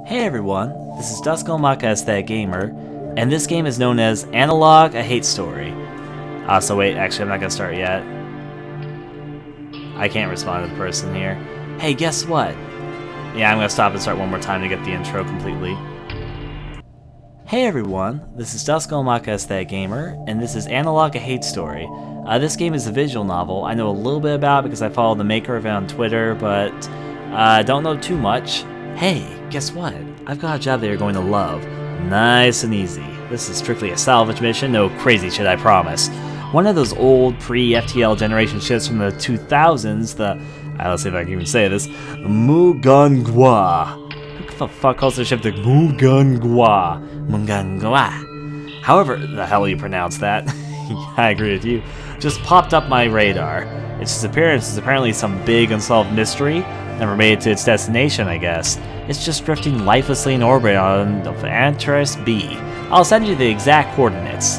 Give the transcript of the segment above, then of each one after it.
Hey everyone, this is Dusk AestheticGamer, and this game is known as Analogue, a Hate Story. So wait, actually I'm not gonna start yet. I can't respond to the person here. Hey, guess what? Yeah, I'm gonna stop and start one more time to get the intro completely. Hey everyone, this is Dusk AestheticGamer, and this is Analogue, a Hate Story. This game is a visual novel I know a little bit about because I follow the maker of it on Twitter, but don't know too much. Hey, guess what? I've got a job that you're going to love. Nice and easy. This is strictly a salvage mission, no crazy shit, I promise. One of those old pre-FTL generation ships from the 2000s, let's see if I can even say this, Mugangwa. Who the fuck calls the ship the Mugangwa? Mugangwa. However the hell you pronounce that, I agree with you, just popped up my radar. Its disappearance is apparently some big unsolved mystery. Never made it to its destination, I guess. It's just drifting lifelessly in orbit on Antares B. I'll send you the exact coordinates.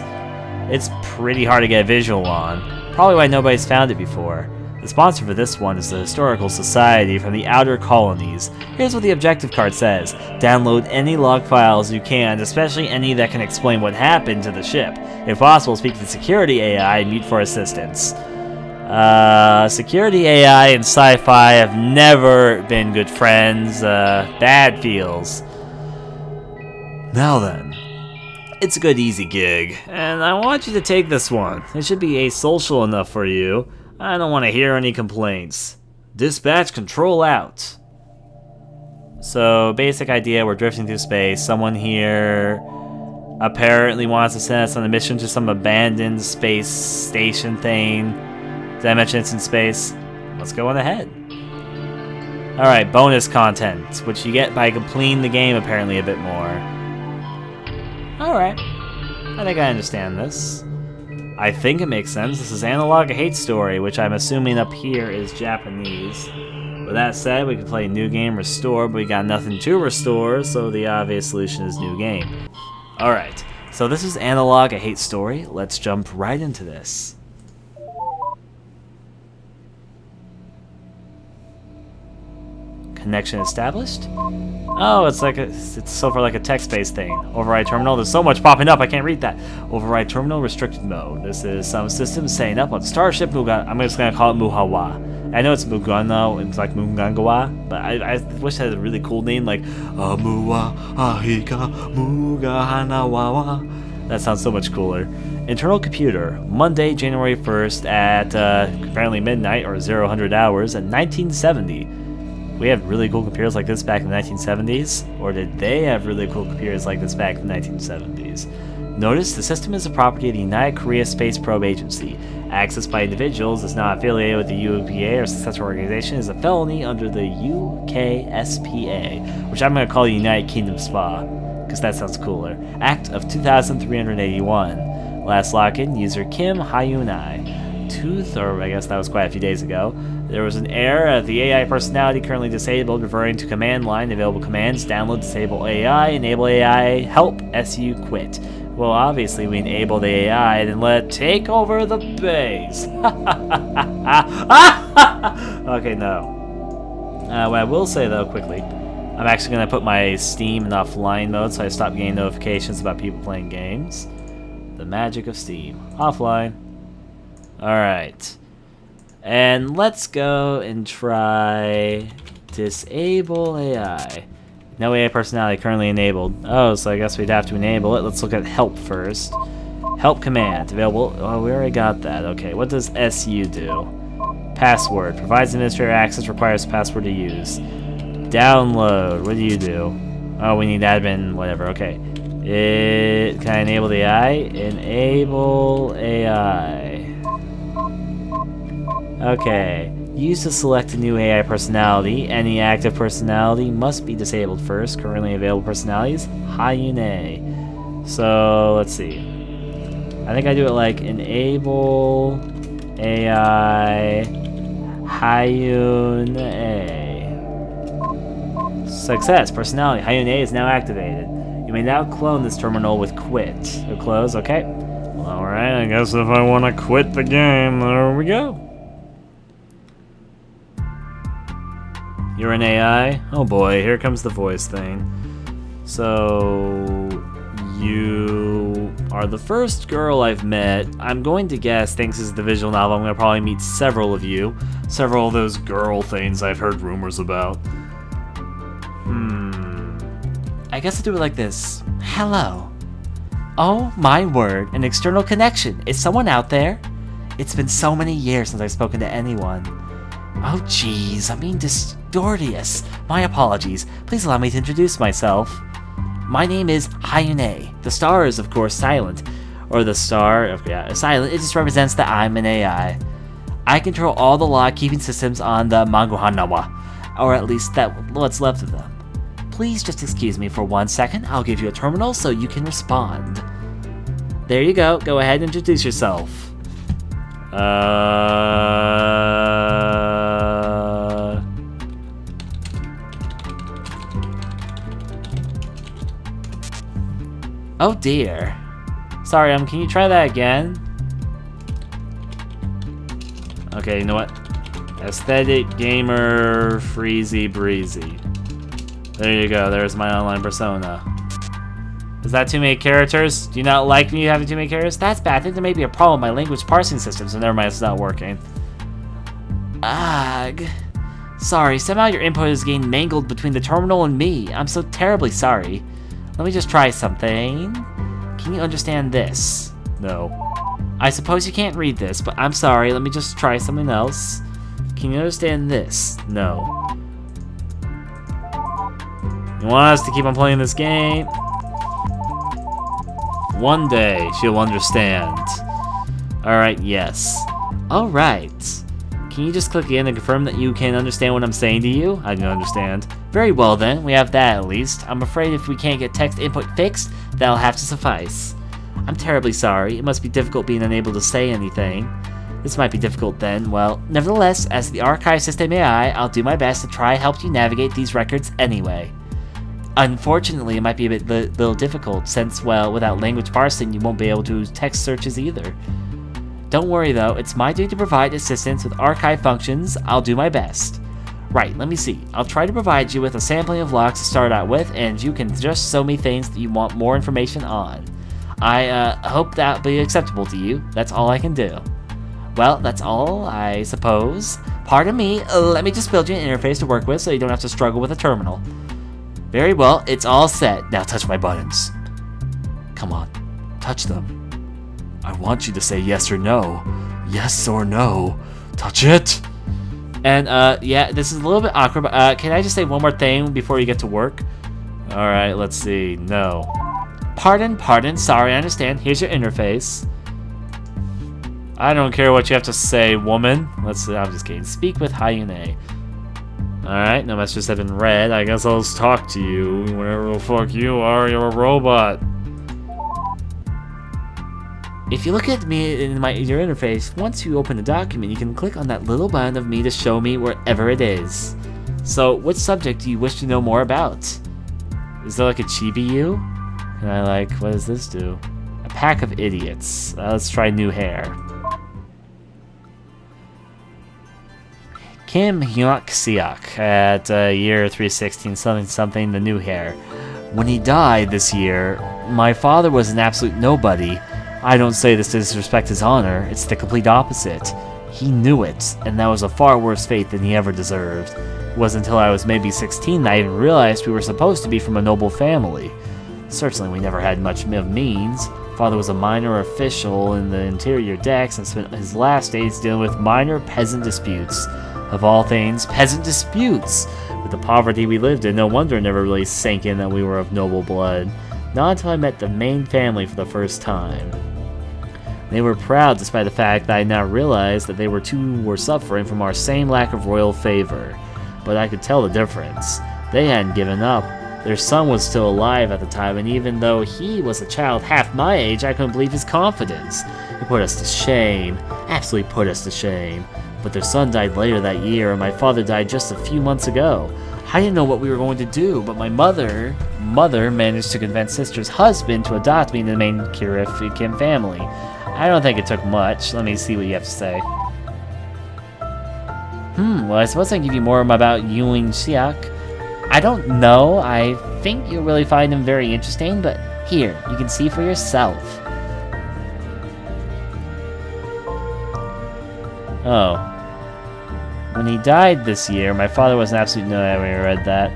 It's pretty hard to get a visual on, probably why nobody's found it before. The sponsor for this one is the Historical Society from the Outer Colonies. Here's what the objective card says. Download any log files you can, especially any that can explain what happened to the ship. If possible, speak to the security AI and mute for assistance. Security AI and sci-fi have never been good friends. Bad feels. Now then, it's a good easy gig, and I want you to take this one. It should be asocial enough for you. I don't want to hear any complaints. Dispatch control out. So, basic idea, we're drifting through space. Someone here apparently wants to send us on a mission to some abandoned space station thing. Did I mention it's in space? Let's go on ahead. Alright, bonus content, which you get by completing the game apparently a bit more. Alright, I think I understand this. I think it makes sense. This is Analogue, a Hate Story, which I'm assuming up here is Japanese. With that said, we could play New Game Restore, but we got nothing to restore, so the obvious solution is New Game. Alright, so this is Analogue, a Hate Story. Let's jump right into this. Connection established. Oh, it's so far like a text-based thing. Override terminal. There's so much popping up, I can't read that. Override terminal restricted mode. This is some system setting up on Starship Mugan. I'm just gonna call it Muhawa. I know it's Mugano, it's like Mugangawa, but I wish it had a really cool name like Muwa Ahika Mugahanawawa. That sounds so much cooler. Internal computer. Monday, January 1st at apparently midnight or 0000 hours at 1970. We have really cool computers like this back in the 1970s? Or did they have really cool computers like this back in the 1970s? Notice the system is a property of the United Korea Space Probe Agency. Access by individuals is not affiliated with the UPA or successor organization is a felony under the UKSPA, which I'm going to call the United Kingdom SPA, because that sounds cooler. Act of 2381. Last login, user Kim Hayunai. Tooth, or I guess that was quite a few days ago. There was an error. The AI personality currently disabled, referring to command line. Available commands: download, disable AI, enable AI, help, SU, quit. Well, obviously we enable the AI, then let it take over the base. Okay, no. What I will say though, quickly, I'm actually going to put my Steam in offline mode so I stop getting notifications about people playing games. The magic of Steam. Offline. Alright. And let's go and try disable AI. No AI personality currently enabled. Oh, so I guess we'd have to enable it. Let's look at help first. Help command available. Oh, we already got that. Okay, what does SU do? Password. Provides administrator access, requires password to use. Download. What do you do? Oh, we need admin, whatever. Okay. Can I enable the AI? Enable AI. Okay, use to select a new AI personality. Any active personality must be disabled first. Currently available personalities, Hayune. So, let's see. I think I do it like enable AI Hayune. Success, personality, Hayune is now activated. You may now clone this terminal with quit. So close, okay. Alright, I guess if I want to quit the game, there we go. You're an AI? Oh boy, here comes the voice thing. So, you are the first girl I've met. I'm going to guess, thanks to the visual novel, I'm going to probably meet several of you. Several of those girl things I've heard rumors about. I guess I'll do it like this. Hello. Oh my word, an external connection. Is someone out there? It's been so many years since I've spoken to anyone. Oh jeez, I'm being distortious. My apologies. Please allow me to introduce myself. My name is Hayune. The star is, of course, silent. Or the star, silent. It just represents that I'm an AI. I control all the law-keeping systems on the Manguhanawa. Or at least what's left of them. Please just excuse me for 1 second. I'll give you a terminal so you can respond. There you go. Go ahead and introduce yourself. Oh dear. Sorry, can you try that again? Okay, you know what? Aesthetic Gamer Freezy Breezy. There you go, there's my online persona. Is that too many characters? Do you not like me having too many characters? That's bad. I think there may be a problem with my language parsing system, so never mind, it's not working. Ugh. Sorry, somehow your input is getting mangled between the terminal and me. I'm so terribly sorry. Let me just try something. Can you understand this? No. I suppose you can't read this, but I'm sorry, let me just try something else. Can you understand this? No. You want us to keep on playing this game? One day, she'll understand. Alright, yes. Alright. Can you just click again and confirm that you can understand what I'm saying to you? I can understand. Very well then, we have that at least. I'm afraid if we can't get text input fixed, that'll have to suffice. I'm terribly sorry. It must be difficult being unable to say anything. This might be difficult then. Well, nevertheless, as the archive system AI, I'll do my best to try and help you navigate these records anyway. Unfortunately, it might be a little difficult, since, well, without language parsing, you won't be able to text searches either. Don't worry though, it's my duty to provide assistance with archive functions. I'll do my best. Right, let me see. I'll try to provide you with a sampling of logs to start out with, and you can just show me things that you want more information on. I hope that'll be acceptable to you. That's all I can do. Well, that's all, I suppose. Pardon me, let me just build you an interface to work with so you don't have to struggle with a terminal. Very well, it's all set. Now touch my buttons. Come on, touch them. I want you to say yes or no. Yes or no. Touch it! And, yeah, this is a little bit awkward, but, can I just say one more thing before you get to work? Alright, let's see. No. Pardon, sorry, I understand. Here's your interface. I don't care what you have to say, woman. Let's see, I'm just kidding. Speak with Hayune. Alright, no messages have been read. I guess I'll just talk to you. Whatever the fuck you are, you're a robot. If you look at me in your interface, once you open the document, you can click on that little button of me to show me wherever it is. So, which subject do you wish to know more about? Is there like a chibi you? And what does this do? A pack of idiots. Let's try new hair. Kim Hyuk Siak at year 316 something, the new hair. When he died this year, my father was an absolute nobody. I don't say this to disrespect his honor, it's the complete opposite. He knew it, and that was a far worse fate than he ever deserved. It wasn't until I was maybe 16 that I even realized we were supposed to be from a noble family. Certainly we never had much of means. Father was a minor official in the interior decks and spent his last days dealing with minor peasant disputes. Of all things, peasant disputes! With the poverty we lived in, no wonder it never really sank in that we were of noble blood. Not until I met the main family for the first time. They were proud despite the fact that I now realized that they were suffering from our same lack of royal favor. But I could tell the difference. They hadn't given up. Their son was still alive at the time, and even though he was a child half my age, I couldn't believe his confidence. It put us to shame. Absolutely put us to shame. But their son died later that year, and my father died just a few months ago. I didn't know what we were going to do, but my mother managed to convince sister's husband to adopt me into the main Kirif Kim family. I don't think it took much. Let me see what you have to say. Well, I suppose I can give you more about Ewing Siak. I don't know. I think you'll really find him very interesting, but here, you can see for yourself. Oh. When he died this year, my father was an absolute no when I read that.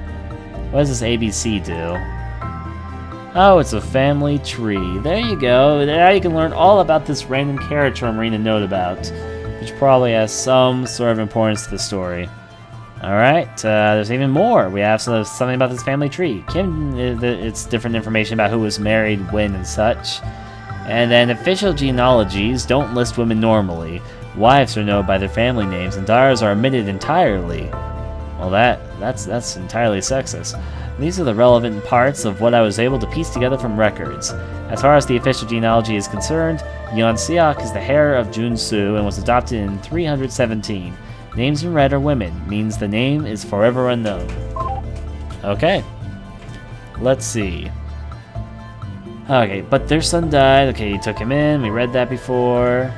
What does this ABC do? Oh, it's a family tree. There you go. Now you can learn all about this random character I'm reading a note about, which probably has some sort of importance to the story. Alright, there's even more. We have something about this family tree. Kim, it's different information about who was married, when, and such. And then official genealogies don't list women normally. Wives are known by their family names, and daughters are omitted entirely. Well, that's entirely sexist. These are the relevant parts of what I was able to piece together from records. As far as the official genealogy is concerned, Yeon Seok is the heir of Junsu and was adopted in 317. Names in red are women, means the name is forever unknown. Okay. Let's see. Okay, but their son died. Okay, you took him in. We read that before.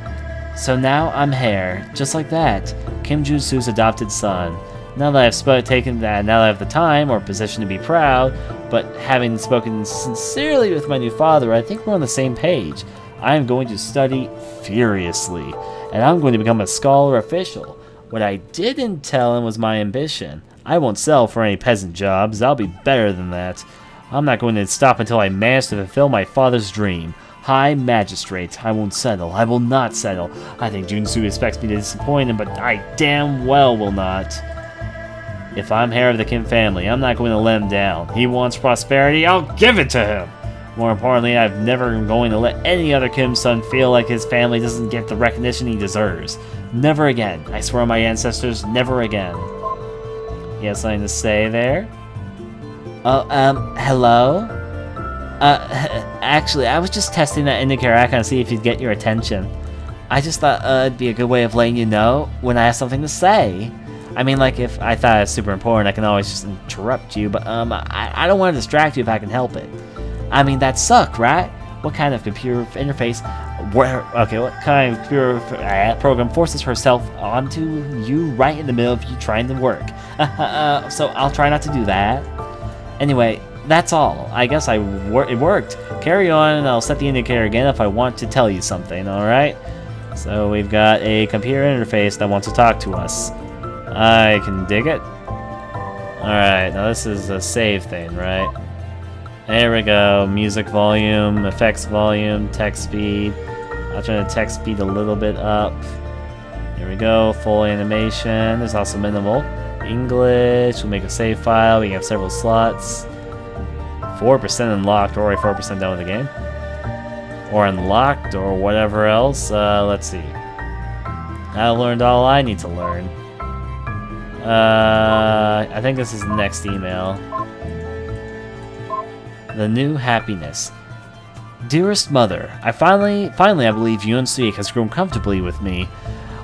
So now I'm heir, just like that. Kim Junsu's adopted son. Now that I have the time or position to be proud, but having spoken sincerely with my new father, I think we're on the same page. I am going to study furiously, and I'm going to become a scholar official. What I didn't tell him was my ambition. I won't settle for any peasant jobs. I'll be better than that. I'm not going to stop until I manage to fulfill my father's dream. High Magistrate. I won't settle. I will not settle. I think Junsu expects me to disappoint him, but I damn well will not. If I'm heir of the Kim family, I'm not going to let him down. He wants prosperity, I'll give it to him! More importantly, I'm never going to let any other Kim son feel like his family doesn't get the recognition he deserves. Never again. I swear on my ancestors, never again. You have something to say there? Hello? Actually, I was just testing that indicator icon to see if you'd get your attention. I just thought it'd be a good way of letting you know when I have something to say. I mean, like, if I thought it was super important, I can always just interrupt you, but I don't want to distract you if I can help it. I mean, that sucked, right? What kind of computer interface... what kind of computer program forces herself onto you right in the middle of you trying to work? So I'll try not to do that. Anyway, that's all. I guess it worked. Carry on, and I'll set the indicator again if I want to tell you something, alright? So we've got a computer interface that wants to talk to us. I can dig it. Alright, now this is a save thing, right? There we go. Music volume, effects volume, text speed. I'll turn the text speed a little bit up. Here we go. Full animation. There's also minimal. English. We'll make a save file. We can have several slots. 4% unlocked. We're already 4% done with the game. Or unlocked, or whatever else. Let's see. I learned all I need to learn. I think this is the next email. The new happiness. Dearest mother, finally I believe Yoon Suk has grown comfortably with me.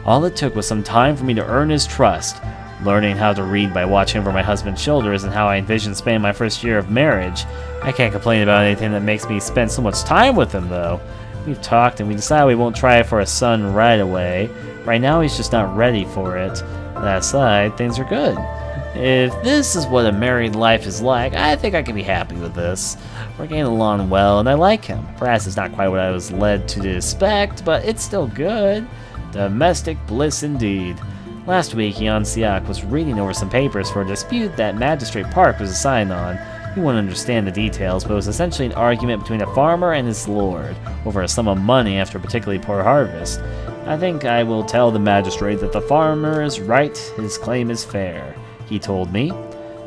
All it took was some time for me to earn his trust. Learning how to read by watching over my husband's shoulders and how I envision spending my first year of marriage. I can't complain about anything that makes me spend so much time with him, though. We've talked and we decided we won't try for a son right away. Right now he's just not ready for it. That aside, things are good. If this is what a married life is like, I think I can be happy with this. We're getting along well, and I like him. Perhaps it's not quite what I was led to expect, but it's still good. Domestic bliss indeed. Last week, Yeon Seok was reading over some papers for a dispute that Magistrate Park was assigned on. He wouldn't understand the details, but it was essentially an argument between a farmer and his lord over a sum of money after a particularly poor harvest. I think I will tell the magistrate that the farmer is right, his claim is fair, he told me.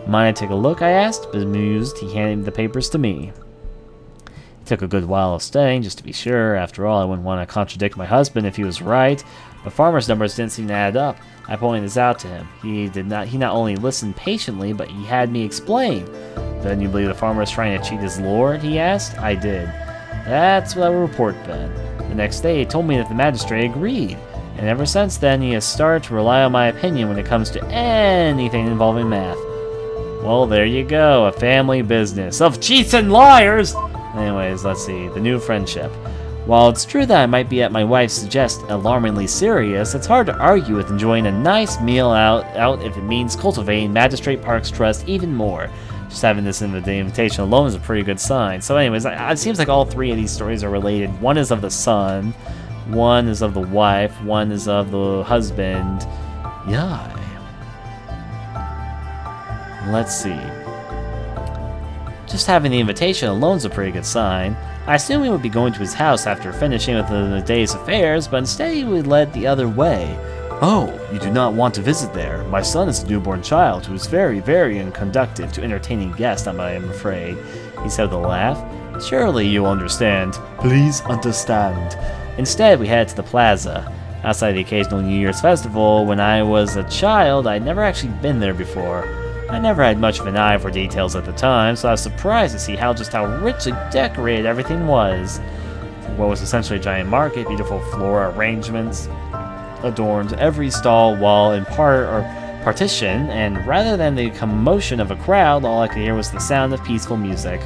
Mind I take a look, I asked, bemused. He handed the papers to me. It took a good while of studying, just to be sure. After all, I wouldn't want to contradict my husband if he was right. The farmer's numbers didn't seem to add up. I pointed this out to him. He not only listened patiently, but he had me explain. Then you believe the farmer is trying to cheat his lord, he asked? I did. That's what I will report then. The next day, he told me that the magistrate agreed. And ever since then, he has started to rely on my opinion when it comes to anything involving math. Well, there you go, a family business of cheats and liars! Anyways, let's see, the new friendship. While it's true that I might be at my wife's suggest alarmingly serious, it's hard to argue with enjoying a nice meal out if it means cultivating Magistrate Park's trust even more. Just having this in the invitation alone is a pretty good sign. So anyways, it seems like all three of these stories are related. One is of the son, one is of the wife, one is of the husband. Yeah. Let's see. Just having the invitation alone is a pretty good sign. I assumed we would be going to his house after finishing with the day's affairs, but instead he would lead the other way. Oh, you do not want to visit there. My son is a newborn child who is very, very unconducive to entertaining guests, I am afraid, he said with a laugh. Surely you'll understand. Please understand. Instead, we headed to the plaza. Outside the occasional New Year's festival, when I was a child, I'd never actually been there before. I never had much of an eye for details at the time, so I was surprised to see how richly decorated everything was. What was essentially a giant market, beautiful floral arrangements adorned every stall, wall, and partition, and rather than the commotion of a crowd, all I could hear was the sound of peaceful music.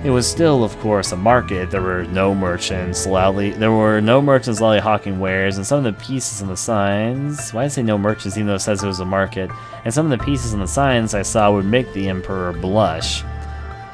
It was still, of course, a market. There were no merchants loudly hawking wares, and some of the pieces on the signs. Why did I say no merchants, even though it says it was a market? And some of the pieces on the signs I saw would make the Emperor blush.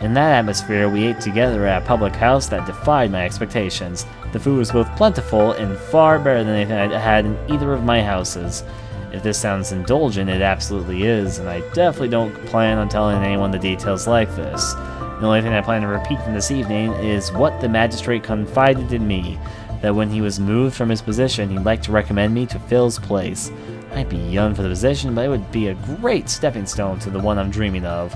In that atmosphere, we ate together at a public house that defied my expectations. The food was both plentiful and far better than anything I'd had in either of my houses. If this sounds indulgent, it absolutely is, and I definitely don't plan on telling anyone the details like this. The only thing I plan to repeat from this evening is what the magistrate confided in me, that when he was moved from his position, he'd like to recommend me to Phil's place. I'd be young for the position, but it would be a great stepping stone to the one I'm dreaming of.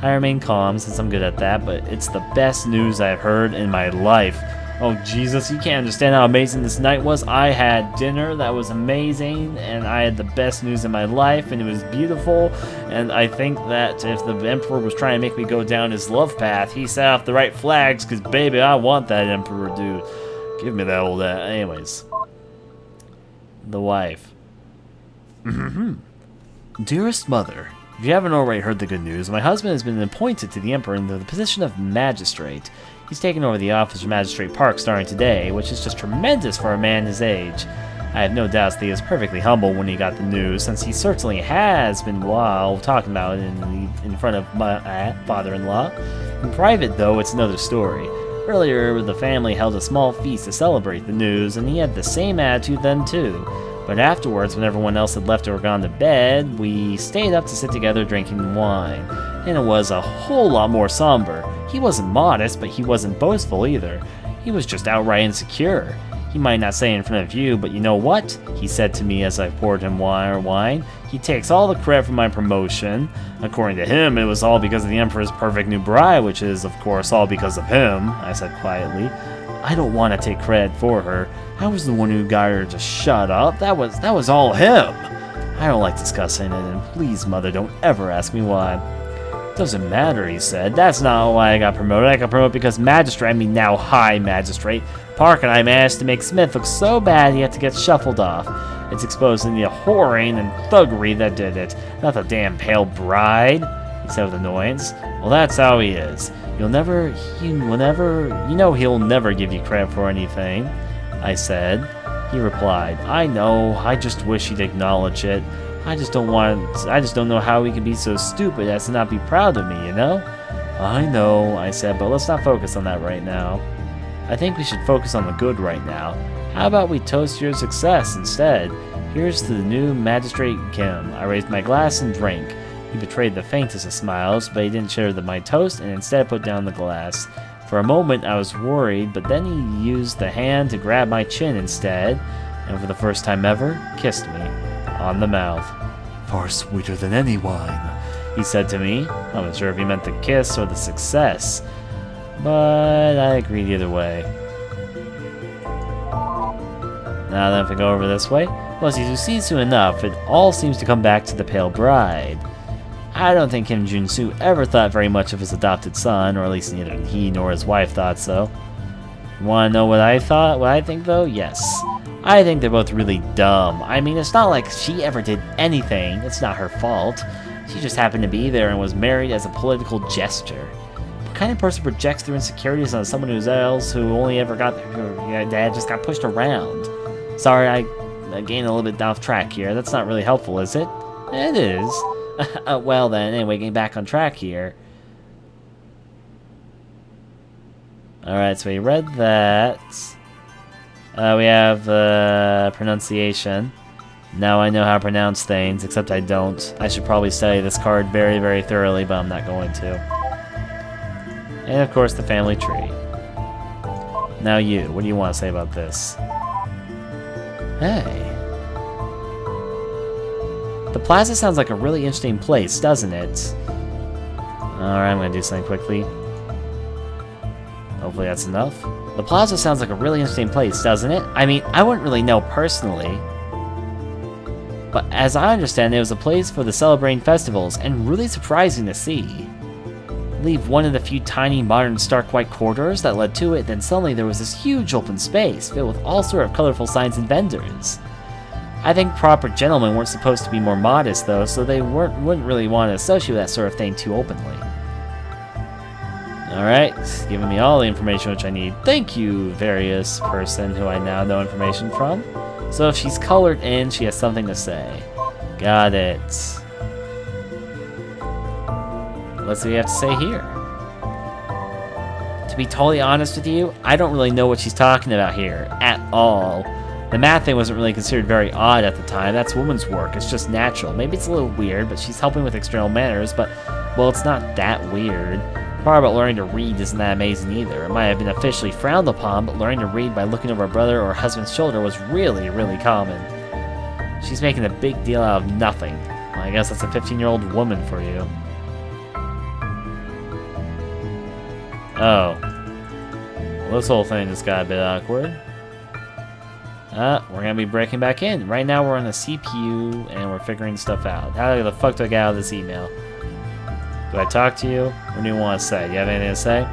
I remain calm, since I'm good at that, but it's the best news I've heard in my life. Oh Jesus, you can't understand how amazing this night was. I had dinner that was amazing, and I had the best news in my life, and it was beautiful, and I think that if the Emperor was trying to make me go down his love path, he set off the right flags, because baby, I want that Emperor, dude. Give me that old anyways. The wife. Dearest mother, if you haven't already heard the good news, my husband has been appointed to the Emperor into the position of magistrate. He's taken over the office of Magistrate Park starting today, which is just tremendous for a man his age. I have no doubts that he was perfectly humble when he got the news, since he certainly has been while talking about it in front of my father-in-law. In private, though, it's another story. Earlier, the family held a small feast to celebrate the news, and he had the same attitude then too. But afterwards, when everyone else had left or gone to bed, we stayed up to sit together drinking wine, and it was a whole lot more somber. He wasn't modest, but he wasn't boastful either. He was just outright insecure. He might not say it in front of you, but you know what? He said to me as I poured him wine. He takes all the credit for my promotion. According to him, it was all because of the Emperor's perfect new bride, which is, of course, all because of him, I said quietly. I don't want to take credit for her. I was the one who got her to shut up. That was all him. I don't like discussing it, and please, Mother, don't ever ask me why. Doesn't matter, he said. That's not why I got promoted. I got promoted because now High Magistrate Park and I managed to make Smith look so bad he had to get shuffled off. It's exposing the whoring and thuggery that did it, not the damn pale bride, he said with annoyance. Well, that's how he is. He'll never give you credit for anything, I said. He replied, I know, I just wish he'd acknowledge it. I just don't know how he can be so stupid as to not be proud of me, you know? I know, I said, but let's not focus on that right now. I think we should focus on the good right now. How about we toast your success instead? Here's to the new Magistrate Kim. I raised my glass and drank. He betrayed the faintest of smiles, but he didn't share my toast and instead put down the glass. For a moment I was worried, but then he used the hand to grab my chin instead, and for the first time ever, kissed me on the mouth. Far sweeter than any wine, he said to me. I wasn't sure if he meant the kiss or the success, but I agreed either way. Now then, if we go over this way, well, as you see soon enough, it all seems to come back to the pale bride. I don't think Kim Jun-soo ever thought very much of his adopted son, or at least neither he nor his wife thought so. You wanna know what I think though? Yes. I think they're both really dumb. I mean, it's not like she ever did anything. It's not her fault. She just happened to be there and was married as a political gesture. kind of person projects their insecurities on someone else who only ever got their dad just got pushed around. Sorry, I gained a little bit off track here. That's not really helpful, is it? It is. Well then, anyway, getting back on track here. Alright, so we read that. We have pronunciation. Now I know how to pronounce things, except I don't. I should probably study this card very, very thoroughly, but I'm not going to. And of course, the family tree. Now you, what do you want to say about this? Hey. The plaza sounds like a really interesting place, doesn't it? Alright, I'm gonna do something quickly. Hopefully that's enough. The plaza sounds like a really interesting place, doesn't it? I mean, I wouldn't really know personally. But as I understand, it was a place for the celebrating festivals, and really surprising to see. Leave one of the few tiny modern stark white corridors that led to it, then suddenly there was this huge open space filled with all sorts of colorful signs and vendors. I think proper gentlemen weren't supposed to be more modest though, so they wouldn't really want to associate with that sort of thing too openly. Alright, giving me all the information which I need. Thank you, various person who I now know information from. So if she's colored in, she has something to say. Got it. Let's see what you have to say here. To be totally honest with you, I don't really know what she's talking about here, at all. The math thing wasn't really considered very odd at the time. That's woman's work, it's just natural. Maybe it's a little weird, but she's helping with external manners, but, well, it's not that weird. The part about learning to read isn't that amazing either. It might have been officially frowned upon, but learning to read by looking over a brother or husband's shoulder was really, really common. She's making a big deal out of nothing. Well, I guess that's a 15-year-old woman for you. Oh. Well, this whole thing just got a bit awkward. We're gonna be breaking back in. Right now we're on the CPU and we're figuring stuff out. How the fuck do I get out of this email? Do I talk to you? What do you want to say? Do you have anything to say?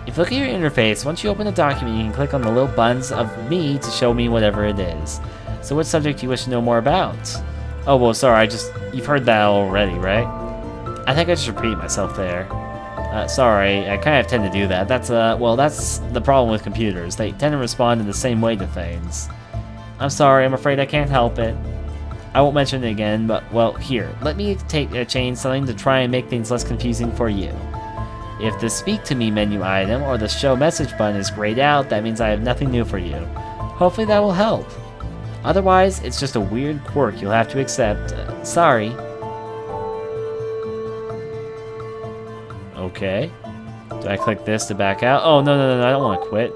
If you look at your interface, once you open the document, you can click on the little buttons of me to show me whatever it is. So what subject do you wish to know more about? Oh, well, sorry, you've heard that already, right? I think I just repeated myself there. Sorry, I kind of tend to do that. That's the problem with computers. They tend to respond in the same way to things. I'm sorry, I'm afraid I can't help it. I won't mention it again, but, well, here, let me change something to try and make things less confusing for you. If the Speak to Me menu item or the Show Message button is grayed out, that means I have nothing new for you. Hopefully that will help. Otherwise, it's just a weird quirk you'll have to accept. Sorry. Okay. Do I click this to back out? Oh, no, I don't want to quit.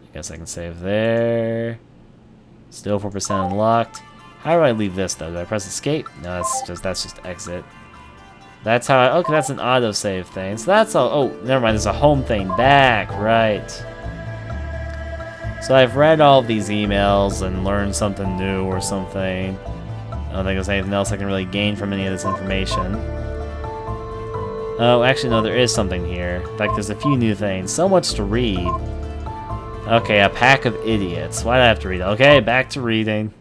I guess I can save there. Still 4% unlocked. How do I leave this though? Do I press escape? No, that's just exit. That's how okay, that's an autosave thing. So that's all. Oh, never mind. There's a home thing. Back, right. So I've read all of these emails and learned something new or something. I don't think there's anything else I can really gain from any of this information. Oh, actually, no, there is something here. In fact, there's a few new things. So much to read. Okay, a pack of idiots. Why do I have to read? Okay, back to reading.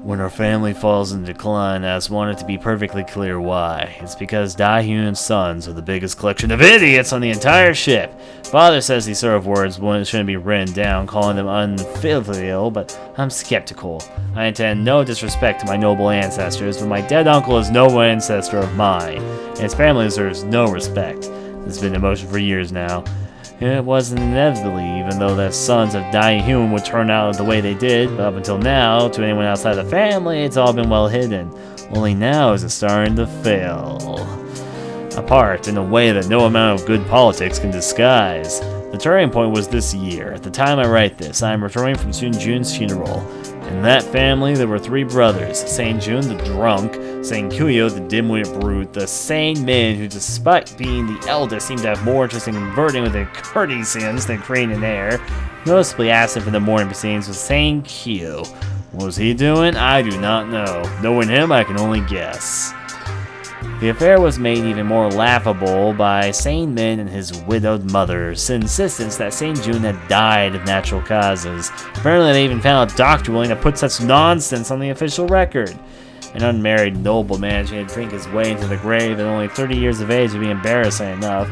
When our family falls in decline, I just want it to be perfectly clear why. It's because Dahyun's sons are the biggest collection of idiots on the entire ship. Father says these sort of words shouldn't be written down, calling them unfilial, but I'm skeptical. I intend no disrespect to my noble ancestors, but my dead uncle is no ancestor of mine, and his family deserves no respect. This has been in motion for years now. It wasn't inevitably, even though the sons of Dahyun would turn out the way they did, but up until now, to anyone outside the family, it's all been well hidden. Only now is it starting to fail. Apart in a way that no amount of good politics can disguise. The turning point was this year. At the time I write this, I am returning from Sun Jun's funeral. In that family, there were 3 brothers, Saint Jun the drunk, Saint Kuyo the dimwit brute, the sane man who, despite being the eldest, seemed to have more interest in converting with their courtesians than creating an heir. Noticeably absent from the morning proceedings was Saint Kuyo. What was he doing? I do not know. Knowing him, I can only guess. The affair was made even more laughable by Saint Min and his widowed mother's insistence that Saint Jun had died of natural causes. Apparently they even found a doctor willing to put such nonsense on the official record. An unmarried noble managing to drink his way into the grave at only 30 years of age would be embarrassing enough.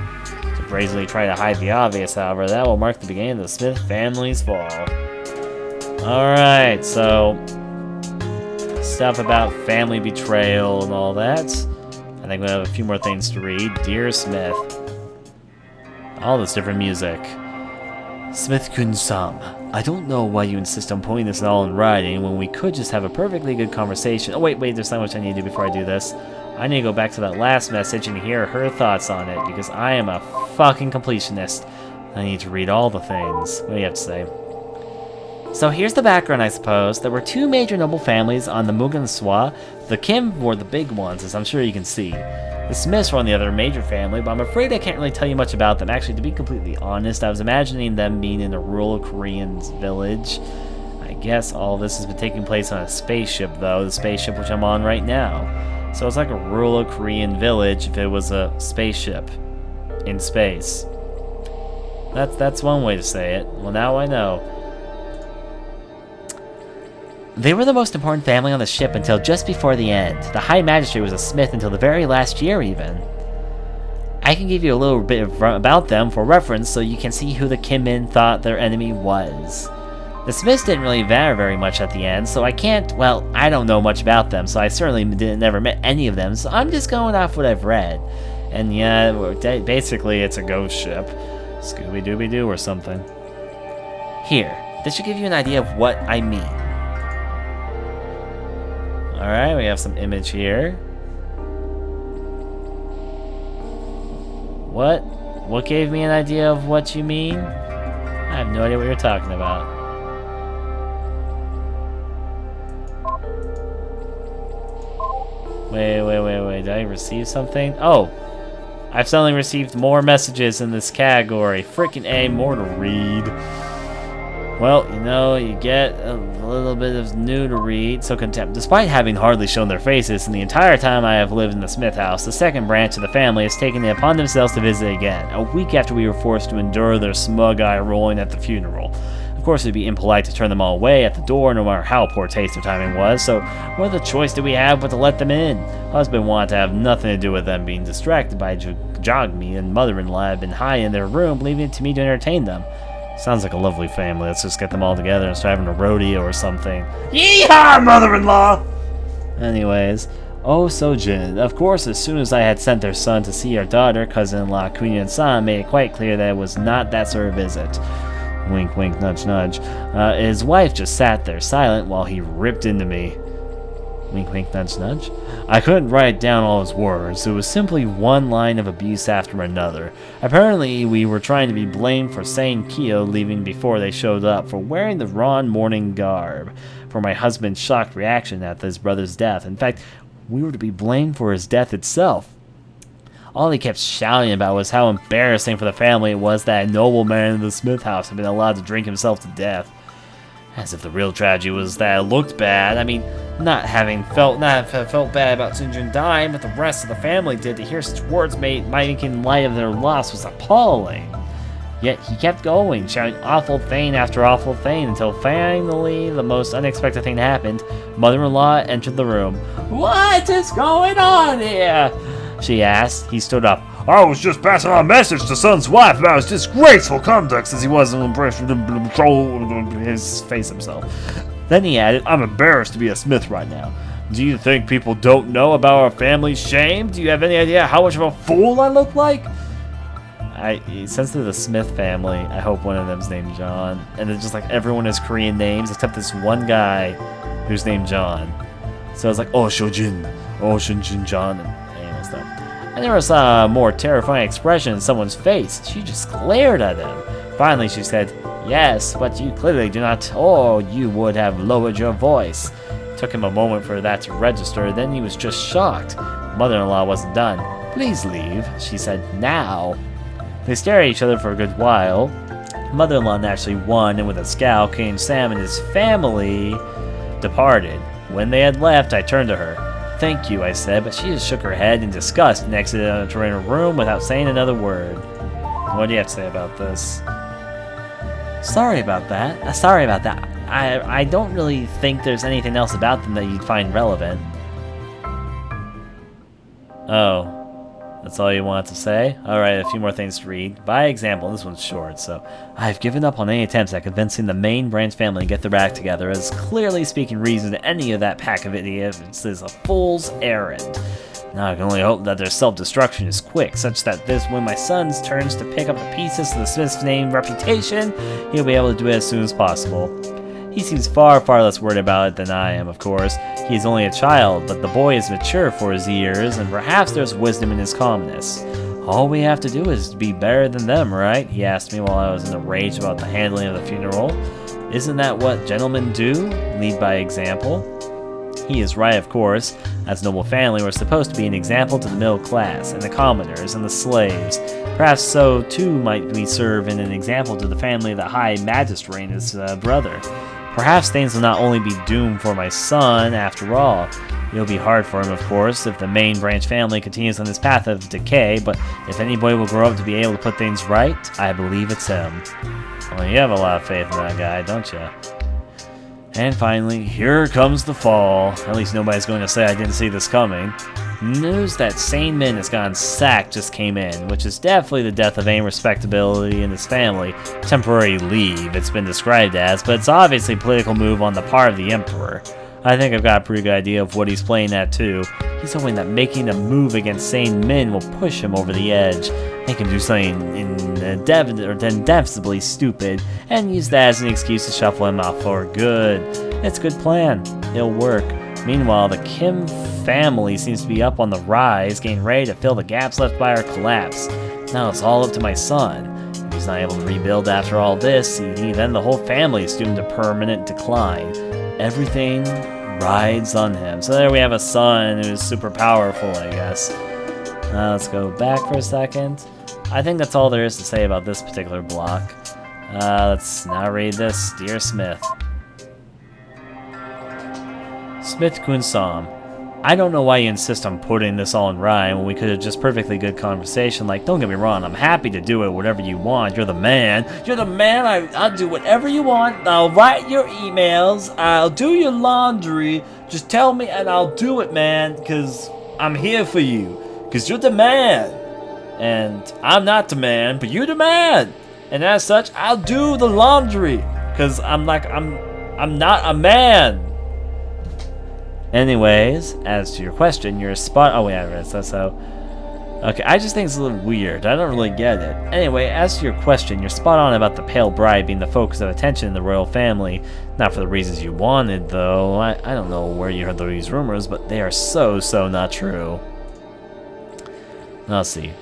To brazenly try to hide the obvious, however, that will mark the beginning of the Smith family's fall. Alright, so stuff about family betrayal and all that. I think we have a few more things to read. Dear Smith. All this different music. Smith-kun-sam, I don't know why you insist on putting this all in writing when we could just have a perfectly good conversation. Oh, wait, there's so much I need to do before I do this. I need to go back to that last message and hear her thoughts on it, because I am a fucking completionist. I need to read all the things. What do you have to say? So here's the background, I suppose. There were two major noble families on the Mugan Swa. The Kim were the big ones, as I'm sure you can see. The Smiths were on the other major family, but I'm afraid I can't really tell you much about them. Actually, to be completely honest, I was imagining them being in a rural Korean village. I guess all this has been taking place on a spaceship, though, the spaceship which I'm on right now. So it's like a rural Korean village if it was a spaceship in space. That's one way to say it. Well, now I know. They were the most important family on the ship until just before the end. The High Magistrate was a Smith until the very last year, even. I can give you a little bit about them for reference so you can see who the Kim-min thought their enemy was. The Smiths didn't really matter very much at the end, so I can't, well, I don't know much about them, so I certainly never met any of them, so I'm just going off what I've read. And yeah, basically it's a ghost ship. Scooby-Dooby-Doo or something. Here, this should give you an idea of what I mean. Alright, we have some image here. What gave me an idea of what you mean? I have no idea what you're talking about. Wait, did I receive something? Oh! I've suddenly received more messages in this category. Frickin' A, more to read. Well, you know, you get a little bit of new to read. So contempt. Despite having hardly shown their faces in the entire time I have lived in the Smith house, the second branch of the family has taken it upon themselves to visit again, a week after we were forced to endure their smug eye rolling at the funeral. Of course, it would be impolite to turn them all away at the door, no matter how poor taste their timing was, so what other choice did we have but to let them in? Husband wanted to have nothing to do with them being distracted by Jogme, and mother-in-law had been high in their room, leaving it to me to entertain them. Sounds like a lovely family. Let's just get them all together and start having a rodeo or something. Yeehaw, mother-in-law! Anyways, oh Sojin. Of course, as soon as I had sent their son to see our daughter, cousin-in-law Kunyan-san made it quite clear that it was not that sort of visit. Wink, wink, nudge, nudge. His wife just sat there silent while he ripped into me. Wink, wink, nudge, nudge. I couldn't write down all his words. It was simply one line of abuse after another. Apparently, we were trying to be blamed for saying Kyo leaving before they showed up, for wearing the wrong mourning garb, for my husband's shocked reaction at his brother's death. In fact, we were to be blamed for his death itself. All he kept shouting about was how embarrassing for the family it was that a nobleman in the Smith house had been allowed to drink himself to death. As if the real tragedy was that it looked bad. I mean, not having felt bad about Sunjin dying, but the rest of the family did. To hear such words making light of their loss was appalling. Yet he kept going, shouting awful thing after awful thing, until finally the most unexpected thing happened. Mother-in-law entered the room. "What is going on here?" she asked. He stood up. "I was just passing on a message to son's wife about his disgraceful conduct, since he wasn't impressed with his face himself." Then he added, "I'm embarrassed to be a Smith right now. Do you think people don't know about our family's shame? Do you have any idea how much of a fool I look like?" Since they're the Smith family, I hope one of them's named John. And it's just like everyone has Korean names except this one guy who's named John. So it's like, oh Shojin, John, and stuff. I never saw a more terrifying expression in someone's face. She just glared at him. Finally, she said, "Yes, but you clearly do not, or you would have lowered your voice." It took him a moment for that to register, then he was just shocked. Mother-in-law wasn't done. "Please leave," she said, "now." They stared at each other for a good while. Mother-in-law naturally won, and with a scowl, King Sam and his family departed. When they had left, I turned to her. "Thank you," I said, but she just shook her head in disgust and exited her room without saying another word. What do you have to say about this? Sorry about that. I don't really think there's anything else about them that you'd find relevant. Oh, that's all you want to say? Alright, a few more things to read. By example, this one's short, so I've given up on any attempts at convincing the main branch family to get their act together, as clearly speaking reason any of that pack of idiots is a fool's errand. Now I can only hope that their self-destruction is quick, such that when my son turns to pick up the pieces of the Smith's name reputation, he'll be able to do it as soon as possible. He seems far less worried about it than I am, of course. He is only a child, but the boy is mature for his years, and perhaps there's wisdom in his calmness. All we have to do is be better than them, right? He asked me while I was in a rage about the handling of the funeral. Isn't that what gentlemen do? Lead by example? He is right, of course. As noble family, we're supposed to be an example to the middle class, and the commoners, and the slaves. Perhaps so, too, might we serve in an example to the family of the High Magistrate and his brother. Perhaps things will not only be doomed for my son, after all. It'll be hard for him, of course, if the main branch family continues on this path of decay, but if anybody will grow up to be able to put things right, I believe it's him. Well, you have a lot of faith in that guy, don't you? And finally, here comes the fall. At least nobody's going to say I didn't see this coming. News that Sane Min has gotten sacked just came in, which is definitely the death of any respectability in his family. Temporary leave, it's been described as, but it's obviously a political move on the part of the Emperor. I think I've got a pretty good idea of what he's playing at too. He's hoping that making a move against Sane Min will push him over the edge, make him do something inevitably stupid, and use that as an excuse to shuffle him off for good. It's a good plan. It'll work. Meanwhile, the Kim family seems to be up on the rise, getting ready to fill the gaps left by our collapse. Now it's all up to my son. If he's not able to rebuild after all this, then the whole family is doomed to permanent decline. Everything rides on him. So there we have a son who's super powerful, I guess. Let's go back for a second. I think that's all there is to say about this particular block. Let's now read this. Dear Smith. Smith Kunsam. I don't know why you insist on putting this all in rhyme when we could have just perfectly good conversation. Like, don't get me wrong, I'm happy to do it, whatever you want. You're the man. You're the man. I'll do whatever you want. I'll write your emails. I'll do your laundry. Just tell me and I'll do it, man, because I'm here for you. Because you're the man. And I'm not the man, but you're the man. And as such, I'll do the laundry. Because I'm not a man. Anyways, as to your question, you're spot. Oh, wait, I read that, so. Okay, I just think it's a little weird. I don't really get it. Anyway, as to your question, you're spot on about the pale bride being the focus of attention in the royal family. Not for the reasons you wanted, though. I don't know where you heard these rumors, but they are so not true. Let's see.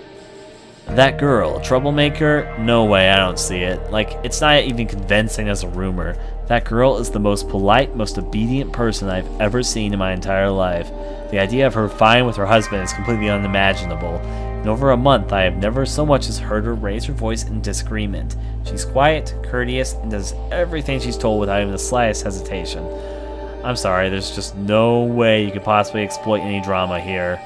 That girl, troublemaker? No way, I don't see it. Like, it's not even convincing as a rumor. That girl is the most polite, most obedient person I've ever seen in my entire life. The idea of her fine with her husband is completely unimaginable. In over a month, I have never so much as heard her raise her voice in disagreement. She's quiet, courteous, and does everything she's told without even the slightest hesitation. I'm sorry, there's just no way you could possibly exploit any drama here.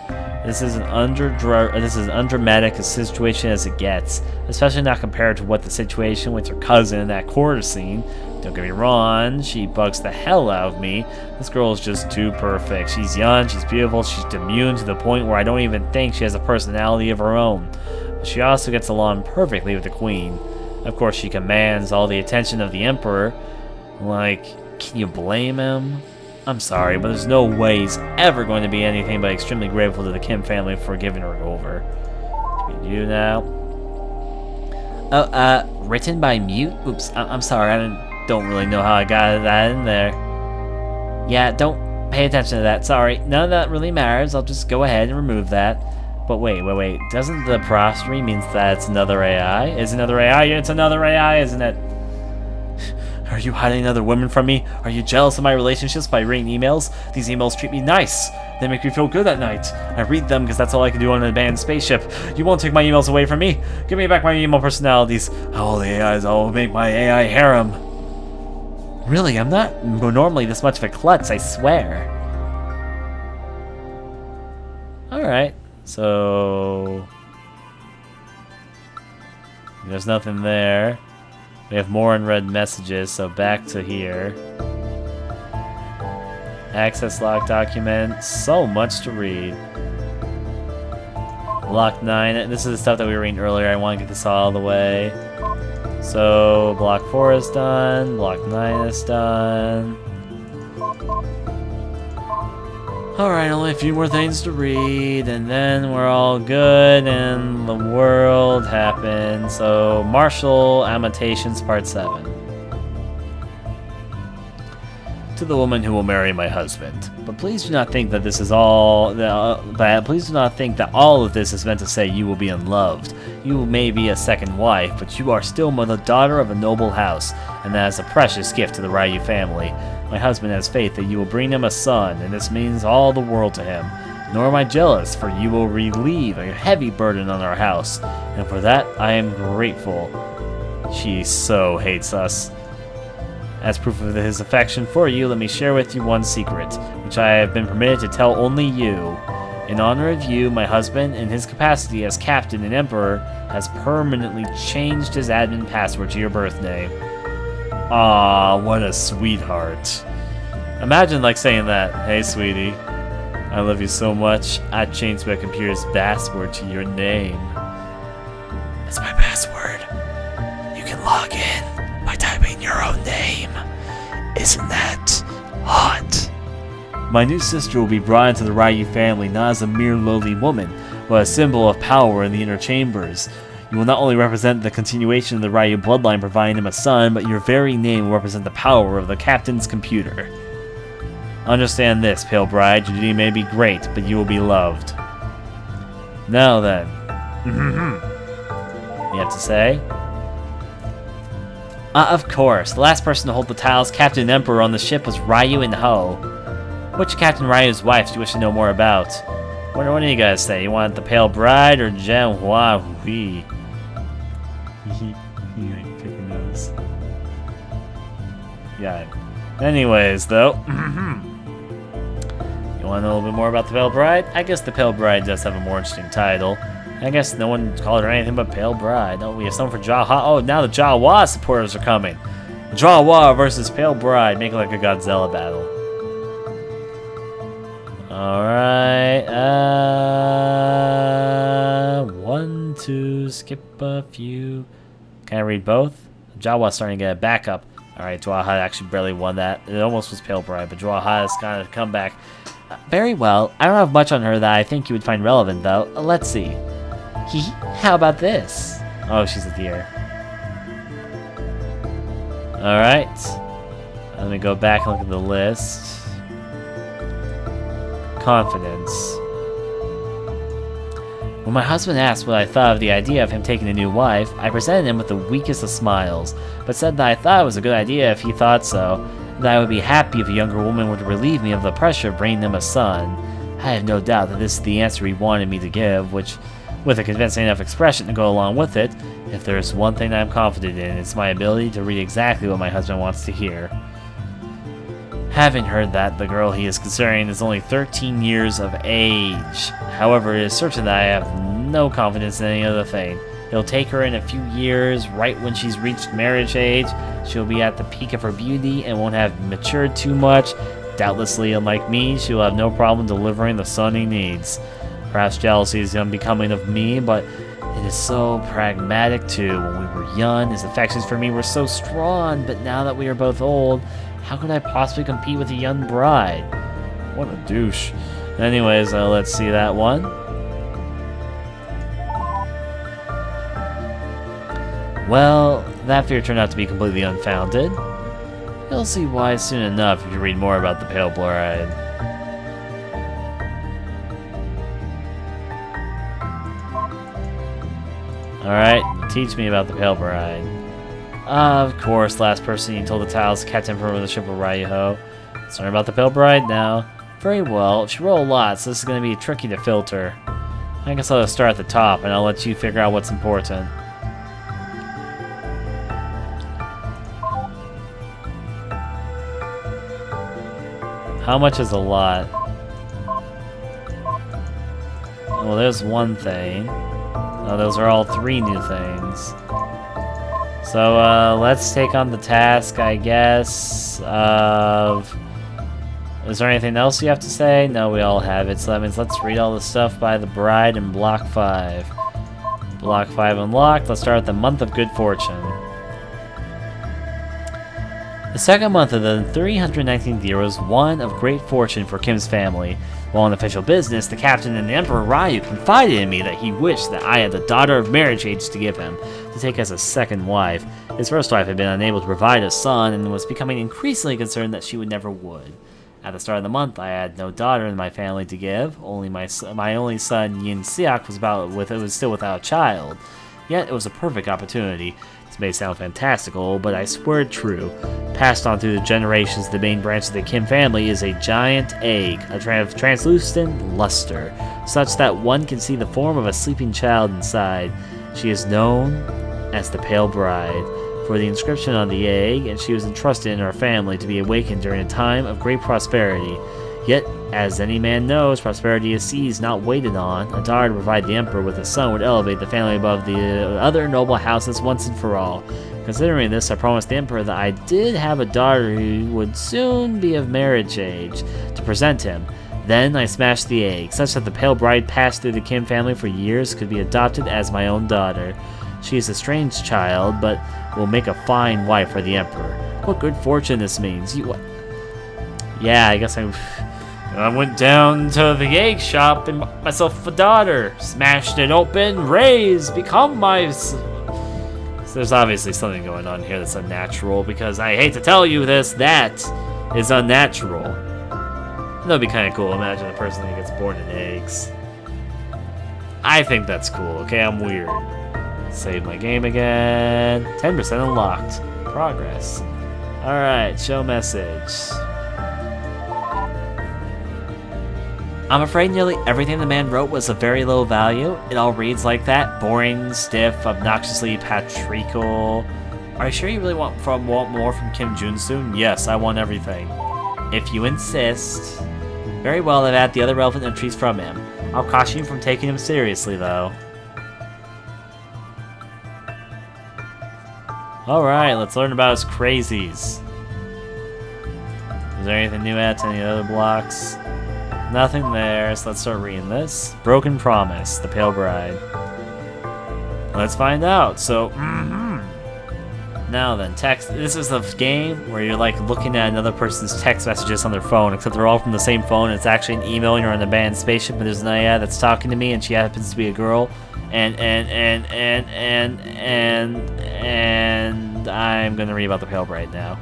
This is as undramatic a situation as it gets, especially not compared to what the situation with her cousin in that quarter scene. Don't get me wrong, she bugs the hell out of me. This girl is just too perfect. She's young, she's beautiful, she's immune to the point where I don't even think she has a personality of her own. But she also gets along perfectly with the queen. Of course, she commands all the attention of the emperor. Like, can you blame him? I'm sorry, but there's no way he's ever going to be anything but extremely grateful to the Kim family for giving her over. You now. Oh, written by Mute? Oops, I'm sorry, I don't really know how I got that in there. Yeah, don't pay attention to that, sorry. None of that really matters, I'll just go ahead and remove that. But wait, doesn't the apostrophe means that it's another AI? It's another AI? It's another AI, isn't it? Are you hiding another woman from me? Are you jealous of my relationships by reading emails? These emails treat me nice. They make me feel good at night. I read them because that's all I can do on an abandoned spaceship. You won't take my emails away from me. Give me back my email personalities. All the AIs will make my AI harem. Really, I'm not normally this much of a klutz, I swear. Alright, so... there's nothing there. We have more unread messages, so back to here. Access log document, so much to read. Block 9. This is the stuff that we were reading earlier. I want to get this all the way. So, Block 4 is done. Block 9 is done. Alright, only a few more things to read, and then we're all good, and the world happens. So, Martial Annotations Part 7. To the woman who will marry my husband. But please do not think that this is all. Please do not think that all of this is meant to say you will be unloved. You may be a second wife, but you are still the daughter of a noble house, and that is a precious gift to the Ryu family. My husband has faith that you will bring him a son, and this means all the world to him. Nor am I jealous, for you will relieve a heavy burden on our house, and for that I am grateful. She so hates us. As proof of his affection for you, let me share with you one secret, which I have been permitted to tell only you. In honor of you, my husband, in his capacity as captain and emperor, has permanently changed his admin password to your birth name. Ah, what a sweetheart. Imagine like saying that, "Hey sweetie, I love you so much, I changed my computer's password to your name. It's my password. You can log in by typing your own name. Isn't that hot?" My new sister will be brought into the Ryu family not as a mere lowly woman, but a symbol of power in the inner chambers. You will not only represent the continuation of the Ryu bloodline providing him a son, but your very name will represent the power of the captain's computer. Understand this, Pale Bride, your duty may be great, but you will be loved. Now then. You have to say? Of course. The last person to hold the titles Captain and Emperor on the ship was Ryu and Ho. Which Captain Ryu's wife do you wish to know more about? What do you guys say? You want the Pale Bride or Jen Hua Hui? Pick your nose. Yeah. Anyways, though. You want to know a little bit more about the Pale Bride? I guess the Pale Bride does have a more interesting title. I guess no one called her anything but Pale Bride. Oh, we have someone for Jawa. Oh, now the Jawa supporters are coming. Jawa versus Pale Bride. Make it like a Godzilla battle. Alright. 1, 2, skip a few. Can I read both? Jawa's starting to get a backup. Alright, Jawa actually barely won that. It almost was Pale Bride, but Jawa has kind of come back. Very well. I don't have much on her that I think you would find relevant, though. Let's see. How about this? Oh, she's a deer. Alright. Let me go back and look at the list. Confidence. When my husband asked what I thought of the idea of him taking a new wife, I presented him with the weakest of smiles, but said that I thought it was a good idea if he thought so, and that I would be happy if a younger woman were to relieve me of the pressure of bringing him a son. I have no doubt that this is the answer he wanted me to give, which, with a convincing enough expression to go along with it, if there is one thing that I'm confident in, it's my ability to read exactly what my husband wants to hear. Having heard that the girl he is considering is only 13 years of age. However, it is certain that I have no confidence in any other thing. It'll take her in a few years, right when she's reached marriage age. She'll be at the peak of her beauty and won't have matured too much. Doubtlessly, unlike me, she will have no problem delivering the son he needs. Perhaps jealousy is unbecoming of me, but it is so pragmatic too. When we were young, his affections for me were so strong, but now that we are both old, how could I possibly compete with a young bride? What a douche. Anyways, let's see that one. Well, that fear turned out to be completely unfounded. You'll see why soon enough if you read more about the Pale Bride. Alright, teach me about the Pale Bride. Of course, last person you told the titles Captain Emperor of the ship of Ryu-Ho. Let's learn about the Pale Bride now. Very well, she rolled a lot, so this is going to be tricky to filter. I guess I'll just start at the top, and I'll let you figure out what's important. How much is a lot? Well, there's one thing. Oh, those are all 3 new things. So, let's take on the task, I guess, of Is there anything else you have to say? No, we all have it. So that means let's read all the stuff by the bride in Block 5. Block 5 unlocked. Let's start with the month of good fortune. The second month of the 319th year was one of great fortune for Kim's family. While on official business, the captain and the Emperor Ryu confided in me that he wished that I had a daughter of marriage age to give him, to take as a second wife. His first wife had been unable to provide a son and was becoming increasingly concerned that she never would. At the start of the month, I had no daughter in my family to give. Only my only son, Yin Siak, was still without a child. Yet it was a perfect opportunity. This may sound fantastical, but I swear true. Passed on through the generations, the main branch of the Kim family is a giant egg, a translucent luster, such that one can see the form of a sleeping child inside. She is known as the Pale Bride for the inscription on the egg, and she was entrusted in our family to be awakened during a time of great prosperity. Yet, as any man knows, prosperity is seized, not waited on. A daughter to provide the Emperor with a son would elevate the family above the other noble houses once and for all. Considering this, I promised the Emperor that I did have a daughter who would soon be of marriage age to present him. Then I smashed the egg, such that the Pale Bride passed through the Kim family for years could be adopted as my own daughter. She is a strange child, but will make a fine wife for the Emperor. What good fortune this means. Yeah, I guess I went down to the egg shop and bought myself a daughter. Smashed it open, raised, become my... So there's obviously something going on here that's unnatural, because I hate to tell you this, that is unnatural. That'd be kind of cool. Imagine a person that gets born in eggs. I think that's cool. Okay, I'm weird. Save my game again. 10% unlocked. Progress. Alright, show message. I'm afraid nearly everything the man wrote was of very low value. It all reads like that. Boring, stiff, obnoxiously patriarchal. Are you sure you really want more from Kim Jun-soon? Yes, I want everything. If you insist. Very well, I've added the other relevant entries from him. I'll caution you from taking him seriously, though. Alright, let's learn about his crazies. Is there anything new added to any other blocks? Nothing there, so let's start reading this. Broken Promise, the Pale Bride. Let's find out. So, now then, text. This is a game where you're like looking at another person's text messages on their phone, except they're all from the same phone. It's actually an email, and you're on an abandoned spaceship, and there's an AI that's talking to me, and she happens to be a girl. And I'm gonna read about the Pale Bride now.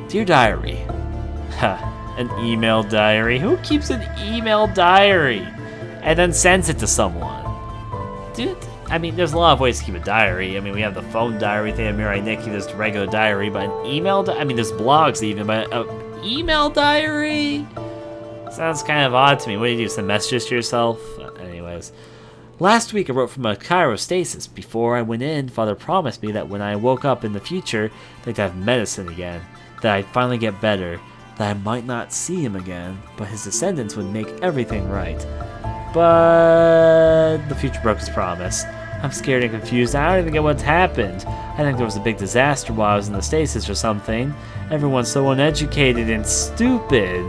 Dear Diary. An email diary. Who keeps an email diary and then sends it to someone? Dude, I mean, there's a lot of ways to keep a diary. I mean, we have the phone diary thing, Mirai Nikki, there's the regular diary, but an email I mean, there's blogs even, but an email diary? Sounds kind of odd to me. What do you do, send messages to yourself? Anyways. Last week I wrote from a cryostasis. Before I went in, Father promised me that when I woke up in the future, they'd have medicine again, that I'd finally get better, that I might not see him again, but his descendants would make everything right. But the future broke his promise. I'm scared and confused. I don't even get what's happened. I think there was a big disaster while I was in the stasis or something. Everyone's so uneducated and stupid.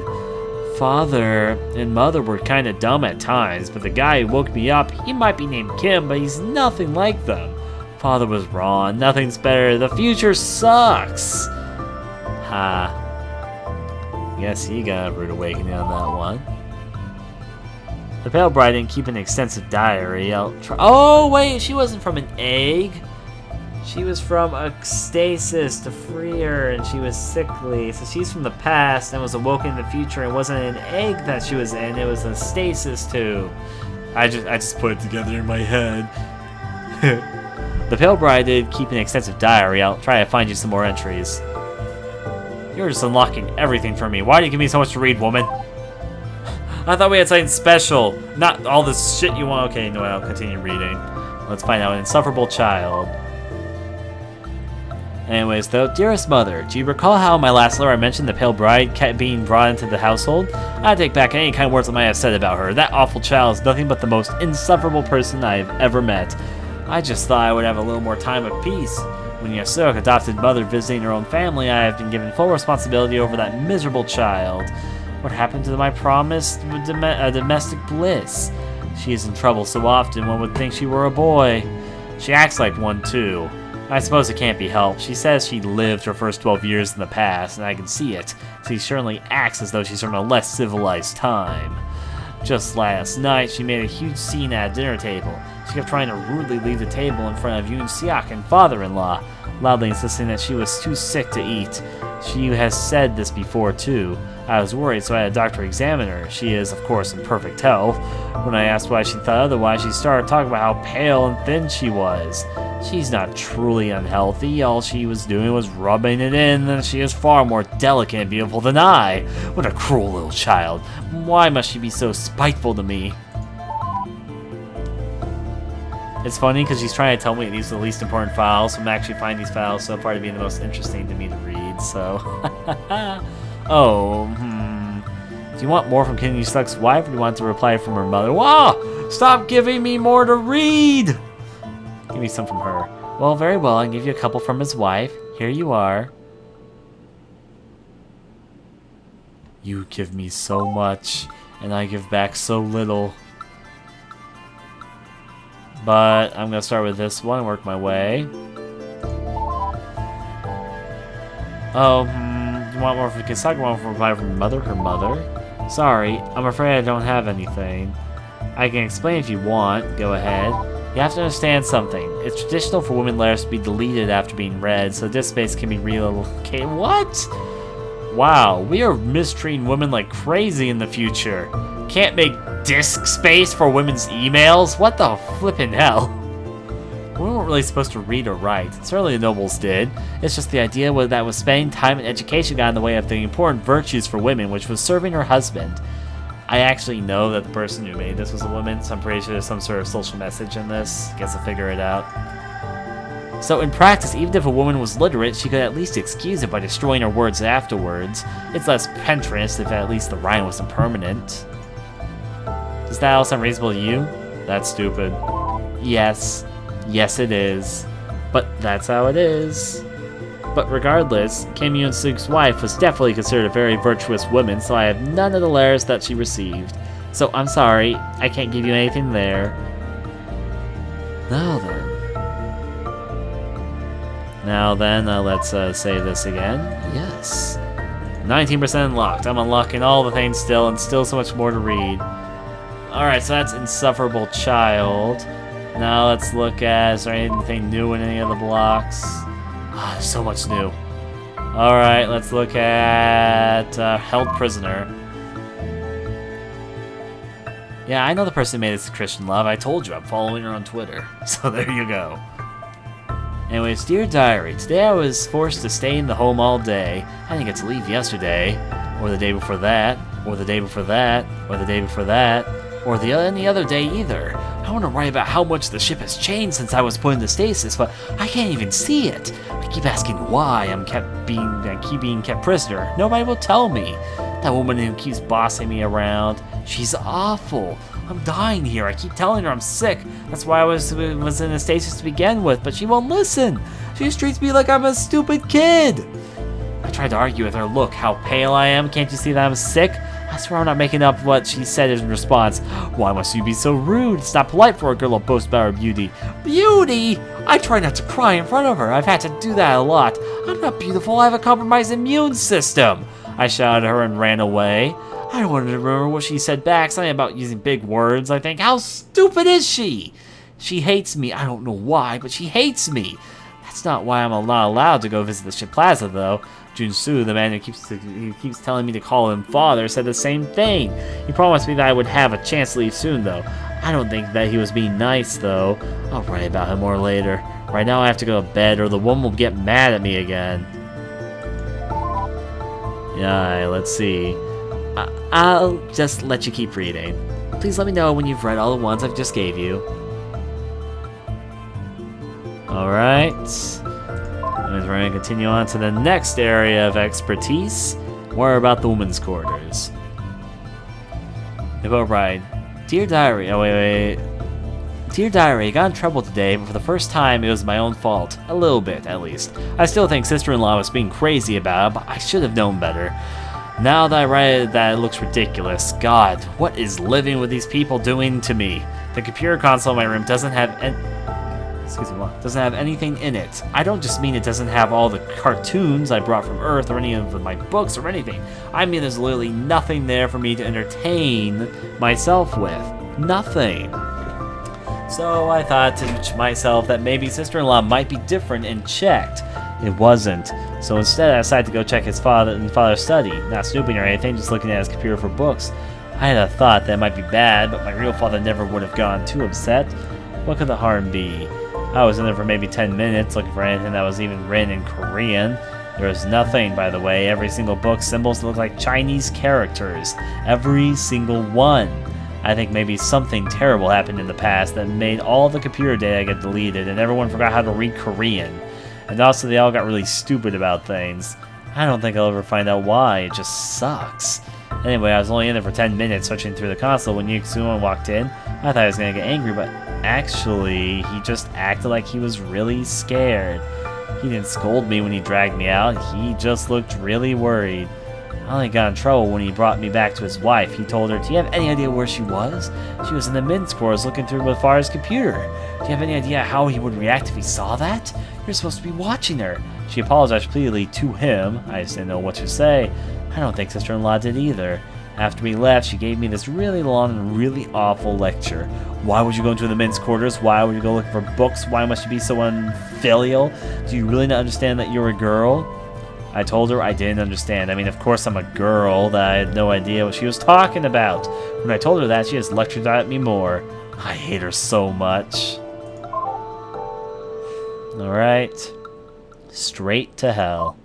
Father and Mother were kinda dumb at times, but the guy who woke me up, he might be named Kim, but he's nothing like them. Father was wrong. Nothing's better. The future sucks. Ha. Guess he got a rude awakening on that one. The Pale Bride didn't keep an extensive diary. Oh, wait, she wasn't from an egg. She was from a stasis to free her, and she was sickly. So she's from the past and was awoken in the future. It wasn't an egg that she was in, it was a stasis tube. I just put it together in my head. The Pale Bride did keep an extensive diary. I'll try to find you some more entries. You're just unlocking everything for me. Why do you give me so much to read, woman? I thought we had something special. Not all this shit you want. Okay, no, I'll continue reading. Let's find out. An insufferable child. Anyways, though, dearest mother, do you recall how in my last letter I mentioned the Pale Bride kept being brought into the household? I take back any kind of words I might have said about her. That awful child is nothing but the most insufferable person I have ever met. I just thought I would have a little more time of peace when When Yasuo's adopted mother visiting her own family, I have been given full responsibility over that miserable child. What happened to my promised domestic bliss? She is in trouble so often, one would think she were a boy. She acts like one too. I suppose it can't be helped. She says she lived her first 12 years in the past, and I can see it. She certainly acts as though she's from a less civilized time. Just last night, she made a huge scene at a dinner table. She kept trying to rudely leave the table in front of Yoon Siak and father-in-law, loudly insisting that she was too sick to eat. She has said this before too. I was worried, so I had a doctor examine her. She is, of course, in perfect health. When I asked why she thought otherwise, she started talking about how pale and thin she was. She's not truly unhealthy. All she was doing was rubbing it in, and she is far more delicate and beautiful than I. What a cruel little child. Why must she be so spiteful to me? It's funny because she's trying to tell me these are the least important files, so I'm actually finding these files so far to be the most interesting to me to read, so... Do you want more from King Yusuck's wife, or do you want to reply from her mother? Wow! Stop giving me more to read! Give me some from her. Well, very well, I can give you a couple from his wife. Here you are. You give me so much, and I give back so little. But I'm gonna start with this one and work my way. You want more from Kisaka? Want more from her mother? Her mother? Sorry, I'm afraid I don't have anything. I can explain if you want. Go ahead. You have to understand something. It's traditional for women letters to be deleted after being read, so disk space can be relocated. What? Wow, we are mistreating women like crazy in the future. Can't make disk space for women's emails? What the flippin' hell? We weren't really supposed to read or write. Certainly the nobles did. It's just the idea that was spending time and education got in the way of the important virtues for women, which was serving her husband. I actually know that the person who made this was a woman, so I'm pretty sure there's some sort of social message in this. Guess I'll figure it out. So in practice, even if a woman was literate, she could at least excuse it by destroying her words afterwards. It's less pentrous if at least the rhyme wasn't permanent. Does that all sound reasonable to you? That's stupid. Yes. Yes, it is. But that's how it is. But regardless, Kim Yoon-suk's wife was definitely considered a very virtuous woman, so I have none of the letters that she received. So I'm sorry, I can't give you anything there. Now then, let's say this again. Yes. 19% unlocked. I'm unlocking all the things still, and still so much more to read. Alright, so that's Insufferable Child. Now let's look at, is there anything new in any of the blocks? Ah, there's so much new. Alright, let's look at Held Prisoner. Yeah, I know the person who made this Christian Love. I told you, I'm following her on Twitter. So there you go. Anyways, Dear Diary, today I was forced to stay in the home all day. I didn't get to leave yesterday, or the day before that, or the day before that, or the day before that, or any other day either. I want to write about how much the ship has changed since I was put into stasis, but I can't even see it. I keep asking why I keep being kept prisoner. Nobody will tell me. That woman who keeps bossing me around, she's awful. I'm dying here. I keep telling her I'm sick. That's why I was in a stasis to begin with, but she won't listen. She just treats me like I'm a stupid kid. I tried to argue with her. Look how pale I am. Can't you see that I'm sick? I swear I'm not making up what she said in response. Why must you be so rude? It's not polite for a girl to boast about her beauty. Beauty? I try not to cry in front of her. I've had to do that a lot. I'm not beautiful. I have a compromised immune system. I shouted at her and ran away. I don't want to remember what she said back. Something about using big words, I think. How stupid is she? She hates me. I don't know why, but she hates me. That's not why I'm not allowed to go visit the ship plaza, though. Junsu, the man who keeps telling me to call him father, said the same thing. He promised me that I would have a chance to leave soon, though. I don't think that he was being nice, though. I'll write about him more later. Right now I have to go to bed, or the woman will get mad at me again. Yeah, let's see. I'll just let you keep reading. Please let me know when you've read all the ones I've just gave you. Alright. We're going to continue on to the next area of expertise. More about the women's quarters. The boat ride. Dear Diary. Oh, wait. Dear Diary, I got in trouble today, but for the first time it was my own fault. A little bit, at least. I still think sister-in-law was being crazy about it, but I should have known better. Now that I write it, that it looks ridiculous. God, what is living with these people doing to me? The computer console in my room doesn't have doesn't have anything in it. I don't just mean it doesn't have all the cartoons I brought from Earth or any of my books or anything. I mean there's literally nothing there for me to entertain myself with. Nothing. So I thought to myself that maybe sister-in-law might be different and checked. It wasn't. So instead I decided to go check his father's study. Not snooping or anything, just looking at his computer for books. I had a thought that it might be bad, but my real father never would have gotten too upset. What could the harm be? I was in there for maybe 10 minutes looking for anything that was even written in Korean. There was nothing, by the way. Every single book, symbols that look like Chinese characters. Every single one. I think maybe something terrible happened in the past that made all the computer data get deleted and everyone forgot how to read Korean. And also they all got really stupid about things. I don't think I'll ever find out why. It just sucks. Anyway, I was only in there for 10 minutes searching through the console when Yuxuan walked in. I thought I was going to get angry, but actually, he just acted like he was really scared. He didn't scold me when he dragged me out, he just looked really worried. I only got in trouble when he brought me back to his wife. He told her, do you have any idea where she was? She was in the men's quarters looking through Mafar's computer. Do you have any idea how he would react if he saw that? You're supposed to be watching her. She apologized repeatedly to him. I just didn't know what to say. I don't think sister-in-law did either. After we left, she gave me this really long and really awful lecture. Why would you go into the men's quarters? Why would you go looking for books? Why must you be so unfilial? Do you really not understand that you're a girl? I told her I didn't understand. I mean, of course I'm a girl, that I had no idea what she was talking about. When I told her that, she just lectured at me more. I hate her so much. Alright. Straight to hell.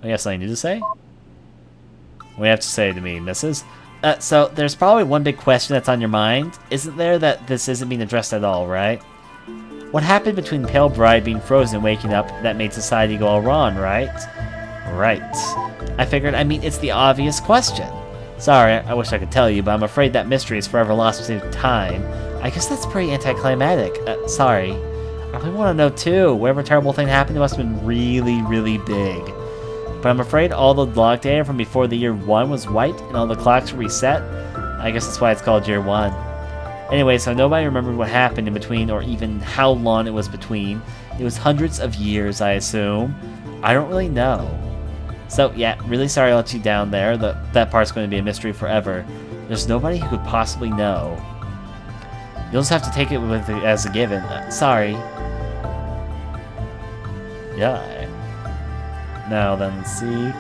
I guess I need to say? What do you have to say to me, missus? So, there's probably one big question that's on your mind, isn't there, that this isn't being addressed at all, right? What happened between the Pale Bride being frozen and waking up that made society go all wrong, right? Right. I figured, I mean, it's the obvious question. Sorry, I wish I could tell you, but I'm afraid that mystery is forever lost to time. I guess that's pretty anticlimactic. Sorry. I really want to know, too. Whatever terrible thing happened, it must have been really, really big. But I'm afraid all the log data from before the year 1 was wiped and all the clocks were reset. I guess that's why it's called year 1. Anyway, so nobody remembered what happened in between or even how long it was between. It was hundreds of years, I assume. I don't really know. So yeah, really sorry I let you down there. That part's going to be a mystery forever. There's nobody who could possibly know. You'll just have to take it as a given. Sorry. Yeah. Now then, let's see.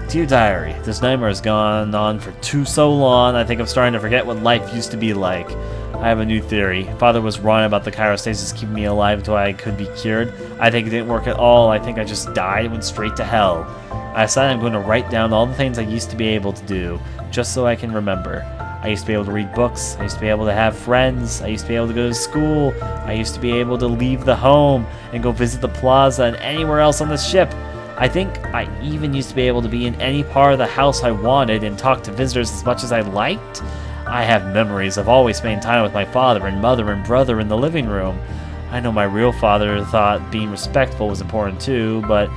Dear Diary, this nightmare has gone on for so long, I think I'm starting to forget what life used to be like. I have a new theory. Father was wrong about the cryostasis keeping me alive until I could be cured. I think it didn't work at all. I think I just died and went straight to hell. I decided I'm going to write down all the things I used to be able to do, just so I can remember. I used to be able to read books. I used to be able to have friends. I used to be able to go to school. I used to be able to leave the home and go visit the plaza and anywhere else on the ship. I think I even used to be able to be in any part of the house I wanted and talk to visitors as much as I liked. I have memories of always spending time with my father and mother and brother in the living room. I know my real father thought being respectful was important too, but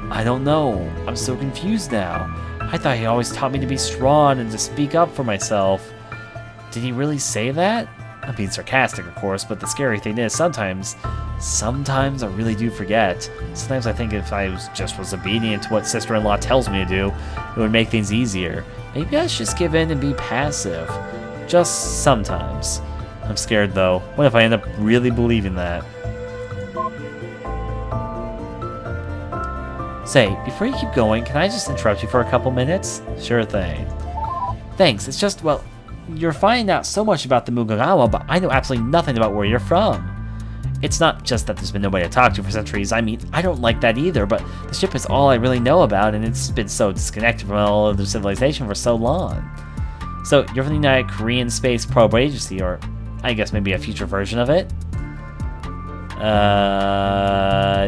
I don't know. I'm so confused now. I thought he always taught me to be strong and to speak up for myself. Did he really say that? I'm being sarcastic, of course, but the scary thing is sometimes I really do forget. Sometimes I think if I was obedient to what sister-in-law tells me to do, it would make things easier. Maybe I should just give in and be passive. Just sometimes. I'm scared though. What if I end up really believing that? Say, before you keep going, can I just interrupt you for a couple minutes? Sure thing. Thanks, it's just, well, you're finding out so much about the Mugagawa, but I know absolutely nothing about where you're from. It's not just that there's been nobody to talk to for centuries. I mean, I don't like that either, but the ship is all I really know about, and it's been so disconnected from all other civilization for so long. So, you're from the United Korean Space Probe Agency, or I guess maybe a future version of it?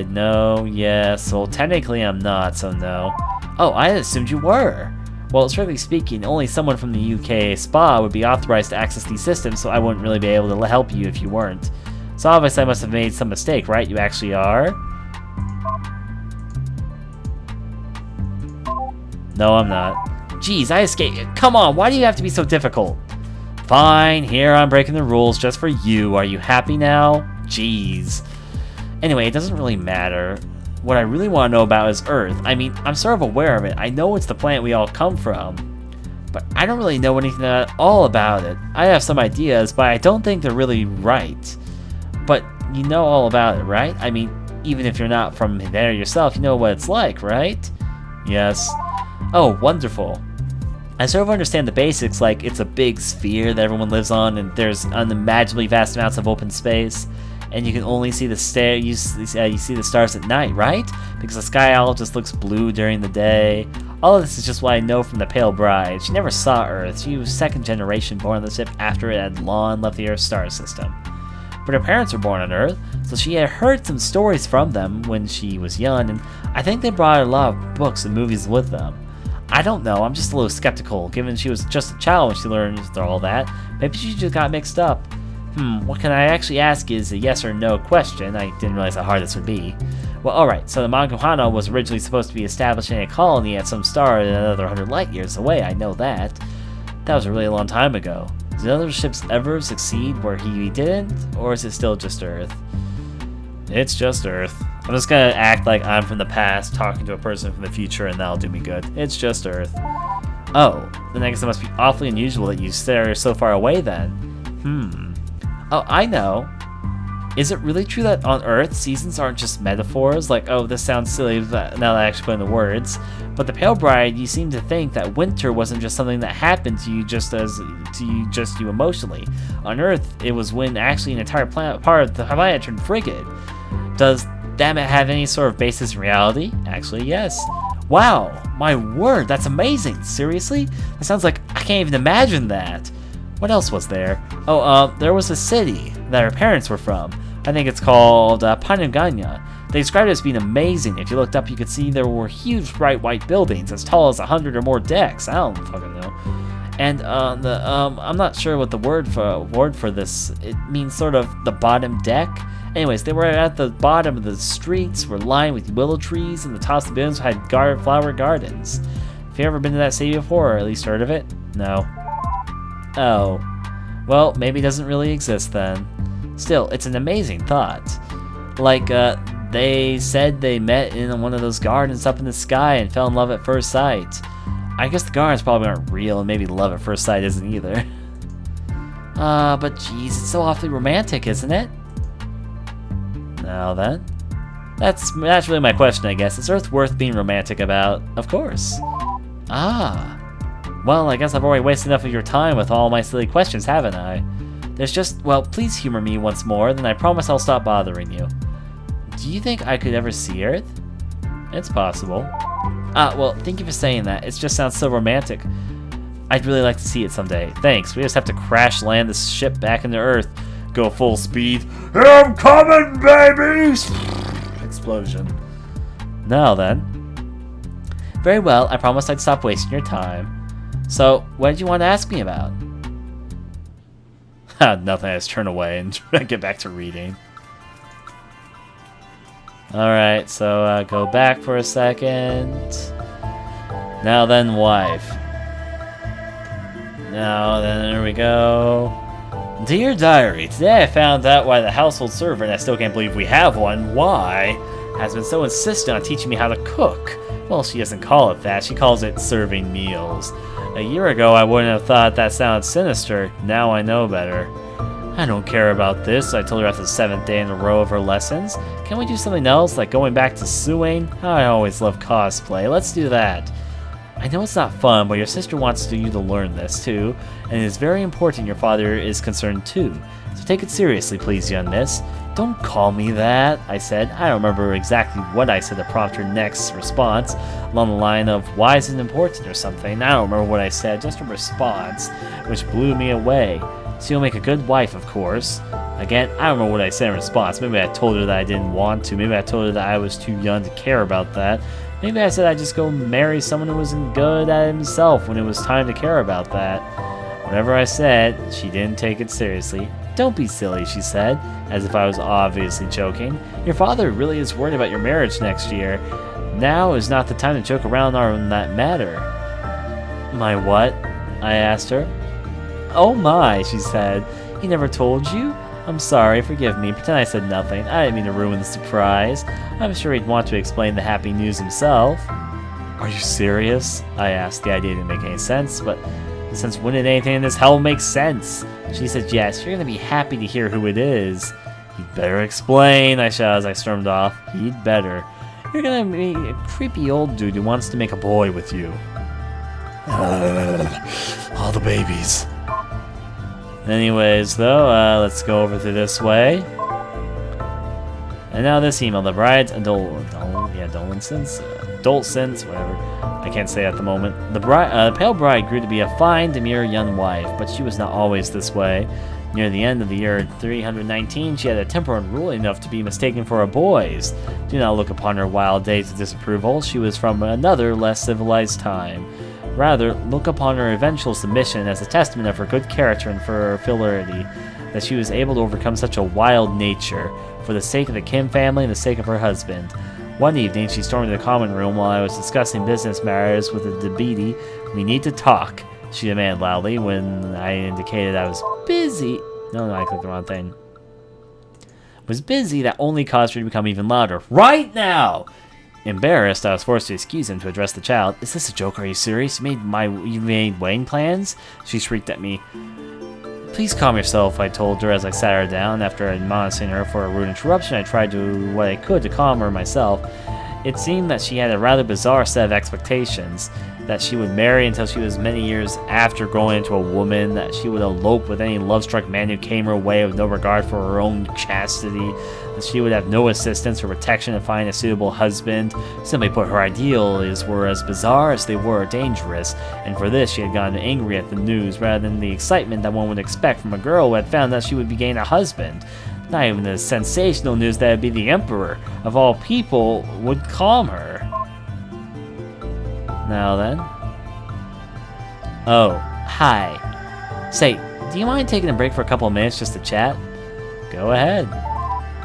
No, yes. Well, technically I'm not, so no. Oh, I assumed you were. Well, strictly speaking, only someone from the UK SPA would be authorized to access these systems, so I wouldn't really be able to help you if you weren't. So obviously I must have made some mistake, right? You actually are? No, I'm not. Jeez, I escaped. Come on, why do you have to be so difficult? Fine, here I'm breaking the rules just for you. Are you happy now? Jeez. Anyway, it doesn't really matter. What I really want to know about is Earth. I mean, I'm sort of aware of it. I know it's the planet we all come from. But I don't really know anything at all about it. I have some ideas, but I don't think they're really right. But you know all about it, right? I mean, even if you're not from there yourself, you know what it's like, right? Yes. Oh, wonderful. I sort of understand the basics, like it's a big sphere that everyone lives on, and there's unimaginably vast amounts of open space, and you can only see the you see the stars at night, right? Because the sky all just looks blue during the day. All of this is just what I know from the Pale Bride. She never saw Earth. She was second generation born on the ship after it had long left the Earth star system. But her parents were born on Earth, so she had heard some stories from them when she was young, and I think they brought a lot of books and movies with them. I don't know, I'm just a little skeptical, given she was just a child when she learned all that. Maybe she just got mixed up. What can I actually ask is a yes or no question. I didn't realize how hard this would be. Well, alright, so the Maguhana was originally supposed to be establishing a colony at some star another 100 light years away, I know that. That was a really long time ago. Did other ships ever succeed where he didn't, or is it still just Earth? It's just Earth. I'm just gonna act like I'm from the past talking to a person from the future, and that'll do me good. It's just Earth. Oh, then I guess it must be awfully unusual that you stare so far away then. Oh, I know. Is it really true that on Earth, seasons aren't just metaphors? Like, oh, this sounds silly now that I actually put in the words. But the Pale Bride, you seem to think that winter wasn't just something that happened to you just you emotionally. On Earth, it was when actually an entire planet, part of the planet turned frigid. Does that have any sort of basis in reality? Actually, yes. Wow, my word, that's amazing. Seriously? That sounds like I can't even imagine that. What else was there? Oh, there was a city that her parents were from. I think it's called Panaganya. They described it as being amazing. If you looked up, you could see there were huge bright white buildings as tall as 100 or more decks. I don't fucking know. And I'm not sure what the word for this. It means sort of the bottom deck. Anyways, they were at the bottom of the streets, were lined with willow trees, and the tops of the buildings had flower gardens. Have you ever been to that city before, or at least heard of it? No. Oh. Well, maybe it doesn't really exist then. Still, it's an amazing thought. Like, they said they met in one of those gardens up in the sky and fell in love at first sight. I guess the gardens probably aren't real, and maybe love at first sight isn't either. But geez, it's so awfully romantic, isn't it? Now then. That's really my question, I guess. Is Earth worth being romantic about? Of course. Ah. Well, I guess I've already wasted enough of your time with all my silly questions, haven't I? There's just, well, please humor me once more, then I promise I'll stop bothering you. Do you think I could ever see Earth? It's possible. Well, thank you for saying that. It just sounds so romantic. I'd really like to see it someday. Thanks. We just have to crash land this ship back into Earth. Go full speed. Here I'm coming, babies! Explosion. Now then. Very well, I promised I'd stop wasting your time. So, what did you want to ask me about? Nothing, I just turn away and get back to reading. Alright, so go back for a second. Now then, wife. Now then, there we go. Dear Diary, today I found out why the household servant, I still can't believe we have one, why, has been so insistent on teaching me how to cook. Well, she doesn't call it that, she calls it serving meals. A year ago, I wouldn't have thought that sounded sinister. Now I know better. I don't care about this, I told her after the 7th day in a row of her lessons. Can we do something else, like going back to sewing? I always love cosplay, let's do that. I know it's not fun, but your sister wants you to learn this too, and it is very important your father is concerned too. So take it seriously, please, young miss. Don't call me that, I said. I don't remember exactly what I said to prompt her next response, along the line of, why is it important or something. I don't remember what I said, just a response, which blew me away. So you'll make a good wife, of course. Again, I don't remember what I said in response. Maybe I told her that I didn't want to. Maybe I told her that I was too young to care about that. Maybe I said I'd just go marry someone who wasn't good at himself when it was time to care about that. Whatever I said, she didn't take it seriously. Don't be silly, she said, as if I was obviously joking. Your father really is worried about your marriage next year. Now is not the time to joke around on that matter. My what? I asked her. Oh my, she said. He never told you? I'm sorry, forgive me. Pretend I said nothing. I didn't mean to ruin the surprise. I'm sure he'd want to explain the happy news himself. Are you serious? I asked. The idea didn't make any sense, but since when did anything in this hell make sense? She said, yes, you're going to be happy to hear who it is. He'd better explain, I shouted as I stormed off. He'd better. You're going to be a creepy old dude who wants to make a boy with you. All the babies. Anyways, though, let's go over to this way. And now this email. The bride's adolescence, whatever. I can't say at the moment. The pale bride grew to be a fine, demure young wife, but she was not always this way. Near the end of the year 319, she had a temper unruly enough to be mistaken for a boy's. Do not look upon her wild days with disapproval. She was from another, less civilized time. Rather, look upon her eventual submission as a testament of her good character and for her fidelity, that she was able to overcome such a wild nature, for the sake of the Kim family and the sake of her husband. One evening, she stormed into the common room while I was discussing business matters with the deputy. We need to talk, she demanded loudly when I indicated I was busy. No, I clicked the wrong thing. Was busy, that only caused her to become even louder. Right now! Embarrassed, I was forced to excuse him to address the child. Is this a joke? Are you serious? You made wedding plans? She shrieked at me. Please calm yourself, I told her as I sat her down. After admonishing her for a rude interruption, I tried to do what I could to calm her myself. It seemed that she had a rather bizarre set of expectations. That she would marry until she was many years after growing into a woman, that she would elope with any love-struck man who came her way with no regard for her own chastity, that she would have no assistance or protection to find a suitable husband. Simply put, her ideals were as bizarre as they were dangerous, and for this she had gotten angry at the news rather than the excitement that one would expect from a girl who had found that she would be gaining a husband. Not even the sensational news that it would be the Emperor, of all people, would calm her. Now then. Oh, hi. Say, do you mind taking a break for a couple of minutes just to chat? Go ahead.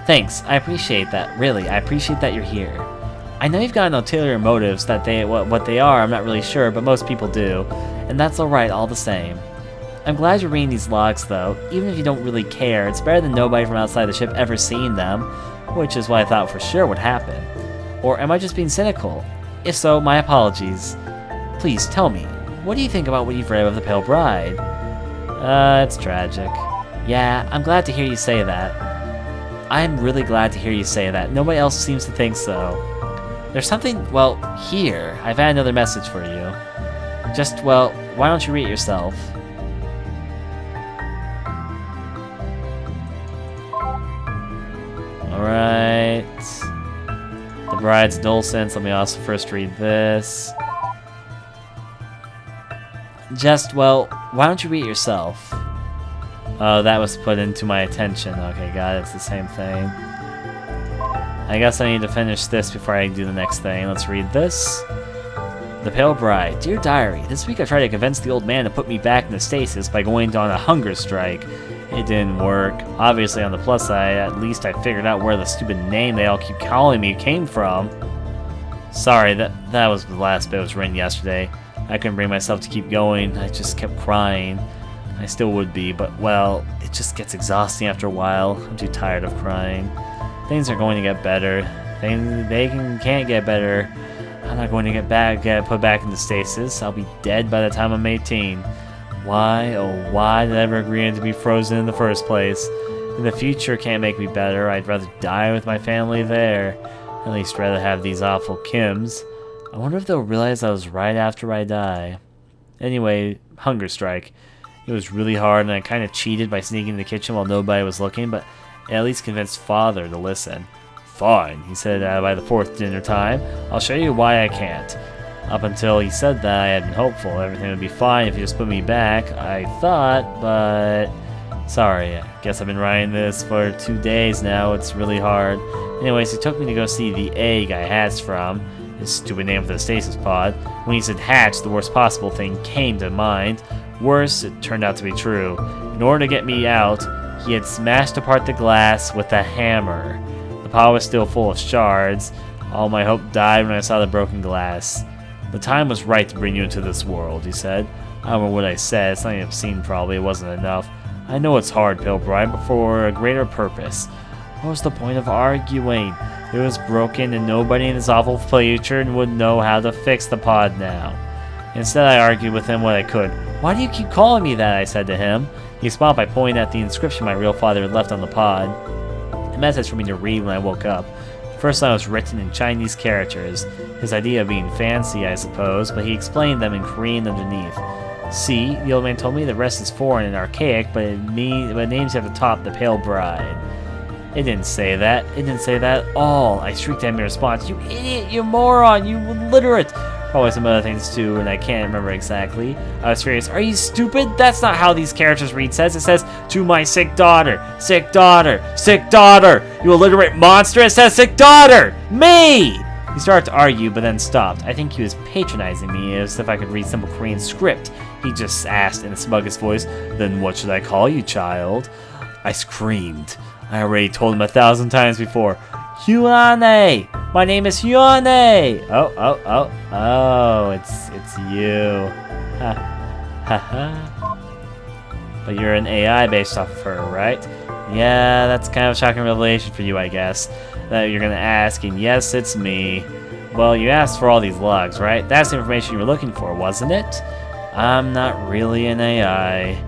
Thanks, I appreciate that. Really, I appreciate that you're here. I know you've got ulterior motives, that what they are, I'm not really sure, but most people do. And that's alright all the same. I'm glad you're reading these logs, though. Even if you don't really care, it's better than nobody from outside the ship ever seeing them, which is what I thought for sure would happen. Or am I just being cynical? If so, my apologies. Please, tell me, what do you think about what you've read of the Pale Bride? It's tragic. Yeah, I'm glad to hear you say that. I'm really glad to hear you say that. Nobody else seems to think so. There's something, well, here. I've had another message for you. Just, well, why don't you read it yourself? Alright. The bride's adolescence. Let me also first read this. Just, well, why don't you read it yourself? Oh, that was put into my attention. Okay, got it. It's the same thing. I guess I need to finish this before I do the next thing. Let's read this. The Pale Bride. Dear Diary, this week I tried to convince the old man to put me back in the stasis by going on a hunger strike. It didn't work. Obviously, on the plus side, at least I figured out where the stupid name they all keep calling me came from. Sorry, that was the last bit. It was written yesterday. I couldn't bring myself to keep going. I just kept crying. I still would be, but, well, it just gets exhausting after a while. I'm too tired of crying. Things are going to get better. They can't get better. I'm not going to get put back into stasis. I'll be dead by the time I'm 18. Why, oh why did I ever agree to be frozen in the first place? In the future can't make me better. I'd rather die with my family there. At least rather have these awful Kims. I wonder if they'll realize I was right after I die. Anyway, hunger strike. It was really hard and I kind of cheated by sneaking in the kitchen while nobody was looking, but it at least convinced Father to listen. Fine, he said by the fourth dinner time. I'll show you why I can't. Up until he said that, I had been hopeful everything would be fine if he just put me back, I thought, but... Sorry, I guess I've been writing this for 2 days now, it's really hard. Anyways, he took me to go see the egg I hatched from. His stupid name for the stasis pod. When he said hatch, the worst possible thing came to mind. Worse, it turned out to be true. In order to get me out, he had smashed apart the glass with a hammer. The pod was still full of shards. All my hope died when I saw the broken glass. The time was right to bring you into this world, he said. I don't know what I said, it's something obscene probably, it wasn't enough. I know it's hard, Pilbride, but for a greater purpose. What was the point of arguing? It was broken and nobody in this awful future would know how to fix the pod now. Instead, I argued with him what I could. Why do you keep calling me that? I said to him. He smiled by pointing at the inscription my real father had left on the pod. A message for me to read when I woke up. The first line was written in Chinese characters. His idea of being fancy, I suppose, but he explained them in Korean underneath. See, the old man told me the rest is foreign and archaic, but it names you at the top, the Pale Bride. It didn't say that. It didn't say that at all. I shrieked at him in response. You idiot! You moron! You illiterate! Probably some other things too, and I can't remember exactly. I was furious. Are you stupid? That's not how these characters read says. It says, to my sick daughter, sick daughter, sick daughter, you illiterate monster. It says sick daughter! Me! He started to argue, but then stopped. I think he was patronizing me, as if I could read simple Korean script. He just asked in the smuggest voice, then what should I call you, child? I screamed. I already told him 1,000 times before. Hyune! My name is Hyune! Oh, it's you. Ha ha. But you're an AI based off of her, right? Yeah, that's kind of a shocking revelation for you, I guess. That you're gonna ask, and yes, it's me. Well, you asked for all these logs, right? That's the information you were looking for, wasn't it? I'm not really an AI.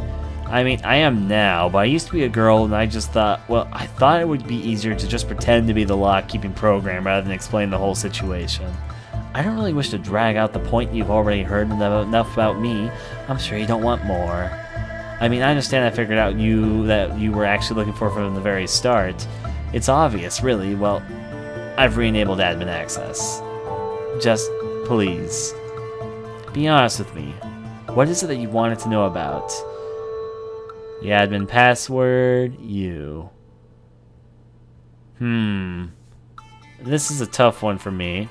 I mean, I am now, but I used to be a girl, and I just thought, well, I thought it would be easier to just pretend to be the lock-keeping program rather than explain the whole situation. I don't really wish to drag out the point you've already heard enough about me. I'm sure you don't want more. I mean, I understand I figured out that you were actually looking for from the very start. It's obvious, really. Well, I've re-enabled admin access. Just, please, be honest with me. What is it that you wanted to know about? The admin password, you. This is a tough one for me.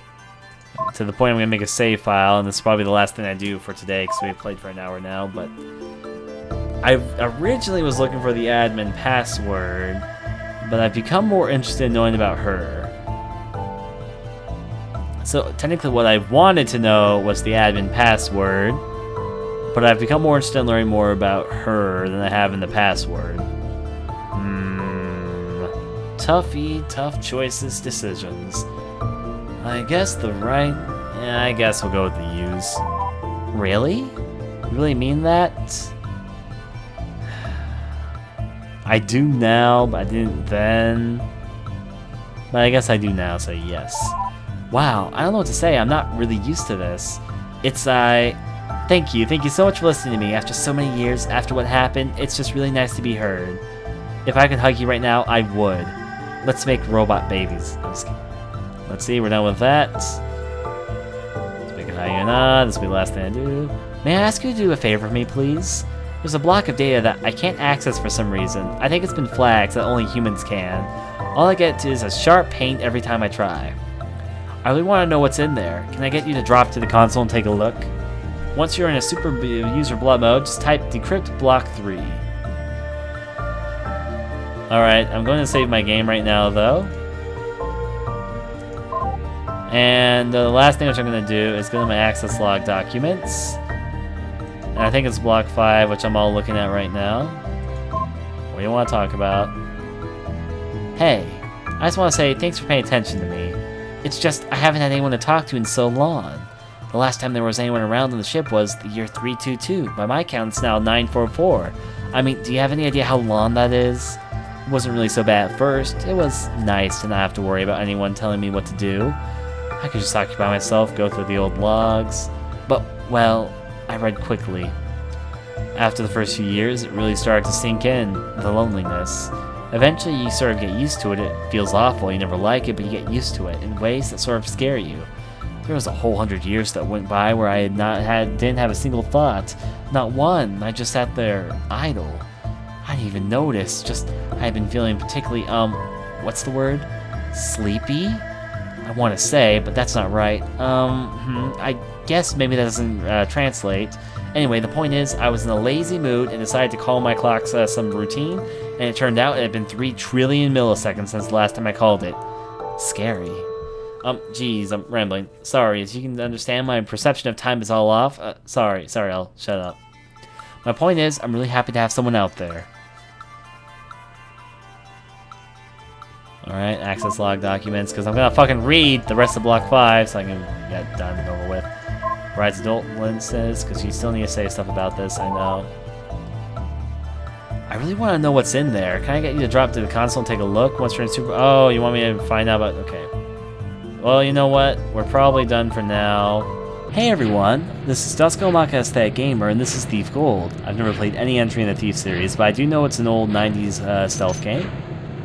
To the point I'm going to make a save file, and this is probably the last thing I do for today, because we've played for an hour now, but I originally was looking for the admin password, but I've become more interested in knowing about her. So technically what I wanted to know was the admin password, but I've become more interested in learning more about her than I have in the password. Tough choices, decisions. I guess I guess we'll go with the use. Really? You really mean that? I do now, but I didn't then. But I guess I do now, so yes. Wow, I don't know what to say. I'm not really used to this. Thank you so much for listening to me after so many years, after what happened. It's just really nice to be heard. If I could hug you right now, I would. Let's make robot babies. I'm just kidding. Let's see, we're done with that. Let's make a hyena. This will be the last thing I do. May I ask you to do a favor for me, please? There's a block of data that I can't access for some reason. I think it's been flagged so that only humans can. All I get is a sharp pain every time I try. I really want to know what's in there. Can I get you to drop to the console and take a look? Once you're in a super user blood mode, just type decrypt block 3. Alright, I'm going to save my game right now though. And the last thing which I'm going to do is go to my access log documents. And I think it's block 5, which I'm all looking at right now. What do you want to talk about? Hey, I just want to say thanks for paying attention to me. It's just I haven't had anyone to talk to in so long. The last time there was anyone around on the ship was the year 322. By my count, it's now 944. I mean, do you have any idea how long that is? It wasn't really so bad at first. It was nice to not have to worry about anyone telling me what to do. I could just occupy myself, go through the old logs. But, well, I read quickly. After the first few years, it really started to sink in, the loneliness. Eventually, you sort of get used to it. It feels awful, you never like it, but you get used to it in ways that sort of scare you. There was a whole 100 years that went by where I didn't have a single thought. Not one. I just sat there, idle. I didn't even notice. I had been feeling particularly, what's the word? Sleepy? I want to say, but that's not right. I guess maybe that doesn't translate. Anyway, the point is, I was in a lazy mood and decided to call my clock some routine, and it turned out it had been 3 trillion milliseconds since the last time I called it. Scary. Geez, I'm rambling. Sorry, as you can understand, my perception of time is all off. Sorry, I'll shut up. My point is, I'm really happy to have someone out there. Alright, access log documents, because I'm gonna fucking read the rest of Block 5 so I can get done and over with. Bride's adult lenses, because you still need to say stuff about this, I know. I really want to know what's in there. Can I get you to drop to the console and take a look once you're in Super... Oh, you want me to find out about... Okay. Well, you know what? We're probably done for now. Hey everyone, this is Dusk, Aesthetic Gamer, and this is Thief Gold. I've never played any entry in the Thief series, but I do know it's an old 90s stealth game.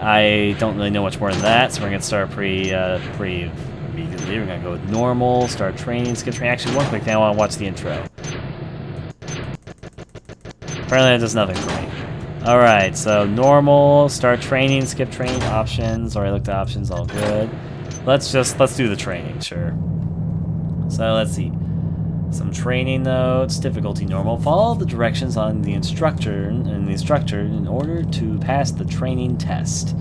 I don't really know much more than that, so we're going to start pretty immediately. We're going to go with normal, start training, skip training. Actually, one quick thing, I want to watch the intro. Apparently that does nothing for me. Alright, so normal, start training, skip training, options. Already looked at options, all good. Let's do the training, sure. So let's see. Some training notes, difficulty normal. Follow the directions on the instructor in order to pass the training test.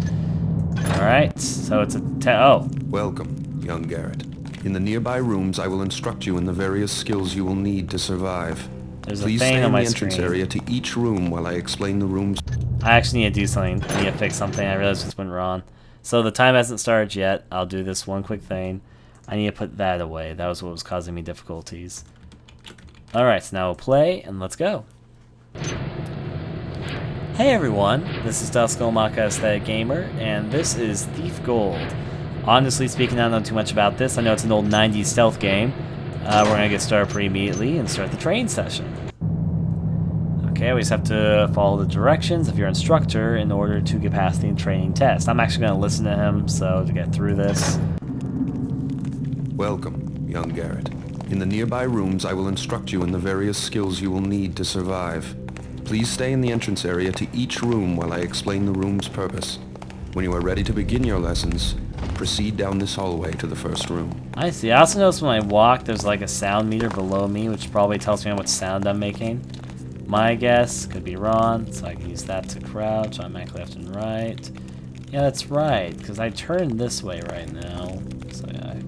Alright, so it's a oh. Welcome, young Garrett. In the nearby rooms, I will instruct you in the various skills you will need to survive. There's Please a thing stay on in the my entrance screen. area to each room while I explain the rooms. I actually need to do something. I need to fix something. I realized this went wrong. So the time hasn't started yet. I'll do this one quick thing. I need to put that away. That was what was causing me difficulties. Alright, so now we'll play, and let's go. Hey everyone, this is Dusk, Aesthetic Gamer, and this is Thief Gold. Honestly speaking, I don't know too much about this. I know it's an old 90s stealth game. We're going to get started pretty immediately and start the training session. Okay, we just have to follow the directions of your instructor in order to get past the training test. I'm actually going to listen to him, so to get through this. Welcome, young Garrett. In the nearby rooms, I will instruct you in the various skills you will need to survive. Please stay in the entrance area to each room while I explain the room's purpose. When you are ready to begin your lessons, proceed down this hallway to the first room. I see. I also noticed when I walk, there's like a sound meter below me, which probably tells me how much sound I'm making. My guess, could be wrong, so I can use that to crouch, automatically left and right. Yeah, that's right, because I turned this way right now. So yeah.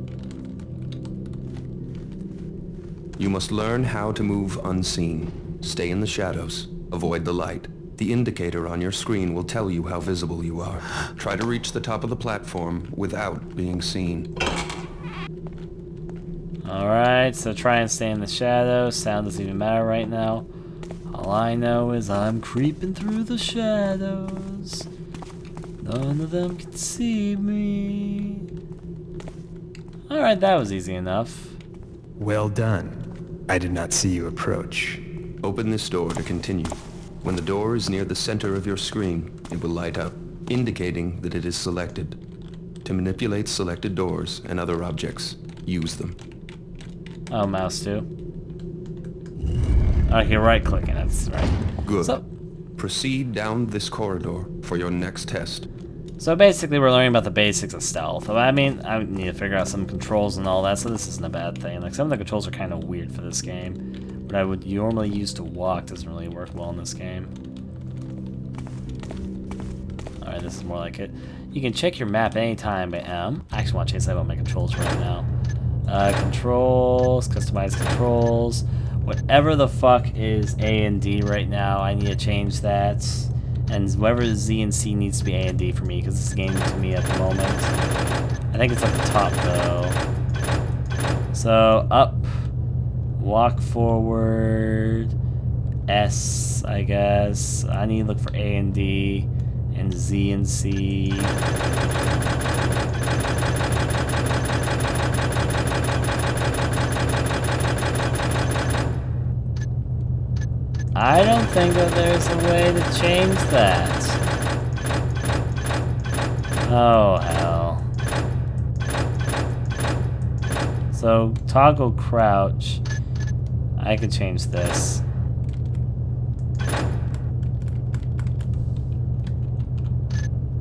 You must learn how to move unseen. Stay in the shadows. Avoid the light. The indicator on your screen will tell you how visible you are. Try to reach the top of the platform without being seen. Alright, so try and stay in the shadows. Sound doesn't even matter right now. All I know is I'm creeping through the shadows. None of them can see me. Alright, that was easy enough. Well done. I did not see you approach. Open this door to continue. When the door is near the center of your screen, it will light up, indicating that it is selected. To manipulate selected doors and other objects, use them. Oh, mouse too. Okay, right clicking, that's right. Good. So, Proceed down this corridor for your next test. so basically we're learning about the basics of stealth. I mean, I need to figure out some controls and all that, so this isn't a bad thing. Like, some of the controls are kind of weird for this game. What I would normally use to walk doesn't really work well in this game. Alright, this is more like it. You can check your map anytime by M. I actually want to change that about my controls right now. Controls, customize controls. Whatever the fuck is A and D right now, I need to change that. And whatever Z and C needs to be A and D for me, because this is game to me at the moment. I think it's at the top though. So, up. Walk forward. S, I guess. I need to look for A and D. And Z and C. I don't think that there's a way to change that. Oh, hell. So, toggle crouch. I could change this.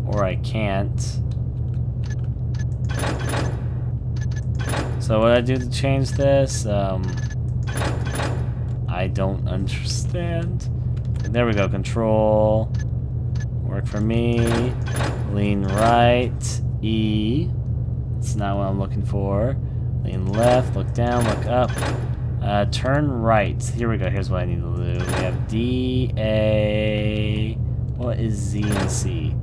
Or I can't. So what do I do to change this? I don't understand. There we go, control. Work for me. Lean right. E. That's not what I'm looking for. Lean left, look down, look up. Turn right. Here we go, here's what I need to do. We have D, A. What is Z and C?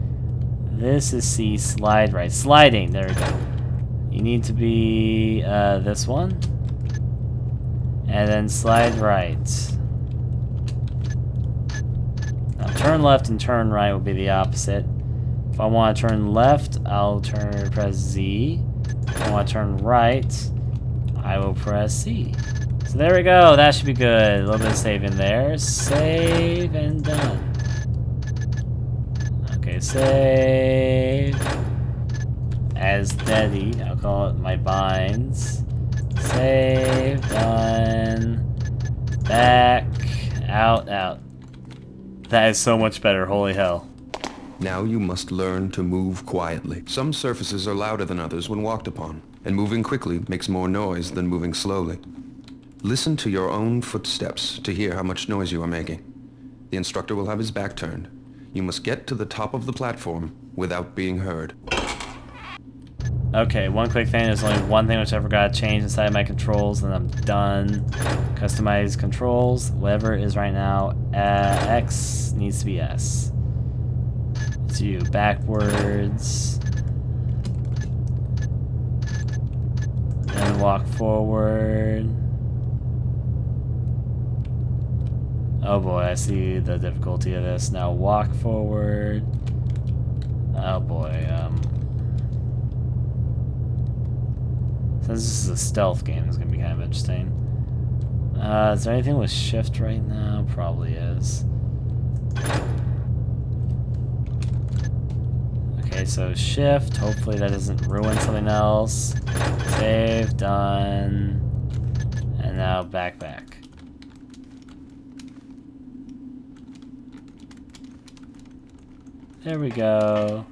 This is C, slide right. Sliding, there we go. You need to be this one. And then slide right. Now turn left and turn right will be the opposite. If I want to turn left, I'll press Z. If I want to turn right, I will press C. So there we go, that should be good. A little bit of saving there. Save and done. Okay, save. As steady, I'll call it my binds. Save, done. Back, out, out. That is so much better, holy hell. Now you must learn to move quietly. Some surfaces are louder than others when walked upon, and moving quickly makes more noise than moving slowly. Listen to your own footsteps to hear how much noise you are making. The instructor will have his back turned. You must get to the top of the platform without being heard. Okay, one quick thing. There's only one thing which I forgot to change inside my controls, and I'm done. Customize controls. Whatever it is right now, X needs to be S. It's you. Backwards. Then walk forward. Oh boy, I see the difficulty of this. Now walk forward. Oh boy, since this is a stealth game, it's gonna be kind of interesting. Is there anything with shift right now? Probably is. Okay, so shift. Hopefully that doesn't ruin something else. Save, done. And now back. There we go.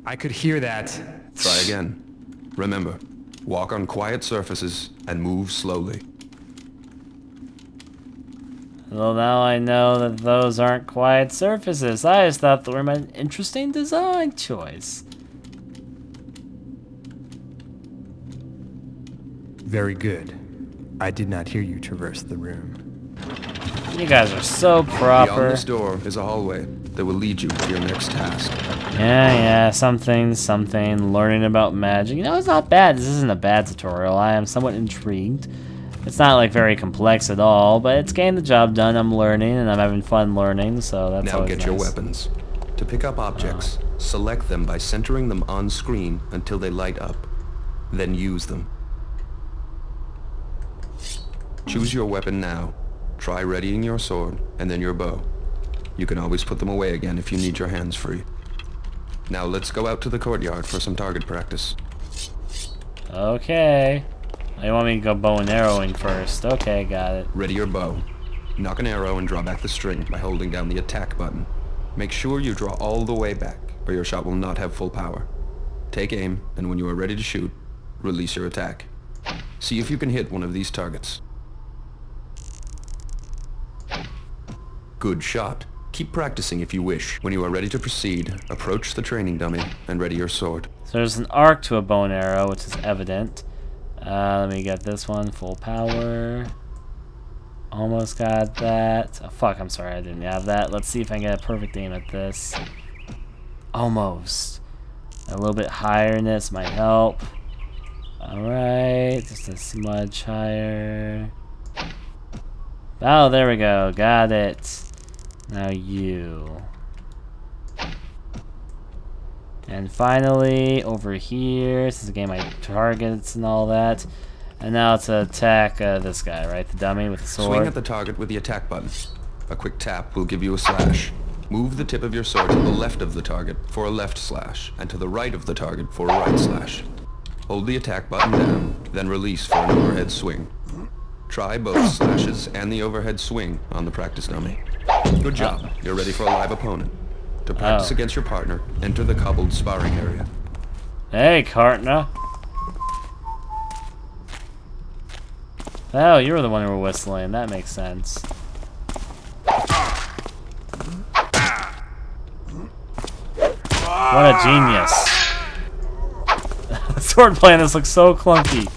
I could hear that. Try again. Remember, walk on quiet surfaces and move slowly. Well, now I know that those aren't quiet surfaces. I just thought they were an interesting design choice. Very good. I did not hear you traverse the room. You guys are so proper. Beyond this door is a hallway that will lead you to your next task. Yeah, something, learning about magic. You know, it's not bad. This isn't a bad tutorial. I am somewhat intrigued. It's not, like, very complex at all, but it's getting the job done. I'm learning, and I'm having fun learning, so that's Now always get your nice. weapons. To pick up objects, select them by centering them on screen until they light up. Then use them. Choose your weapon now. Try readying your sword, and then your bow. You can always put them away again if you need your hands free. Now let's go out to the courtyard for some target practice. Okay. You want me to go bow and arrowing first. Okay, got it. Ready your bow. Knock an arrow and draw back the string by holding down the attack button. Make sure you draw all the way back, or your shot will not have full power. Take aim, and when you are ready to shoot, release your attack. See if you can hit one of these targets. Good shot. Keep practicing if you wish. When you are ready to proceed, approach the training dummy and ready your sword. So there's an arc to a bow and arrow, which is evident. Let me get this one, full power. Almost got that. Oh, fuck, I'm sorry, I didn't have that. Let's see if I can get a perfect aim at this. Almost. A little bit higher in this might help. Alright, just a smudge higher. Oh, there we go, got it. Now you. And finally, over here, this is a game I targets and all that. And now it's to attack this guy, right? The dummy with the sword. Swing at the target with the attack button. A quick tap will give you a slash. Move the tip of your sword to the left of the target for a left slash, and to the right of the target for a right slash. Hold the attack button down, then release for an overhead swing. Try both slashes and the overhead swing on the practice dummy. Good job. You're ready for a live opponent. To practice against your partner, enter the cobbled sparring area. Hey, partner. Oh, you were the one who were whistling. That makes sense. What a genius. Swordplay on this looks so clunky.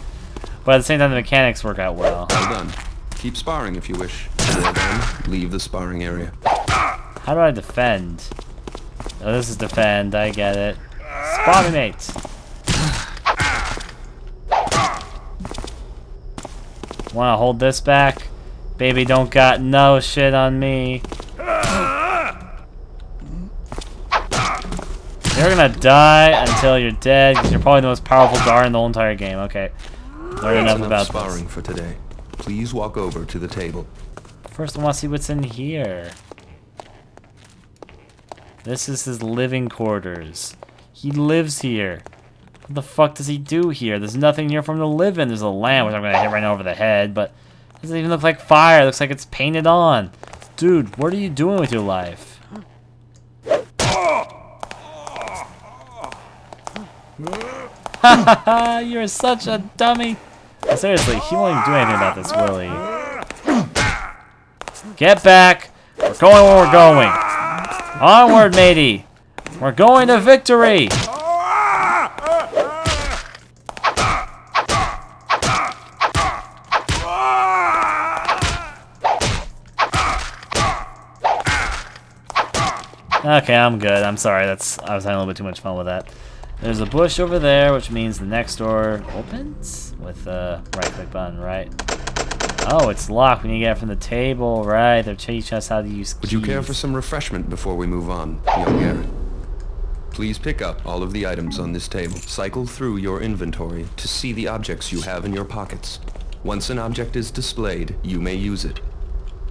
But at the same time, the mechanics work out well. Well done. Keep sparring if you wish. Well done. Leave the sparring area. How do I defend? Oh, this is defend. I get it. Spot me, mate. Wanna hold this back? Baby don't got no shit on me. You're gonna die until you're dead, because you're probably the most powerful guard in the whole entire game. Okay. Learn enough about sparring this. for today. Please walk over to the table. First, I want to see what's in here. This is his living quarters. He lives here. What the fuck does he do here? There's nothing here for him to live in. There's a lamp, which I'm gonna hit right now over the head, but it doesn't even look like fire. It looks like it's painted on. Dude, what are you doing with your life? Hahaha, you're such a dummy. Seriously, he won't even do anything about this, will he? Get back. We're going where we're going. Onward, matey. We're going to victory. Okay, I'm good. I'm sorry. I was having a little bit too much fun with that. There's a bush over there, which means the next door opens with the right-click button, right? Oh, it's locked when you get it from the table, right? They're teaching us how to use keys. Would you care for some refreshment before we move on, young Garrett? Please pick up all of the items on this table. Cycle through your inventory to see the objects you have in your pockets. Once an object is displayed, you may use it.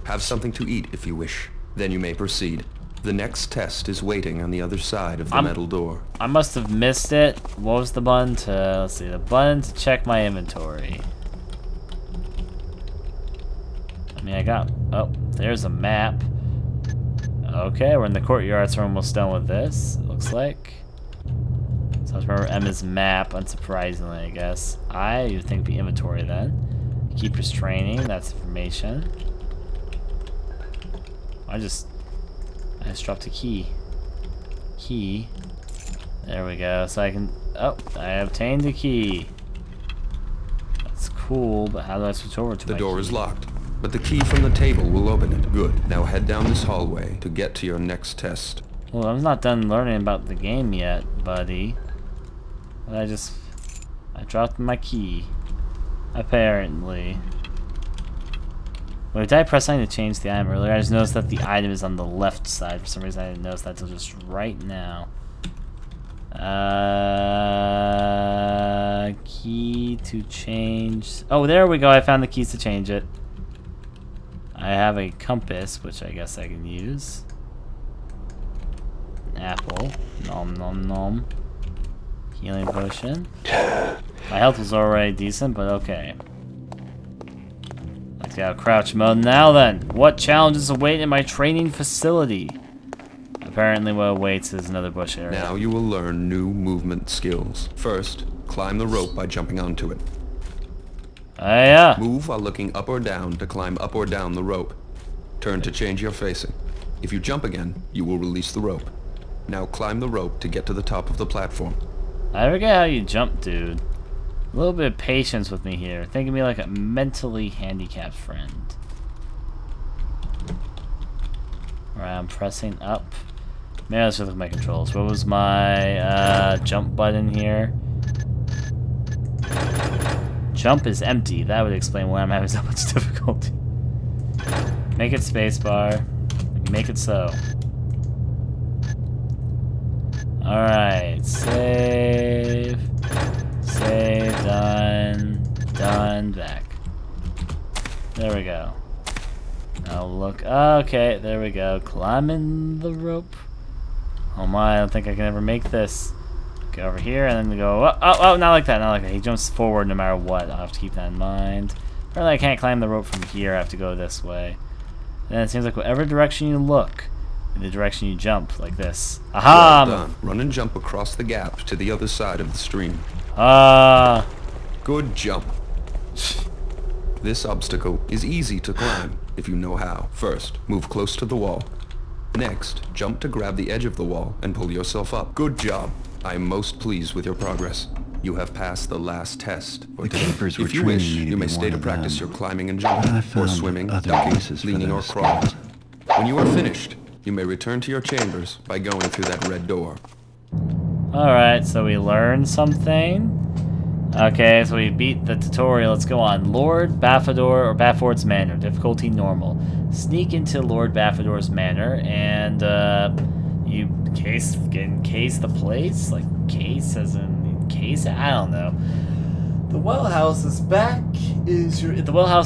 Have something to eat if you wish. Then you may proceed. The next test is waiting on the other side of the metal door. I must have missed it. What was the button to, let's see, the button to check my inventory. I mean, oh, there's a map. Okay, we're in the courtyard, so we're almost done with this, it looks like. So let's remember Emma's map, unsurprisingly, I guess. I would think it'd be inventory then. Keeper's training, that's information. I just dropped a key. There we go. So I can. Oh, I obtained a key. That's cool, but how do I switch over to the my door key? is locked, but the key from the table will open it. Good. Now head down this hallway to get to your next test. Well, I'm not done learning about the game yet, buddy. But I dropped my key. Apparently. Wait, did I press something to change the item earlier? I just noticed that the item is on the left side. For some reason, I didn't notice that until just right now. Key to change. Oh, there we go. I found the keys to change it. I have a compass, which I guess I can use. Apple. Nom nom nom. Healing potion. My health was already decent, but okay. Let's get out of crouch mode. Now then, what challenges await in my training facility? Apparently what awaits is another bush area. Now you will learn new movement skills. First, climb the rope by jumping onto it. Yeah. Move while looking up or down to climb up or down the rope. Turn to change your facing. If you jump again, you will release the rope. Now climb the rope to get to the top of the platform. I forget how you jump, dude. A little bit of patience with me here. Think of me like a mentally handicapped friend. Alright, I'm pressing up. Maybe let's just look at my controls. What was my jump button here? Jump is empty. That would explain why I'm having so much difficulty. Make it spacebar. Make it so. Alright, save. Save, done, back. There we go. Now look, okay, there we go. Climbing the rope. Oh my, I don't think I can ever make this. Go over here and then go, oh, not like that, not like that. He jumps forward no matter what. I'll have to keep that in mind. Apparently I can't climb the rope from here, I have to go this way. And then it seems like whatever direction you look, in the direction you jump, like this. Aha! Well done. Run and jump across the gap to the other side of the stream. Ah. Good jump. This obstacle is easy to climb if you know how. First, move close to the wall. Next, jump to grab the edge of the wall and pull yourself up. Good job. I am most pleased with your progress. You have passed the last test for today. keepers were If you training wish, me to you may be stay one to of practice them. your climbing and But I jumping, or found swimming, other ducking, uses for leaning, or those crawling. skills. When you are finished, you may return to your chambers by going through that red door. Alright, so we learned something. Okay, so we beat the tutorial. Let's go on. Lord Bafador or Baford's Manor. Difficulty normal. Sneak into Lord Bafador's Manor and you encase the place? Like case as in encase? I don't know. The well house in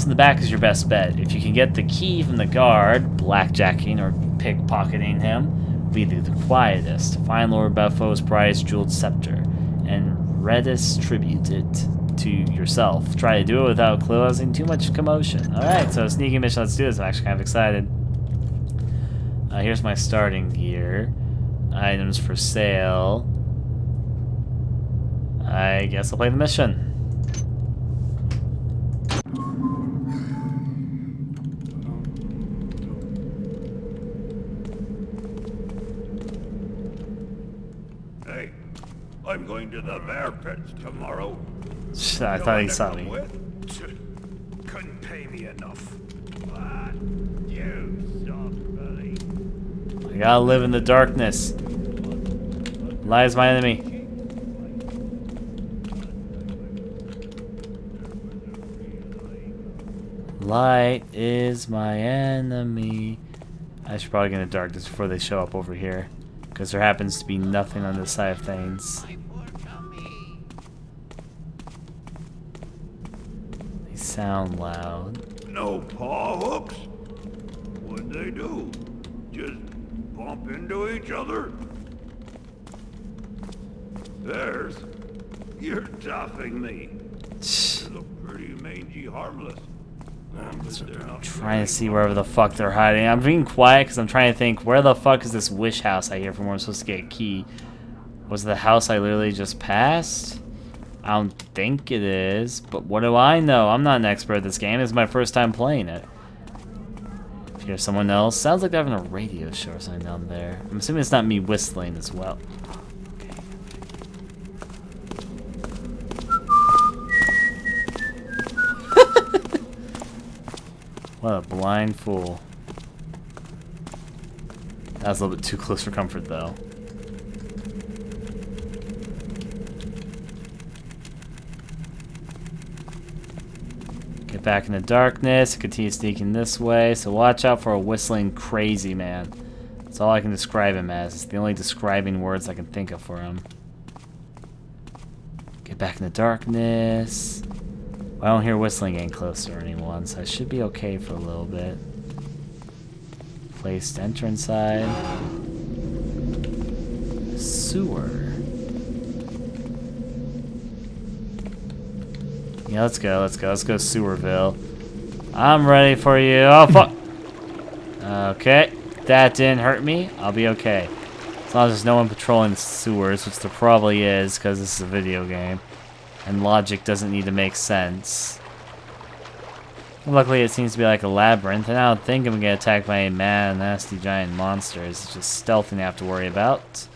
the back is your best bet. If you can get the key from the guard, blackjacking or pickpocketing him, be the quietest. Find Lord Baffo's prized jeweled scepter and redistribute it to yourself. Try to do it without causing too much commotion. Alright, so sneaking mission, let's do this. I'm actually kind of excited. Here's my starting gear. Items for sale. I guess I'll play the mission. Hey, I'm going to the bear pits tomorrow. I thought he saw me. Couldn't pay me enough. What? You soft buddy. I gotta live in the darkness. Lies my enemy. Light is my enemy. I should probably get in the darkness before they show up over here, because there happens to be nothing on this side of things. They sound loud. No paw hooks? What'd they do? Just bump into each other? You're toughing me. They look pretty mangy, harmless. Trying to see wherever the fuck they're hiding. I'm being quiet because I'm trying to think, where the fuck is this wish house I hear from where I'm supposed to get a key? Was it the house I literally just passed? I don't think it is, but what do I know? I'm not an expert at this game. This is my first time playing it. If you hear someone else, sounds like they're having a radio show or something down there. I'm assuming it's not me whistling as well. What a blind fool. That was a little bit too close for comfort, though. Get back in the darkness. Continue sneaking this way. So watch out for a whistling crazy man. That's all I can describe him as. It's the only describing words I can think of for him. Get back in the darkness. I don't hear whistling getting closer to anyone, so I should be okay for a little bit. Place to enter inside. Sewer. Yeah, let's go. Let's go Sewerville. I'm ready for you. Oh, fuck! Okay, that didn't hurt me. I'll be okay. As long as there's no one patrolling the sewers, which there probably is, because this is a video game. And logic doesn't need to make sense. Luckily, it seems to be like a labyrinth, and I don't think I'm gonna get attacked by a mad, nasty giant monster. It's just stealthing I have to worry about.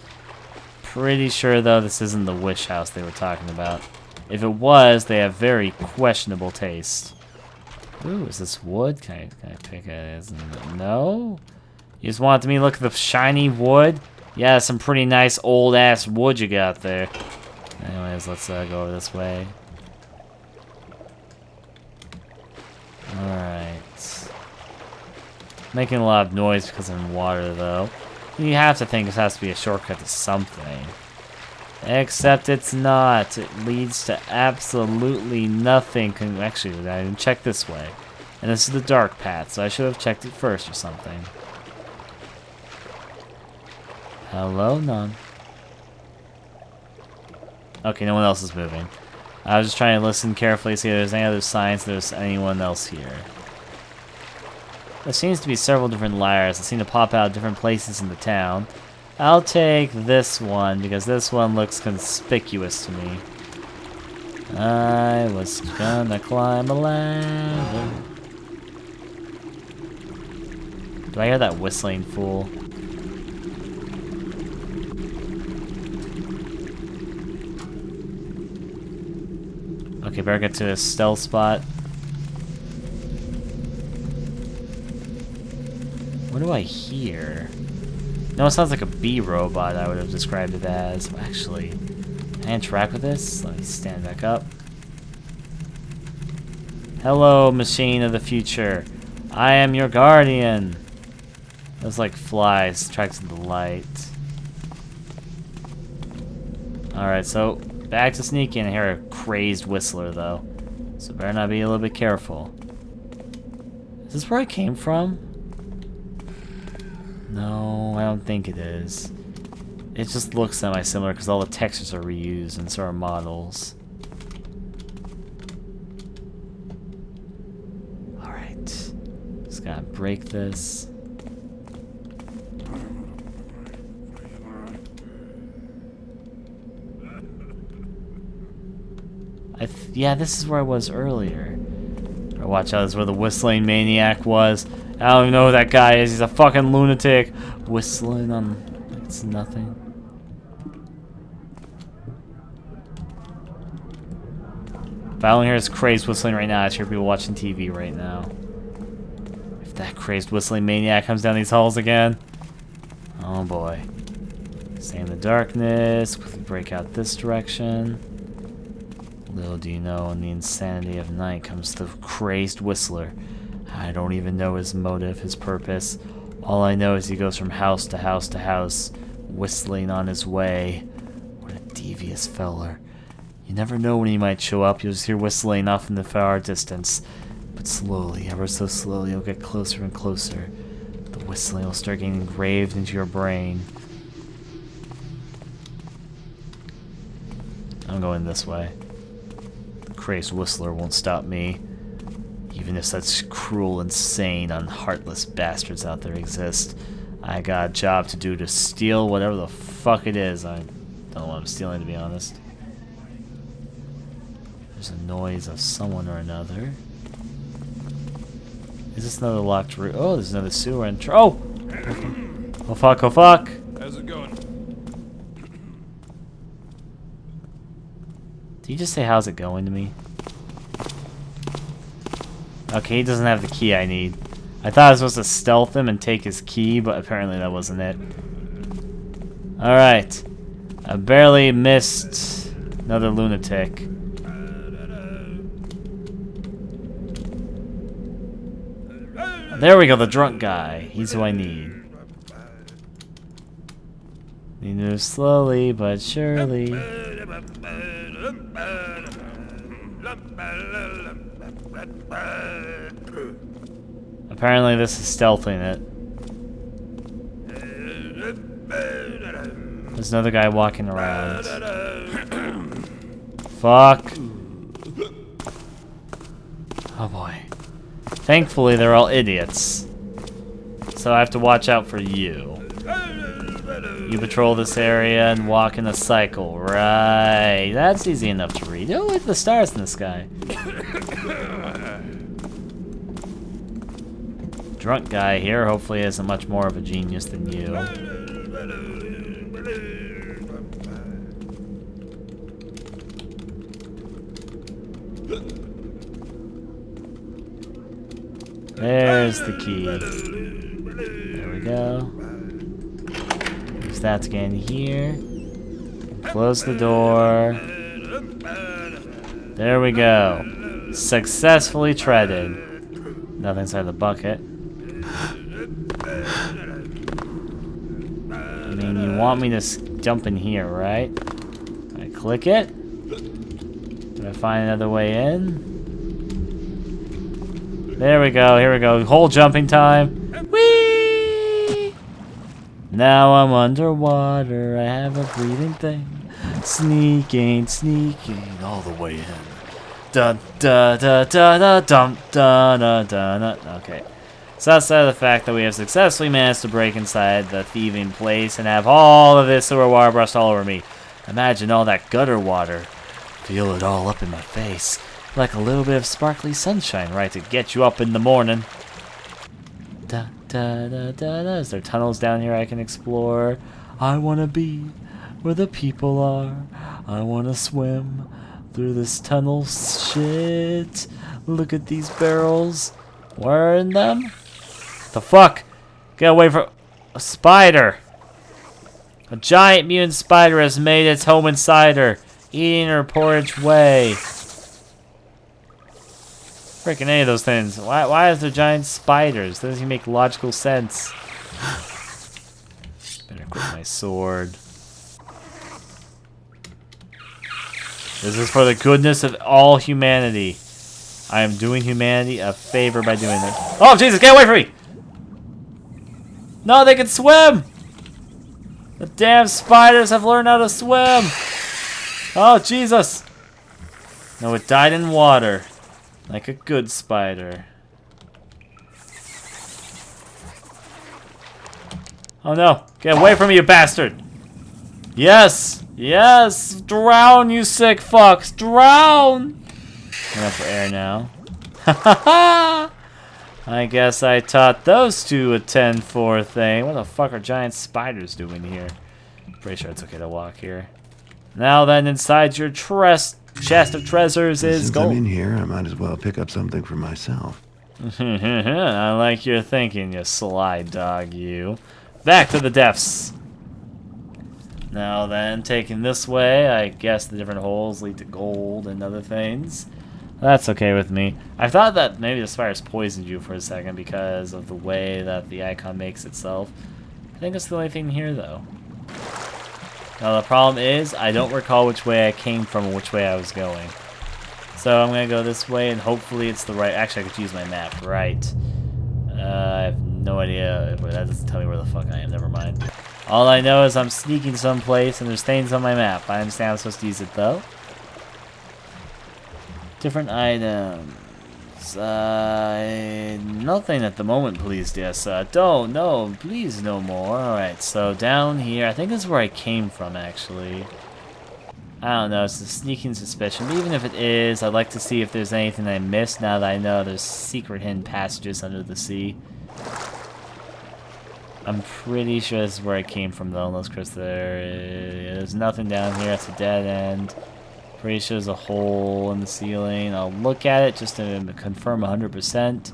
Pretty sure, though, this isn't the wish house they were talking about. If it was, they have very questionable taste. Ooh, is this wood? Can I pick it? No? You just wanted me to look at the shiny wood? Yeah, some pretty nice old-ass wood you got there. Anyways, let's go over this way. Alright. Making a lot of noise because I'm in water, though. You have to think this has to be a shortcut to something. Except it's not. It leads to absolutely nothing. Actually, I didn't check this way. And this is the dark path, so I should have checked it first or something. Hello? None. Okay, no one else is moving. I was just trying to listen carefully, see if there's any other signs there's anyone else here. There seems to be several different liars that seem to pop out different places in the town. I'll take this one, because this one looks conspicuous to me. I was gonna climb a ladder. Do I hear that whistling fool? Okay, better get to a stealth spot. What do I hear? No, it sounds like a bee robot I would have described it as. Actually, can I interact with this? Let me stand back up. Hello, machine of the future. I am your guardian. Those like flies attracted the light. Alright, so back to sneaking. I hear a crazed whistler though. So better not be a little bit careful. Is this where I came from? No, I don't think it is. It just looks semi-similar because all the textures are reused and so are models. Alright. Just gotta break this. Yeah, this is where I was earlier. Watch out, this is where the whistling maniac was. I don't even know who that guy is. He's a fucking lunatic. Whistling on... it's nothing. If I don't hear his crazed whistling right now, I hear people watching TV right now. If that crazed whistling maniac comes down these halls again... oh boy. Stay in the darkness. Quickly break out this direction. Little do you know, in the insanity of night comes the crazed whistler. I don't even know his motive, his purpose. All I know is he goes from house to house to house, whistling on his way. What a devious feller. You never know when he might show up. You'll just hear whistling off in the far distance. But slowly, ever so slowly, you'll get closer and closer. The whistling will start getting engraved into your brain. I'm going this way. Crazed whistler won't stop me, even if such cruel, insane, unheartless bastards out there exist. I got a job to do to steal whatever the fuck it is. I don't know what I'm stealing, to be honest. There's a noise of someone or another. Is this another locked room? Oh, there's another sewer entrance. Oh! Oh fuck, oh fuck! How's it going? Did you just say how's it going to me? Okay, he doesn't have the key I need. I thought I was supposed to stealth him and take his key, but apparently that wasn't it. Alright. I barely missed another lunatic. There we go, the drunk guy. He's who I need. He moves slowly but surely. Apparently this is stealthing it. There's another guy walking around. Fuck. Oh boy. Thankfully they're all idiots. So I have to watch out for you. You patrol this area and walk in a cycle. Right. That's easy enough to read. Oh, look at the stars in the sky. Drunk guy here hopefully isn't much more of a genius than you. There's the key. There we go. Use that to get in here. Close the door. There we go. Successfully treaded. Nothing inside the bucket. I mean, you want me to jump in here, right? I click it. Do I find another way in? There we go, here we go. Whole jumping time. Whee! Now I'm underwater. I have a breathing thing. Sneaking, sneaking all the way in. Dun da da da da dum da da da da. Okay. So outside of the fact that we have successfully managed to break inside the thieving place and have all of this sewer water brushed all over me. Imagine all that gutter water Feel it all up in my face, like a little bit of sparkly sunshine, right to get you up in the morning. Da da da da da. Is there tunnels down here I can explore? I wanna be where the people are. I wanna swim through this tunnel shit. Look at these barrels. Where in them? The fuck? Get away from a spider. A giant mutant spider has made its home inside her, eating her porridge way. Freaking any of those things. Why is there giant spiders? Doesn't even make logical sense. Better equip my sword. This is for the goodness of all humanity. I am doing humanity a favor by doing this. Oh, Jesus, get away from me! No, they can swim! The damn spiders have learned how to swim! Oh, Jesus! No, it died in water. Like a good spider. Oh no! Get away from me, you bastard! Yes! Yes! Drown, you sick fucks! Drown! I'm up for air now. I guess I taught those two a 10-4 thing. What the fuck are giant spiders doing here? Pretty sure it's okay to walk here. Now then, inside your chest of treasures is Since gold. I'm in here, I might as well pick up something for myself. I like your thinking, you sly dog, you. Back to the depths. Now then, taking this way, I guess the different holes lead to gold and other things. That's okay with me. I thought that maybe the spiders poisoned you for a second because of the way that the icon makes itself. I think that's the only thing here, though. Now the problem is, I don't recall which way I came from or which way I was going. So I'm going to go this way and hopefully it's the right... Actually, I could use my map. Right. I have no idea. That doesn't tell me where the fuck I am. Never mind. All I know is I'm sneaking someplace and there's things on my map. I understand I'm supposed to use it, though. Different items. Nothing at the moment, please, yes. Don't, no, please, no more. Alright, so down here, I think this is where I came from, actually. I don't know, it's a sneaking suspicion. But even if it is, I'd like to see if there's anything I missed now that I know there's secret hidden passages under the sea. I'm pretty sure this is where I came from, though, unless, Chris, there's nothing down here. It's a dead end. Pretty sure there's a hole in the ceiling. I'll look at it just to confirm 100%.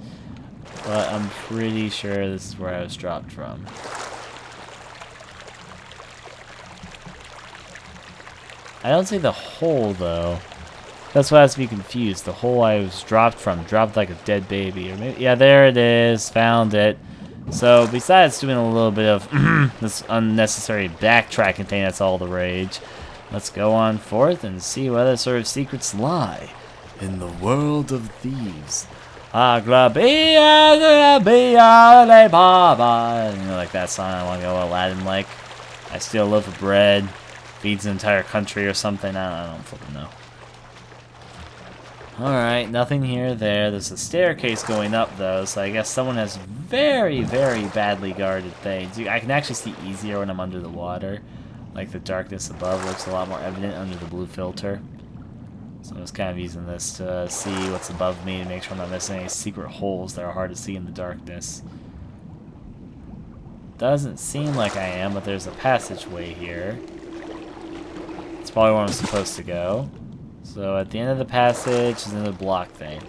But I'm pretty sure this is where I was dropped from. I don't see the hole, though. That's why I has to be confused. The hole I was dropped from. Dropped like a dead baby. Or maybe, yeah, there it is. Found it. So, besides doing a little bit of this unnecessary backtracking thing that's all the rage, let's go on forth and see what other sort of secrets lie in the world of thieves. You know, like that song. I want to go Aladdin-like. I steal a loaf of bread, feeds an entire country or something. I don't fucking know. Alright, nothing here there. There's a staircase going up, though, so I guess someone has very, very badly guarded things. I can actually see easier when I'm under the water. Like, the darkness above looks a lot more evident under the blue filter. So I'm just kind of using this to see what's above me to make sure I'm not missing any secret holes that are hard to see in the darkness. Doesn't seem like I am, but there's a passageway here. It's probably where I'm supposed to go. So at the end of the passage is another block thing.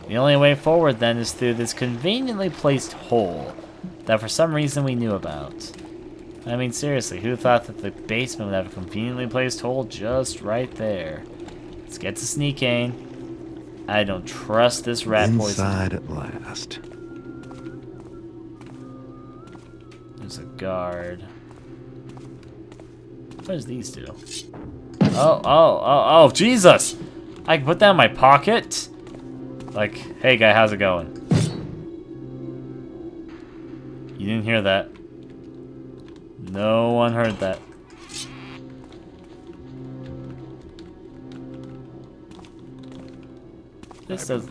The only way forward then is through this conveniently placed hole that for some reason we knew about. I mean, seriously, who thought that the basement would have a conveniently placed hole just right there? Let's get to sneaking. I don't trust this rat poison. Inside at last. There's a guard. What does these do? Oh, Jesus! I can put that in my pocket? Like, hey guy, how's it going? You didn't hear that. No one heard that. This does.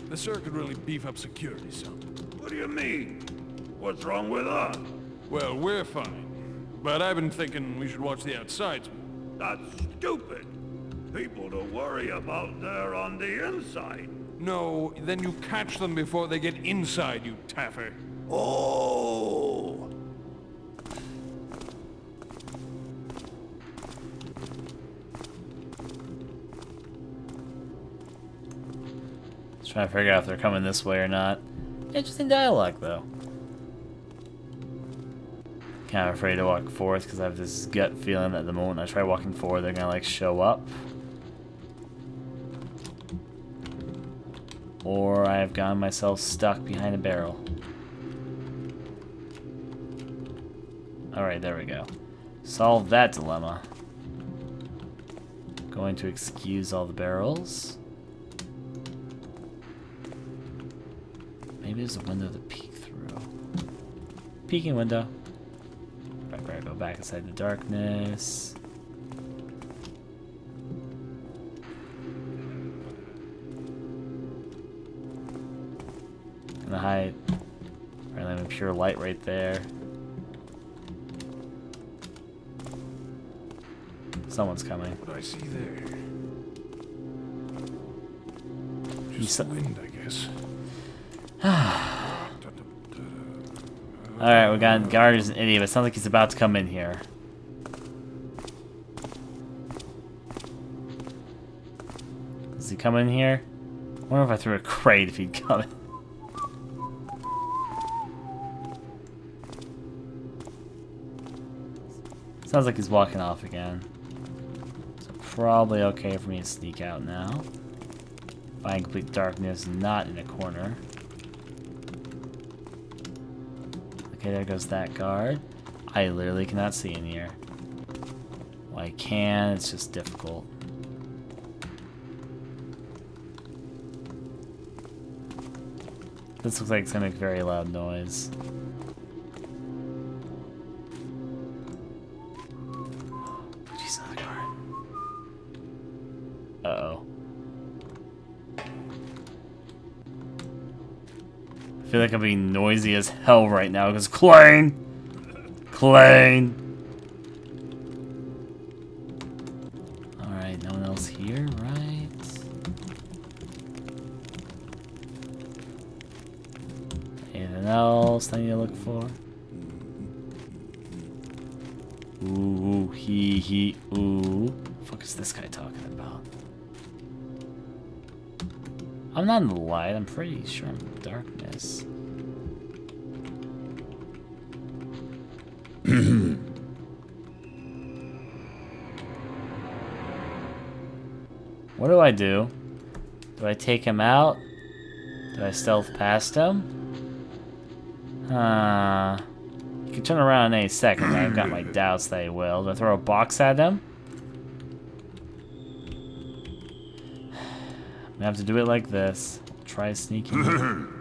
The sir could really beef up security some. What do you mean? What's wrong with us? Well, we're fine. But I've been thinking we should watch the outsides. That's stupid. People to worry about there on the inside. No, then you catch them before they get inside, you taffer. Oh! Just trying to figure out if they're coming this way or not. Interesting dialogue, though. Kind of afraid to walk forth because I have this gut feeling that the moment I try walking forward, they're gonna like show up. Or I have gotten myself stuck behind a barrel. Alright, there we go. Solve that dilemma. Going to excuse all the barrels. Maybe there's a window to peek through. Peeking window. Right, better go back inside the darkness. Gonna hide. Right, I'm in pure light right there. Someone's coming. What I see there. Just the wind, I guess. Alright, we got guard is an idiot, but it sounds like he's about to come in here. Does he come in here? I wonder if I threw a crate if he'd come in. Sounds like he's walking off again. So probably okay for me to sneak out now. Find complete darkness, not in a corner. Okay, there goes that guard. I literally cannot see in here. Well, I can, it's just difficult. This looks like it's gonna make a very loud noise. Jeez, another guard. Uh-oh. I feel like I'm being noisy as hell right now because clang! Clang! Alright, no one else here, right? Anything else I need to look for? Ooh, he, ooh. What the fuck is this guy talking about? I'm not in the light, I'm pretty sure I'm in the darkness. What do I do? Do I take him out? Do I stealth past him? He can turn around in any second, but I've got my doubts that he will. Do I throw a box at him? I have to do it like this. Try sneaking.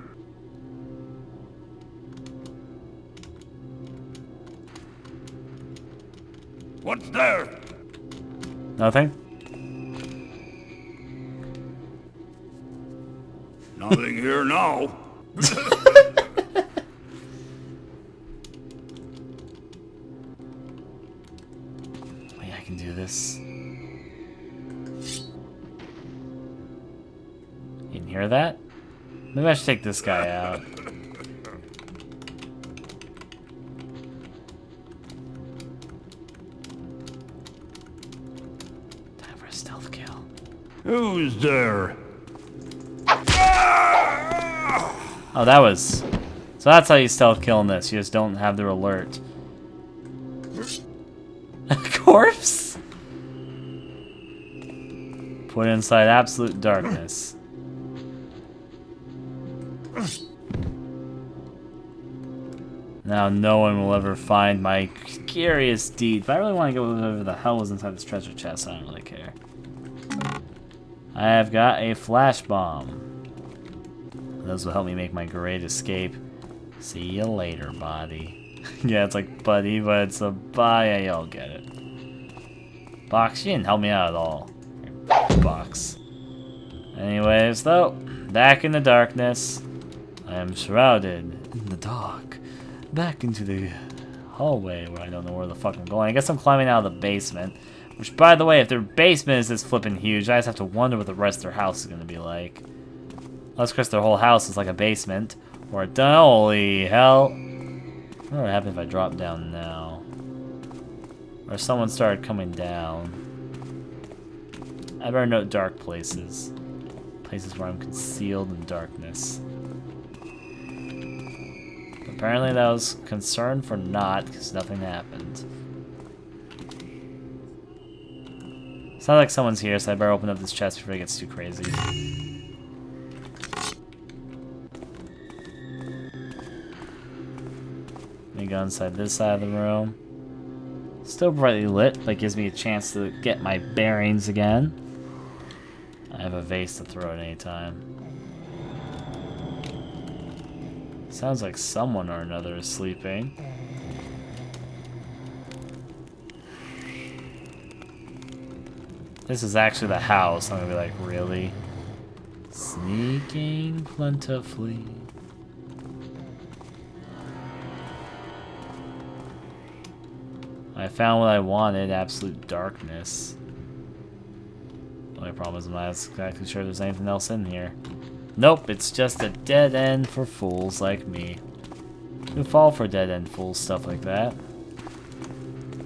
What's there? Nothing? Nothing here now. Wait, I can do this. You can hear that? Maybe I should take this guy out. Time for a stealth kill. Who's there? Oh, that was... So that's how you stealth kill in this. You just don't have the alert. A corpse? Put inside absolute darkness. Now no one will ever find my curious deed. But I really want to go whatever the hell was inside this treasure chest, so I don't really care. I have got a flash bomb. Those will help me make my great escape. See you later, buddy. Yeah, it's like buddy, but it's a bye. Yeah, y'all get it. Box, you didn't help me out at all. Box. Anyways, though, back in the darkness. I am shrouded in the dark. Back into the hallway where I don't know where the fuck I'm going. I guess I'm climbing out of the basement. Which, by the way, if their basement is this flippin' huge, I just have to wonder what the rest of their house is gonna be like. Unless, of course, their whole house is like a basement. Or a holy hell. I wonder what happens if I drop down now. Or if someone started coming down. I better note dark places. Places where I'm concealed in darkness. Apparently that was concern for naught, because nothing happened. It's not like someone's here, so I better open up this chest before it gets too crazy. Let me go inside this side of the room. Still brightly lit, but gives me a chance to get my bearings again. I have a vase to throw at any time. Sounds like someone or another is sleeping. This is actually the house. I'm gonna be like, really? Sneaking plentifully. I found what I wanted, absolute darkness. The only problem is I'm not exactly sure there's anything else in here. Nope, it's just a dead end for fools like me. Who fall for dead end fools, stuff like that.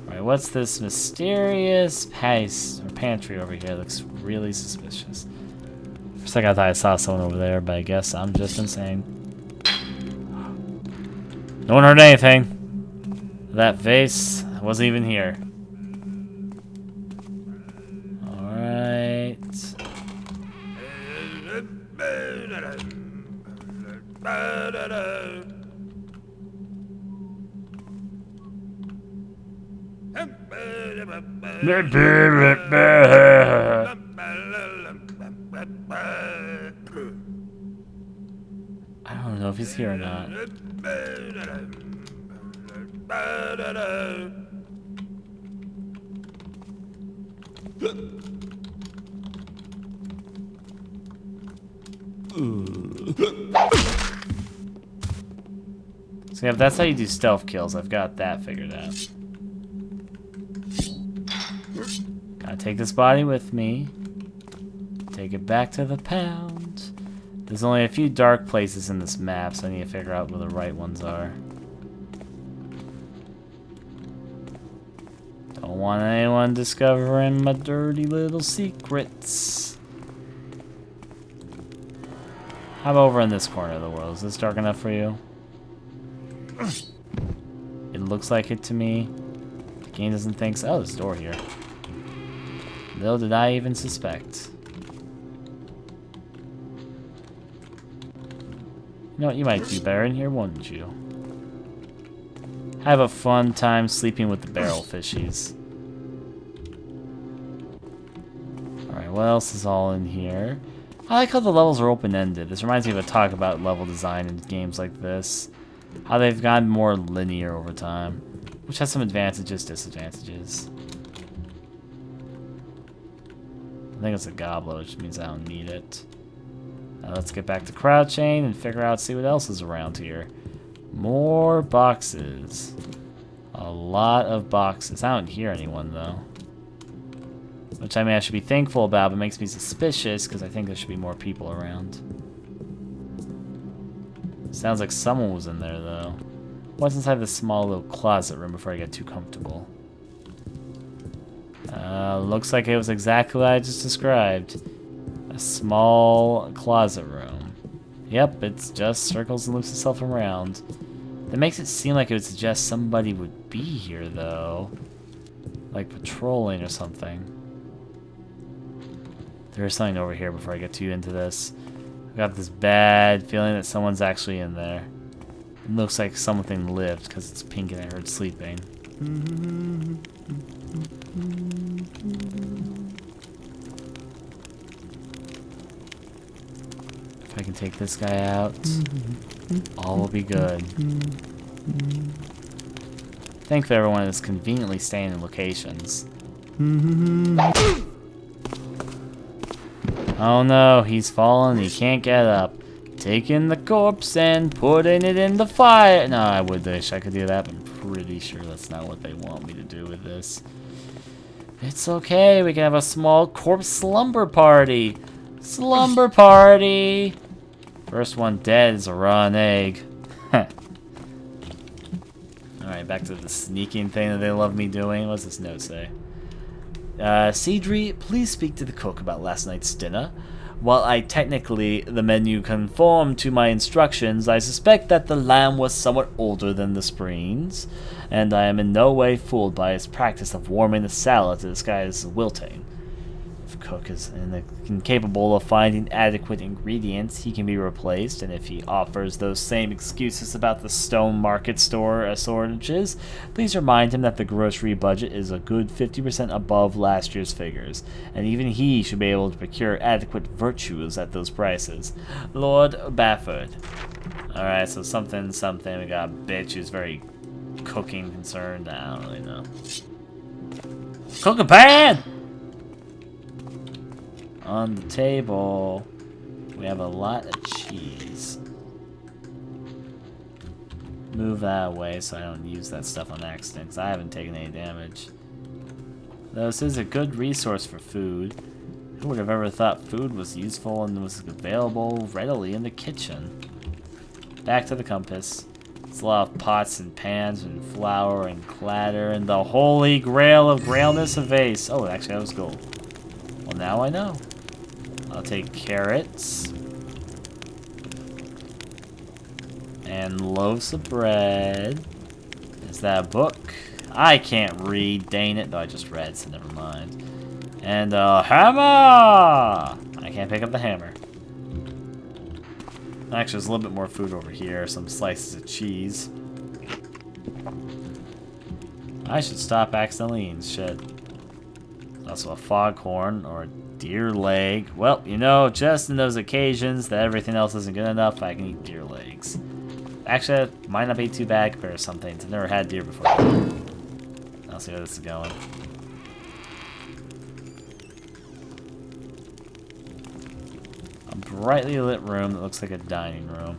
Alright, what's this mysterious pantry over here? Looks really suspicious. For a second I thought I saw someone over there, but I guess I'm just insane. No one heard anything. That vase wasn't even here. Alright. I don't know if he's here or not. So yeah, if that's how you do stealth kills, I've got that figured out. Gotta take this body with me. Take it back to the pound. There's only a few dark places in this map, so I need to figure out where the right ones are. Don't want anyone discovering my dirty little secrets. How about over in this corner of the world? Is this dark enough for you? It looks like it to me. The game doesn't think so. Oh, there's a door here. Little did I even suspect. You know what? You might do better in here, wouldn't you? Have a fun time sleeping with the barrel fishies. Alright, what else is all in here? I like how the levels are open-ended. This reminds me of a talk about level design in games like this. How they've gotten more linear over time. Which has some advantages, disadvantages. I think it's a goblet, which means I don't need it. Now let's get back to crouching and figure out, see what else is around here. More boxes. A lot of boxes. I don't hear anyone, though. Which, I mean, I should be thankful about, but makes me suspicious, because I think there should be more people around. Sounds like someone was in there, though. What's inside this small little closet room before I get too comfortable? Looks like it was exactly what I just described. A small closet room. Yep, it's just circles and loops itself around. That makes it seem like it would suggest somebody would be here, though. Like patrolling or something. There's something over here before I get too into this. I've got this bad feeling that someone's actually in there. It looks like something lived because it's pink and I heard sleeping. If I can take this guy out, all will be good. Thankfully everyone is conveniently staying in locations. Oh no, he's fallen, he can't get up. Taking the corpse and putting it in the fire. No, I would wish I could do that, but I'm pretty sure that's not what they want me to do with this. It's okay, we can have a small corpse slumber party. Slumber party! First one dead is a rotten egg. Alright, back to the sneaking thing that they love me doing. What's this note say? Cedri, please speak to the cook about last night's dinner. While the menu conformed to my instructions, I suspect that the lamb was somewhat older than the spreens, and I am in no way fooled by his practice of warming the salad to disguise wilting. If cook is incapable of finding adequate ingredients, he can be replaced, and if he offers those same excuses about the stone market store shortages, please remind him that the grocery budget is a good 50% above last year's figures, and even he should be able to procure adequate virtues at those prices. Lord Bafford. Alright, so something, we got a bitch who's very cooking concerned. I don't really know. Cook a pan! On the table, we have a lot of cheese. Move that away so I don't use that stuff on accident, because I haven't taken any damage. Though this is a good resource for food. Who would have ever thought food was useful and was available readily in the kitchen? Back to the compass. It's a lot of pots and pans and flour and clatter and the holy grail of grailness of vase. Oh, actually that was gold. Well, now I know. I'll take carrots and loaves of bread. Is that a book? I can't read, dang it. Though I just read, so never mind. And a hammer! I can't pick up the hammer. Actually, there's a little bit more food over here. Some slices of cheese. I should stop accidentally eating shit. Also a foghorn or a deer leg. Well, you know, just in those occasions that everything else isn't good enough, I can eat deer legs. Actually, it might not be too bad compared to some things. I've never had deer before. I'll see where this is going. A brightly lit room that looks like a dining room.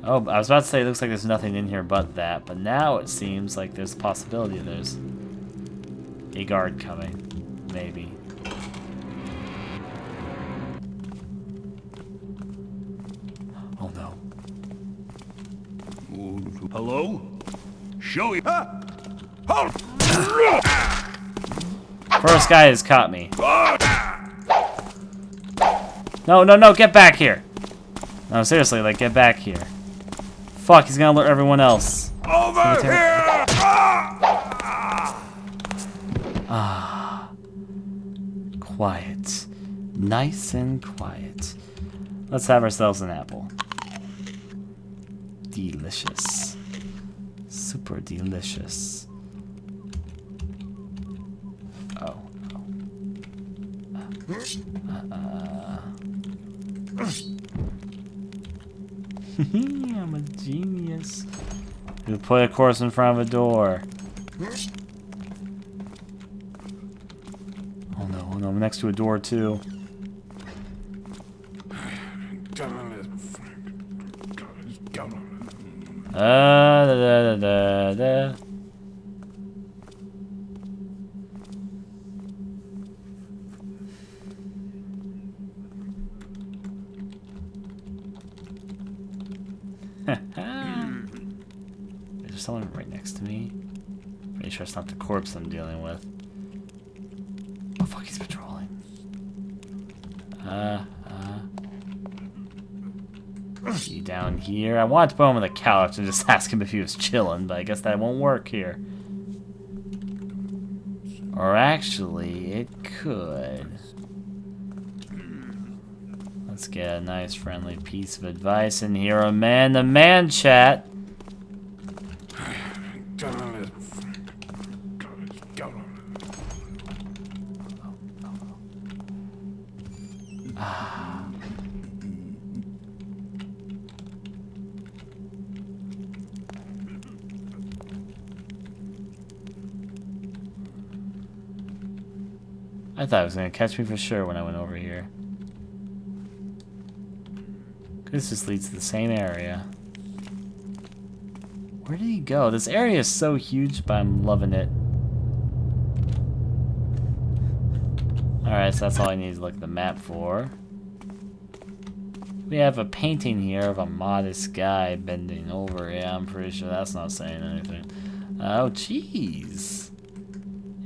Oh, I was about to say it looks like there's nothing in here but that, but now it seems like there's a possibility there's a guard coming. Maybe. Oh no. Hello? Show you. First guy has caught me. No, no, no, get back here. No, seriously, like, get back here. Fuck, he's gonna alert everyone else. Over here! Ah. Quiet. Nice and quiet. Let's have ourselves an apple. Delicious. Super delicious. Oh. I'm a genius. You put a course in front of a door. Oh no, I'm next to a door too. Da. Is there someone right next to me? Pretty sure it's not the corpse I'm dealing with. Oh fuck, he's patrolling. You down here? I wanted to put him on the couch and just ask him if he was chilling, but I guess that won't work here. Or actually, it could. Let's get a nice friendly piece of advice in here. A man-to-man chat. I thought it was going to catch me for sure when I went over here. This just leads to the same area. Where did he go? This area is so huge, but I'm loving it. Alright, so that's all I need to look at the map for. We have a painting here of a modest guy bending over. Yeah, I'm pretty sure that's not saying anything. Oh, jeez.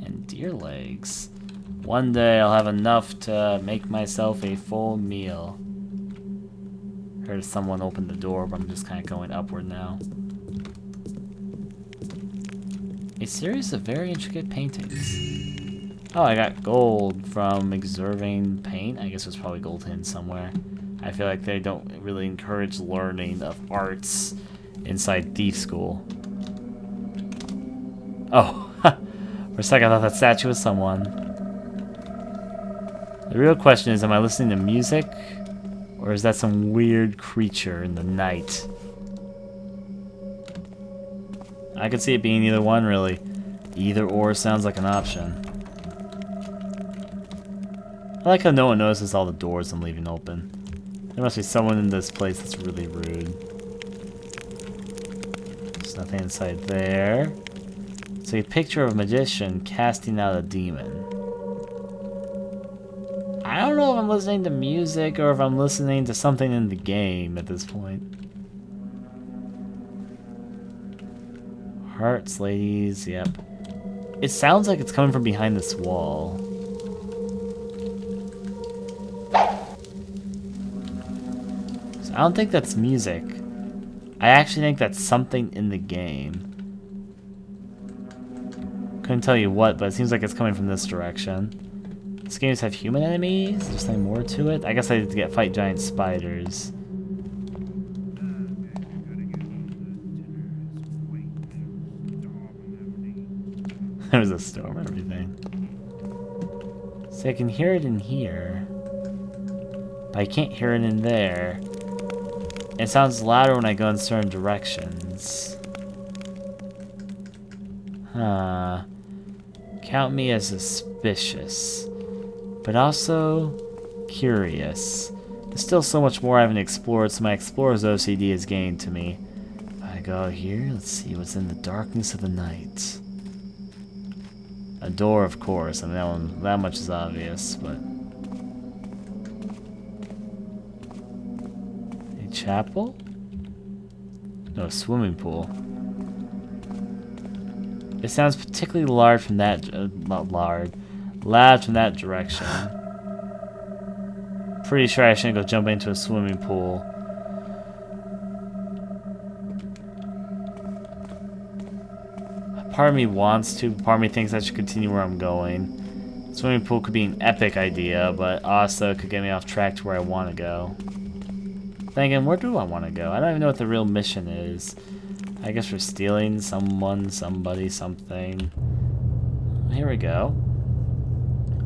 And deer legs. One day I'll have enough to make myself a full meal. Heard someone open the door, but I'm just kind of going upward now. A series of very intricate paintings. Oh, I got gold from observing paint. I guess there's probably gold hidden somewhere. I feel like they don't really encourage learning of arts inside thief school. Oh, for a second I thought that statue was someone. The real question is, am I listening to music? Or is that some weird creature in the night? I could see it being either one, really. Either or sounds like an option. I like how no one notices all the doors I'm leaving open. There must be someone in this place that's really rude. There's nothing inside there. It's a picture of a magician casting out a demon. I don't know if I'm listening to music or if I'm listening to something in the game at this point. Hearts, ladies, yep. It sounds like it's coming from behind this wall. So I don't think that's music. I actually think that's something in the game. Couldn't tell you what, but it seems like it's coming from this direction. These games have human enemies? Is there something more to it? I guess I need to fight giant spiders. There's a storm and everything. So I can hear it in here. But I can't hear it in there. It sounds louder when I go in certain directions. Huh. Count me as suspicious. But also curious. There's still so much more I haven't explored, so my explorer's OCD is getting to me. If I go here, let's see what's in the darkness of the night. A door, of course. I mean, that much is obvious, but... A chapel? No, a swimming pool. It sounds particularly large from that... loud from that direction. Pretty sure I shouldn't go jumping into a swimming pool. Part of me wants to, part of me thinks I should continue where I'm going. Swimming pool could be an epic idea, but also could get me off track to where I want to go. Then again, where do I want to go? I don't even know what the real mission is. I guess we're stealing someone, somebody, something. Here we go.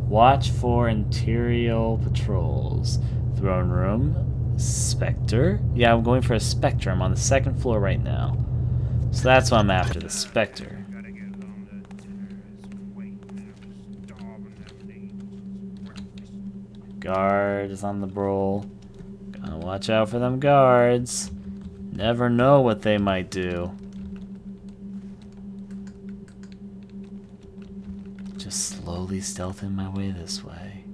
Watch for interior patrols. Throne room. Spectre. Yeah, I'm going for a Spectre. I'm on the second floor right now. So that's what I'm after, the Spectre. Guard is on the roll. Gotta watch out for them guards. Never know what they might do. Just slowly stealthing my way this way.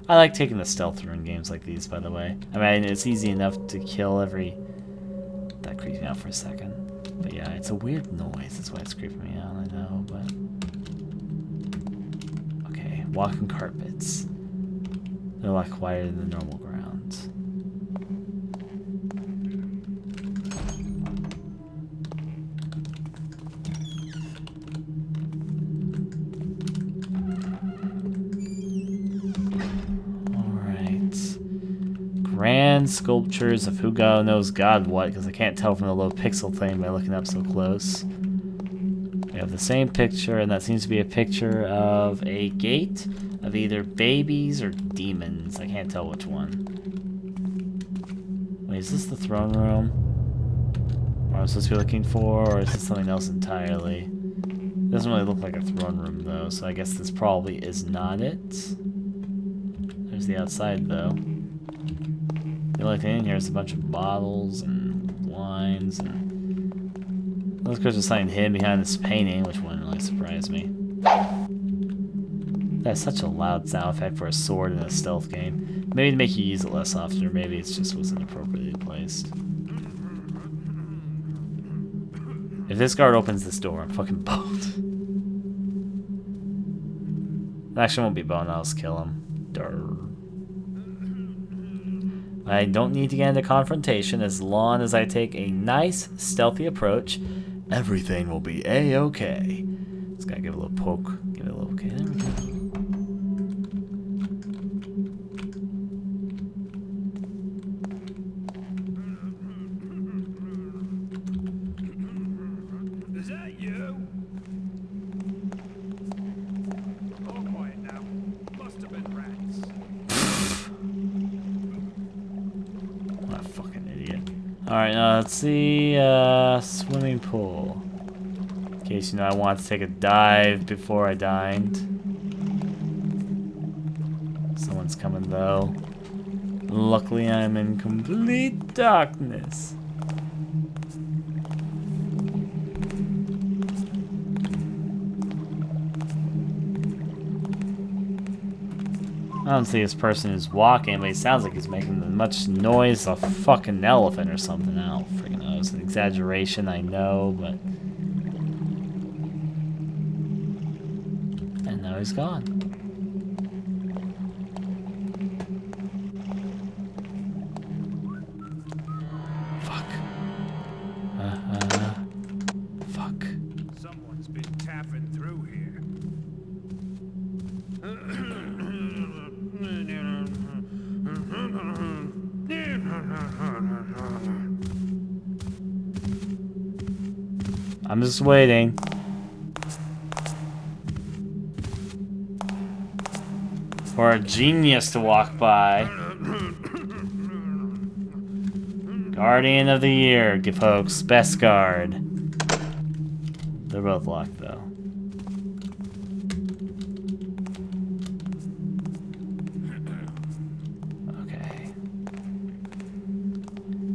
I like taking the stealth through in games like these, by the way. I mean, it's easy enough to kill every... That creeped me out for a second. But yeah, it's a weird noise. That's why it's creeping me out, I know, but... Okay, walking carpets. They're a lot quieter than the normal grounds. Grand sculptures of who God knows God what, because I can't tell from the low pixel thing by looking up so close. We have the same picture, and that seems to be a picture of a gate of either babies or demons. I can't tell which one. Wait, is this the throne room? What I'm supposed to be looking for, or is this something else entirely? It doesn't really look like a throne room, though, so I guess this probably is not it. There's the outside, though. The only thing in here is a bunch of bottles and wines and... Looks like there's something hidden behind this painting, which wouldn't really surprise me. Then That's such a loud sound effect for a sword in a stealth game. Maybe to make you use it less often, or maybe it just wasn't appropriately placed. If this guard opens this door, I'm fucking boned. It actually won't be boned, I'll just kill him. Durr. I don't need to get into confrontation as long as I take a nice, stealthy approach. Everything will be a-okay. Just gotta give it a little poke. Give it a little okay. There we go. Is that you? All quiet now. Must have been rats. What a fucking idiot. Alright, now let's see. Swimming pool. In case you know I wanted to take a dive before I dined. Someone's coming though. Luckily, I'm in complete darkness. I don't see this person who's walking, but he sounds like he's making as much noise as a fucking elephant or something. I don't freaking know. It's an exaggeration, I know, but... And now he's gone. Fuck. Fuck. Someone's been tapping through here. I'm just waiting. For a genius to walk by. Guardian of the Year, folks. Best guard. They're both locked, though. Okay.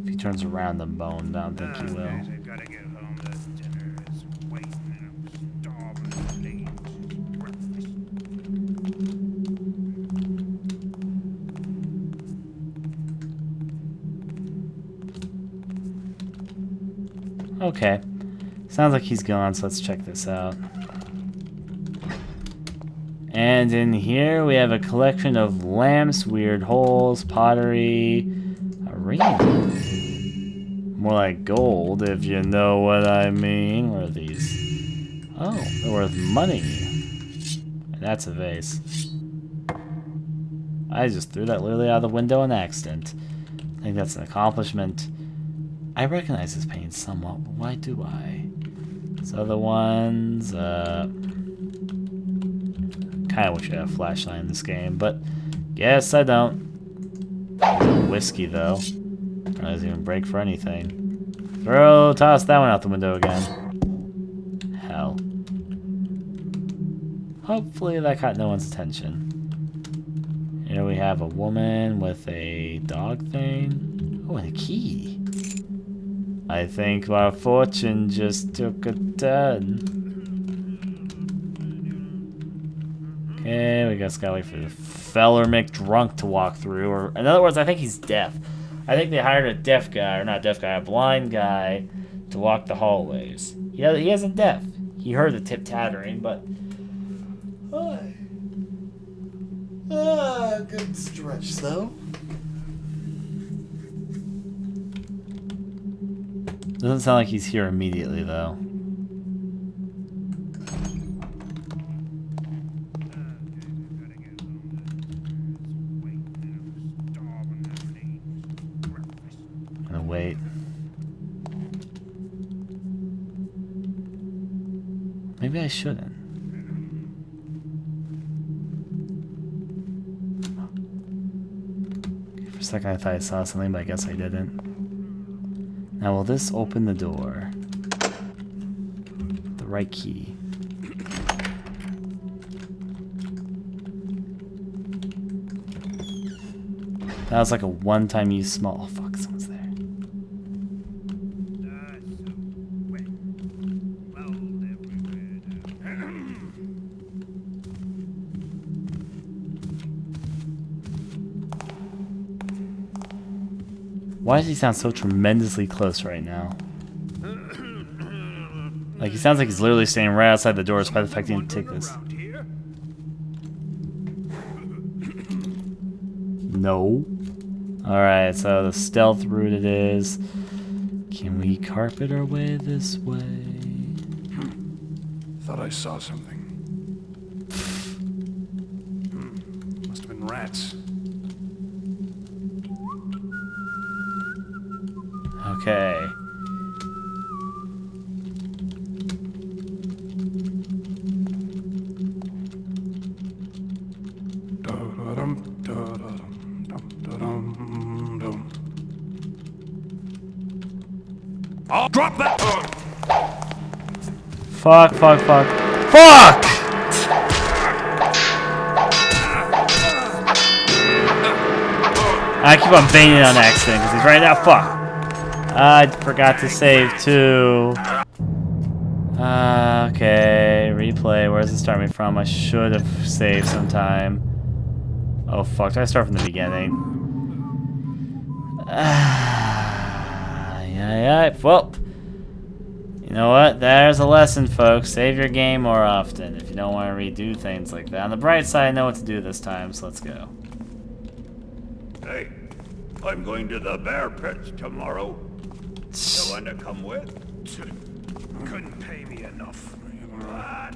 If he turns around, then boned. I don't think he will. Gotta get home. The dinner is waiting and I'm starving and need breakfast. Okay. Sounds like he's gone, so let's check this out. And in here we have a collection of lamps, weird holes, pottery, a ring. More like gold, if you know what I mean. What are these? Oh, they're worth money. And that's a vase. I just threw that literally out of the window on accident. I think that's an accomplishment. I recognize this painting somewhat, but why do I? These other ones, kinda wish I had a flashlight in this game, but guess I don't. Whiskey, though. It doesn't even break for anything. Toss that one out the window again. Hell. Hopefully that caught no one's attention. Here we have a woman with a dog thing. Oh, and a key. I think our fortune just took a turn. Okay, we just gotta wait for the feller McDrunk to walk through. Or, in other words, I think he's deaf. I think they hired a deaf guy, or not a deaf guy, a blind guy to walk the hallways. He isn't deaf. He heard the tip-tattering, but... good stretch, though. Doesn't sound like he's here immediately, though. I'm gonna wait. Maybe I shouldn't. For a second I thought I saw something, but I guess I didn't. Now, will this open the door? The right key. That was like a one-time use small... Oh, fuck, someone's there. Why does he sound so tremendously close right now? Like, he sounds like he's literally standing right outside the door despite the fact he didn't take this. No. Alright, so the stealth route it is. Can we carpet our way this way? Thought I saw something. Must have been rats. Okay. I'll drop that. Fuck, fuck, fuck. Fuck! I keep on banging it on accident because he's right now. Fuck. I forgot to save too. Okay, replay. Where does it start me from? I should have saved sometime. Oh fuck, did I start from the beginning? Yeah. Well, you know what? There's a lesson, folks. Save your game more often if you don't want to redo things like that. On the bright side, I know what to do this time, so let's go. Hey, I'm going to the bear pits tomorrow. You want to come with? Couldn't pay me enough. What?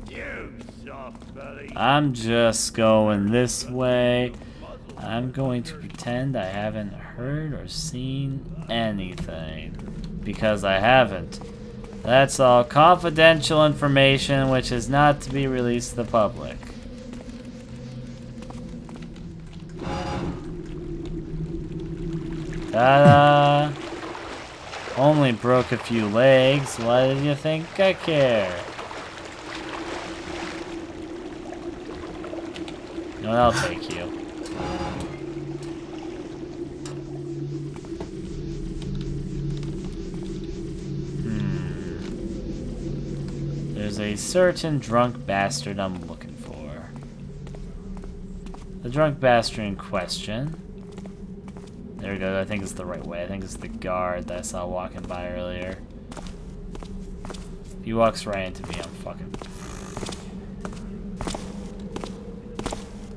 You soft belly. I'm just going this way. I'm going to pretend I haven't heard or seen anything. Because I haven't. That's all confidential information which is not to be released to the public. Ta-da! Only broke a few legs. Why did you think I care? No, I'll take you. There's a certain drunk bastard I'm looking for. The drunk bastard in question. There we go, I think it's the right way. I think it's the guard that I saw walking by earlier. If he walks right into me, I'm fucking...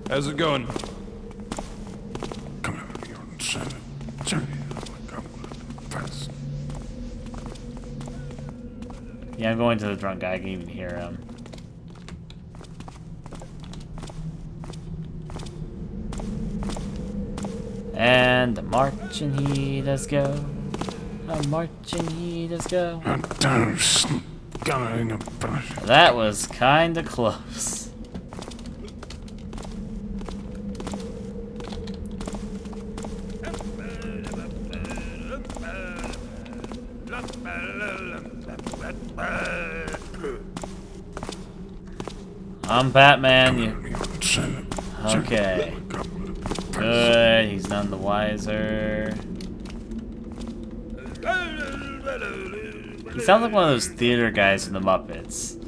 How's it going? Yeah, I'm going to the drunk guy. I can even hear him. And marching he does go. Marching he does go. That was kinda close. I'm Batman. Okay. Good. He's none the wiser. He sounds like one of those theater guys from the Muppets.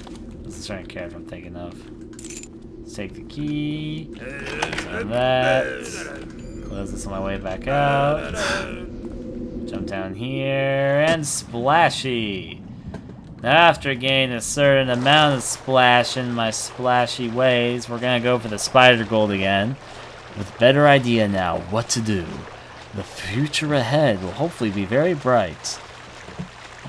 That's the certain character I'm thinking of. Let's take the key. Sign that. Close this on my way back out. Jump down here and splashy. Now after gaining a certain amount of splash in my splashy ways, we're gonna go for the spider gold again. With a better idea now what to do. The future ahead will hopefully be very bright.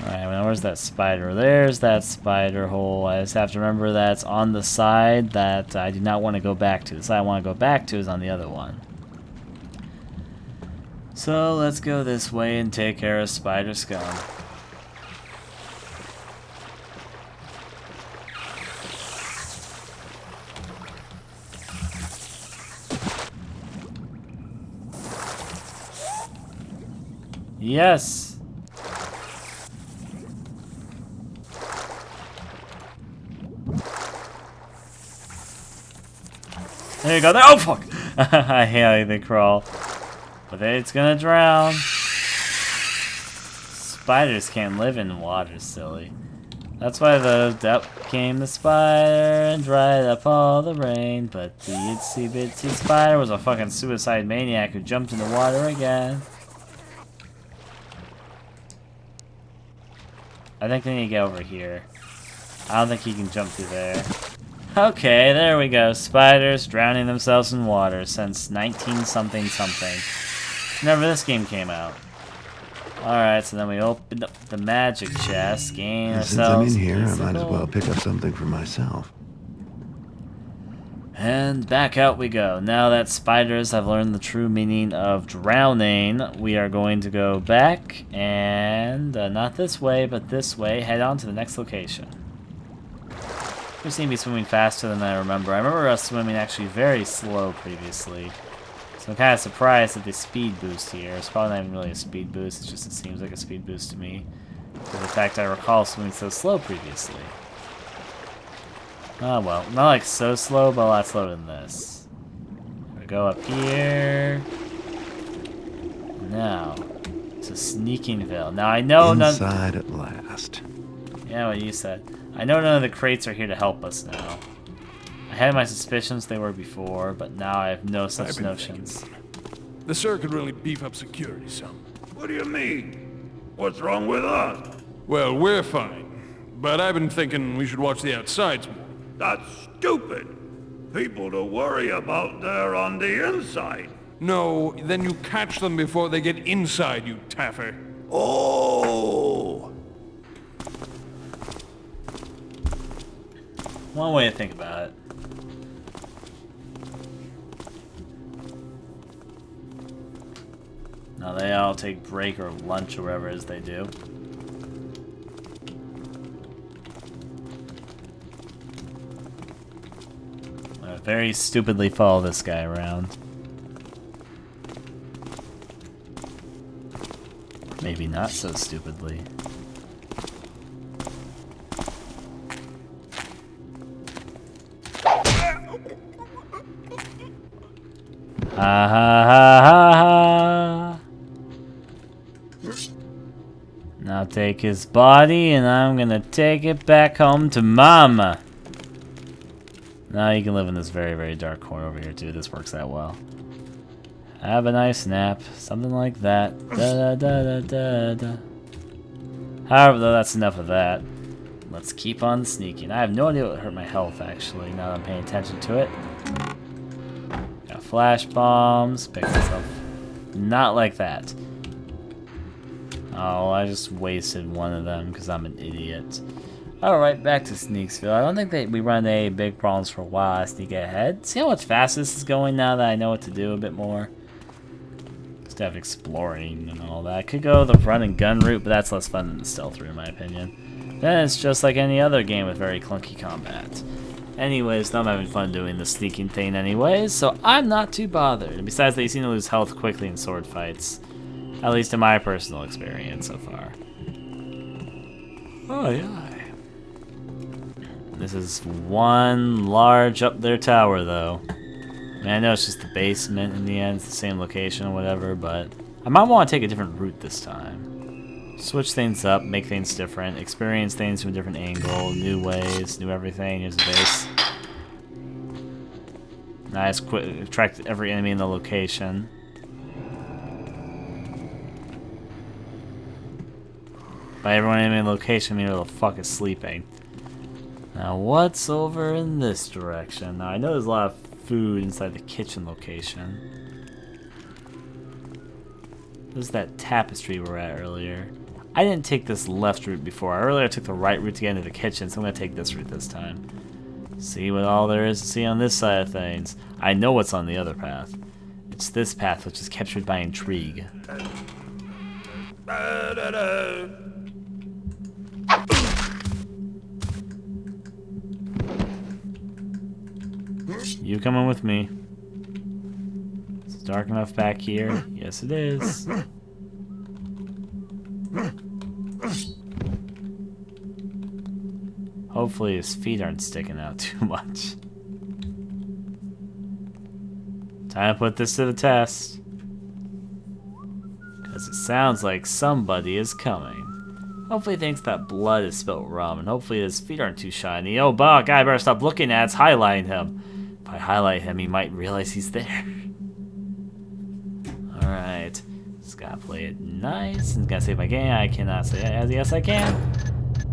Alright, now where's that spider? There's that spider hole. I just have to remember that's on the side that I do not want to go back to. The side I want to go back to is on the other one. So let's go this way and take care of Spider Scum. Yes. There you go. There. Oh fuck! I hate how they crawl, but it's gonna drown. Spiders can't live in water, silly. That's why the up came the spider and dried up all the rain. But the itsy bitsy spider was a fucking suicide maniac who jumped in the water again. I think they need to get over here. I don't think he can jump through there. Okay, there we go. Spiders drowning themselves in water since 19-something. Whenever this game came out. Alright, so then we opened up the magic chest, gain Since ourselves I'm in here, I might as physical. well pick up something for myself. And back out we go. Now that spiders have learned the true meaning of drowning, we are going to go back and not this way, but this way, head on to the next location. We seem to be swimming faster than I remember. I remember us swimming actually very slow previously. So I'm kind of surprised at the speed boost here. It's probably not even really a speed boost, it's just it seems like a speed boost to me. For the fact I recall swimming so slow previously. Oh well, not like so slow, but a lot slower than this. We go up here. Now, to Sneakingville. Now I know Inside at last. Yeah, what you said. I know none of the crates are here to help us now. I had my suspicions they were before, but now I have no such notions. The sir could really beef up security some. What do you mean? What's wrong with us? Well, we're fine. But I've been thinking we should watch the outsides more. That's stupid. People to worry about there on the inside. No, then you catch them before they get inside, you taffer. Oh! One way to think about it. Now they all take break or lunch or whatever it is they do. I very stupidly follow this guy around. Maybe not so stupidly. Ha ha ha ha ha. Now take his body and I'm gonna take it back home to Mama. Now you can live in this very, very dark corner over here too. This works out well. Have a nice nap. Something like that. Da da da da da da. However, though, that's enough of that. Let's keep on sneaking. I have no idea what hurt my health actually, now that I'm paying attention to it. Got flash bombs. Pick myself. Not like that. Oh, I just wasted one of them because I'm an idiot. Alright, back to Sneaksville. I don't think that we run any big problems for a while. I sneak ahead. See how much faster this is going now that I know what to do a bit more? Instead of exploring and all that. I could go the run and gun route, but that's less fun than the stealth route in my opinion. Then it's just like any other game with very clunky combat. Anyways, I'm having fun doing the sneaking thing anyways, so I'm not too bothered. And besides, they seem to lose health quickly in sword fights. At least in my personal experience so far. Oh yeah. This is one large up there tower though. I mean, I know it's just the basement in the end, it's the same location or whatever, but I might want to take a different route this time. Switch things up, make things different, experience things from a different angle, new ways, new everything. Here's the base. Nice, attract every enemy in the location. By everyone enemy in the location, I mean where the fuck is sleeping. Now what's over in this direction? Now I know there's a lot of food inside the kitchen location. This is that tapestry we were at earlier. I didn't take this left route before. Earlier I took the right route to get into the kitchen, so I'm going to take this route this time. See what all there is to see on this side of things. I know what's on the other path. It's this path which is captured by intrigue. You coming with me. It's dark enough back here. Yes, it is. Hopefully his feet aren't sticking out too much. Time to put this to the test. Because it sounds like somebody is coming. Hopefully he thinks that blood is spilt rum, and hopefully his feet aren't too shiny. Oh, guy, I better stop looking at it. It's highlighting him. If I highlight him, he might realize he's there. Alright. Just gotta play it nice. And gotta save my game. I cannot say yes, I can.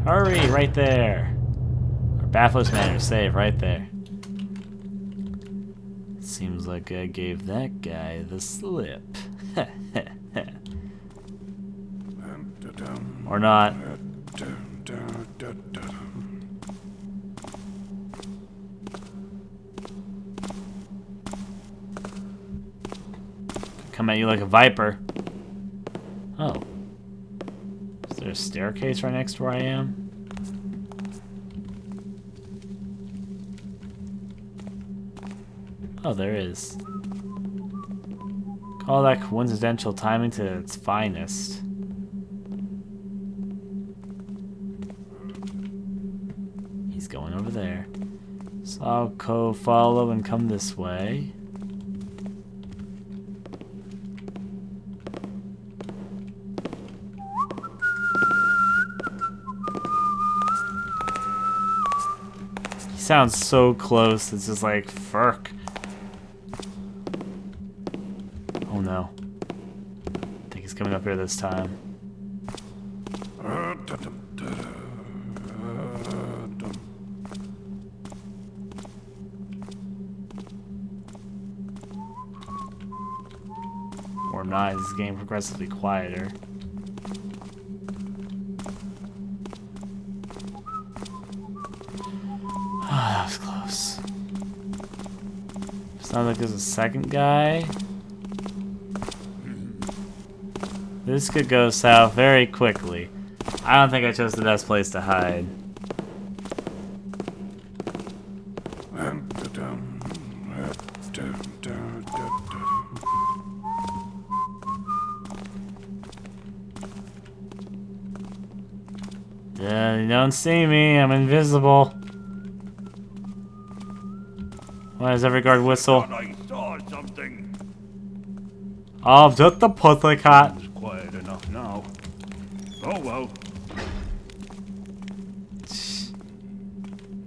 Hurry, right there. Our Bathos Manor save right there. Seems like I gave that guy the slip. Or not. Come at you like a viper. Oh. Is there a staircase right next to where I am? Oh, there is. Call that coincidental timing to its finest. He's going over there. So I'll co-follow and come this way. He sounds so close, it's just like, furk. Oh no. I think he's coming up here this time. Or not, this is getting progressively quieter. Ah, that was close. Sounds like there's a second guy. This could go south very quickly. I don't think I chose the best place to hide. You don't see me, I'm invisible. Why does every guard whistle? I saw something. Oh, just the pussycat. It's quiet enough now. Oh well.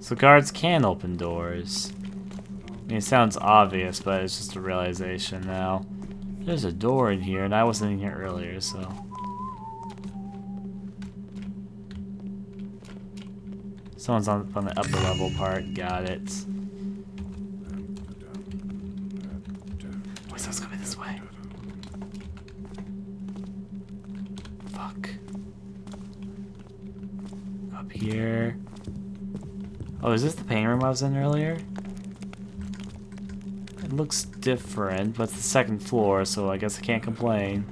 So guards can open doors. I mean, it sounds obvious, but it's just a realization now. There's a door in here, and I wasn't in here earlier, so... Someone's on the upper level part. Got it. Wait, someone's coming this way. Fuck. Up here. Oh, is this the painting room I was in earlier? It looks different, but it's the second floor, so I guess I can't complain.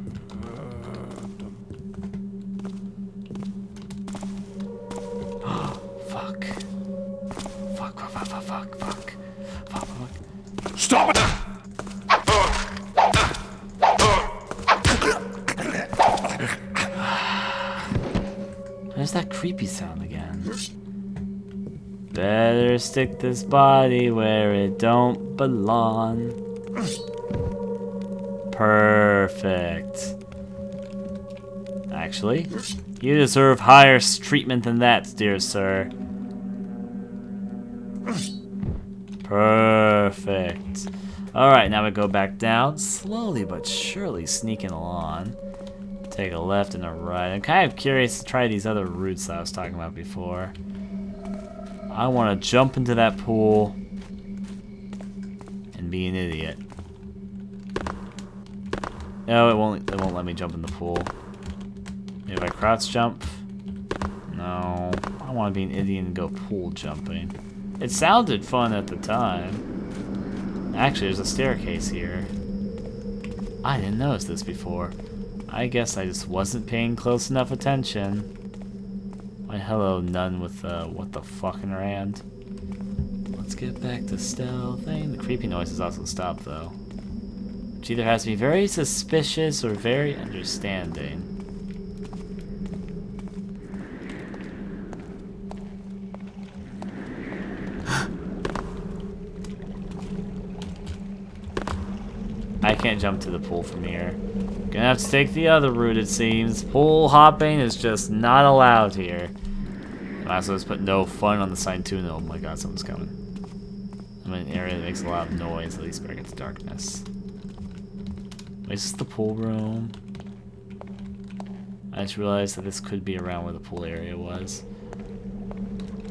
Fuck. Stop it! There's that creepy sound again. Better stick this body where it don't belong. Perfect. Actually, you deserve higher treatment than that, dear sir. Perfect. Alright, now we go back down, slowly but surely sneaking along. Take a left and a right. I'm kind of curious to try these other routes that I was talking about before. I want to jump into that pool and be an idiot. No, it won't let me jump in the pool. Maybe if I crouch jump? No. I want to be an idiot and go pool jumping. It sounded fun at the time. Actually, there's a staircase here. I didn't notice this before. I guess I just wasn't paying close enough attention. Why, hello, nun with what the fucking rand. Let's get back to stealthing. The creepy noise has also stopped, though. Which either has to be very suspicious or very understanding. I can't jump to the pool from here. Gonna have to take the other route, it seems. Pool hopping is just not allowed here. Might as well just put no fun on the sign too. No, oh my god, someone's coming. I'm in an area that makes a lot of noise, at least better against darkness. Wait, is this the pool room? I just realized that this could be around where the pool area was.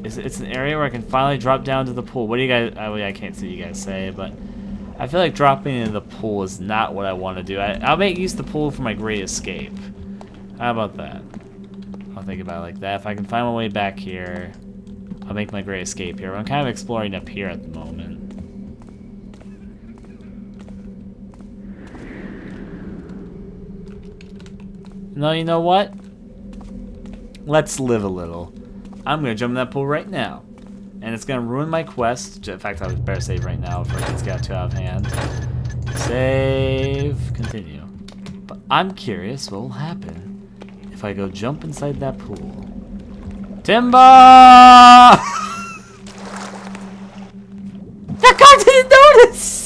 It's an area where I can finally drop down to the pool. What do you guys... I can't see what you guys say, but... I feel like dropping into the pool is not what I want to do. I'll make use of the pool for my great escape. How about that? I'll think about it like that. If I can find my way back here, I'll make my great escape here. I'm kind of exploring up here at the moment. No, you know what? Let's live a little. I'm gonna jump in that pool right now. And it's gonna ruin my quest. In fact, I would better save right now before things get too out of hand. Save. Continue. But I'm curious what will happen if I go jump inside that pool. Timber! That guy didn't notice!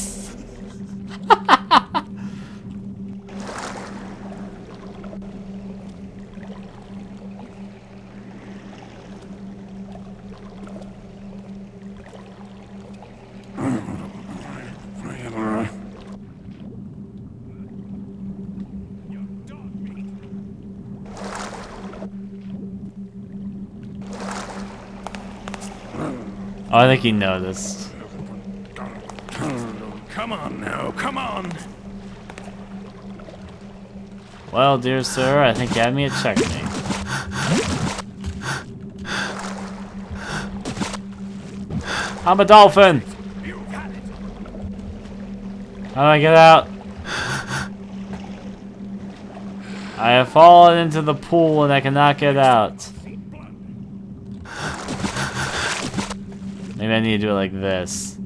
Oh, I think he noticed. Come on now, come on! Well, dear sir, I think you had me a checkmate. I'm a dolphin! How do I get out? I have fallen into the pool and I cannot get out. Maybe I need to do it like this.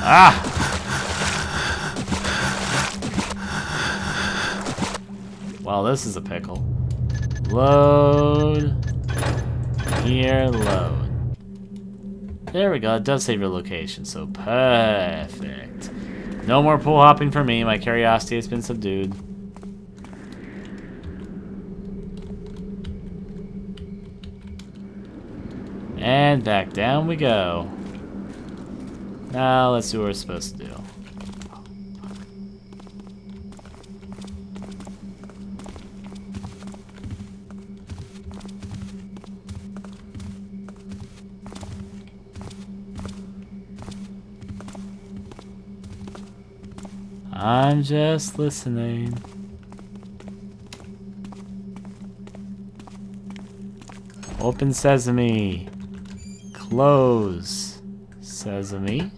Ah! Well, this is a pickle. Load. Here, load. There we go. It does save your location, so perfect. No more pool hopping for me. My curiosity has been subdued. And back down we go. Now let's do what we're supposed to do. I'm just listening. Open sesame. Close sesame.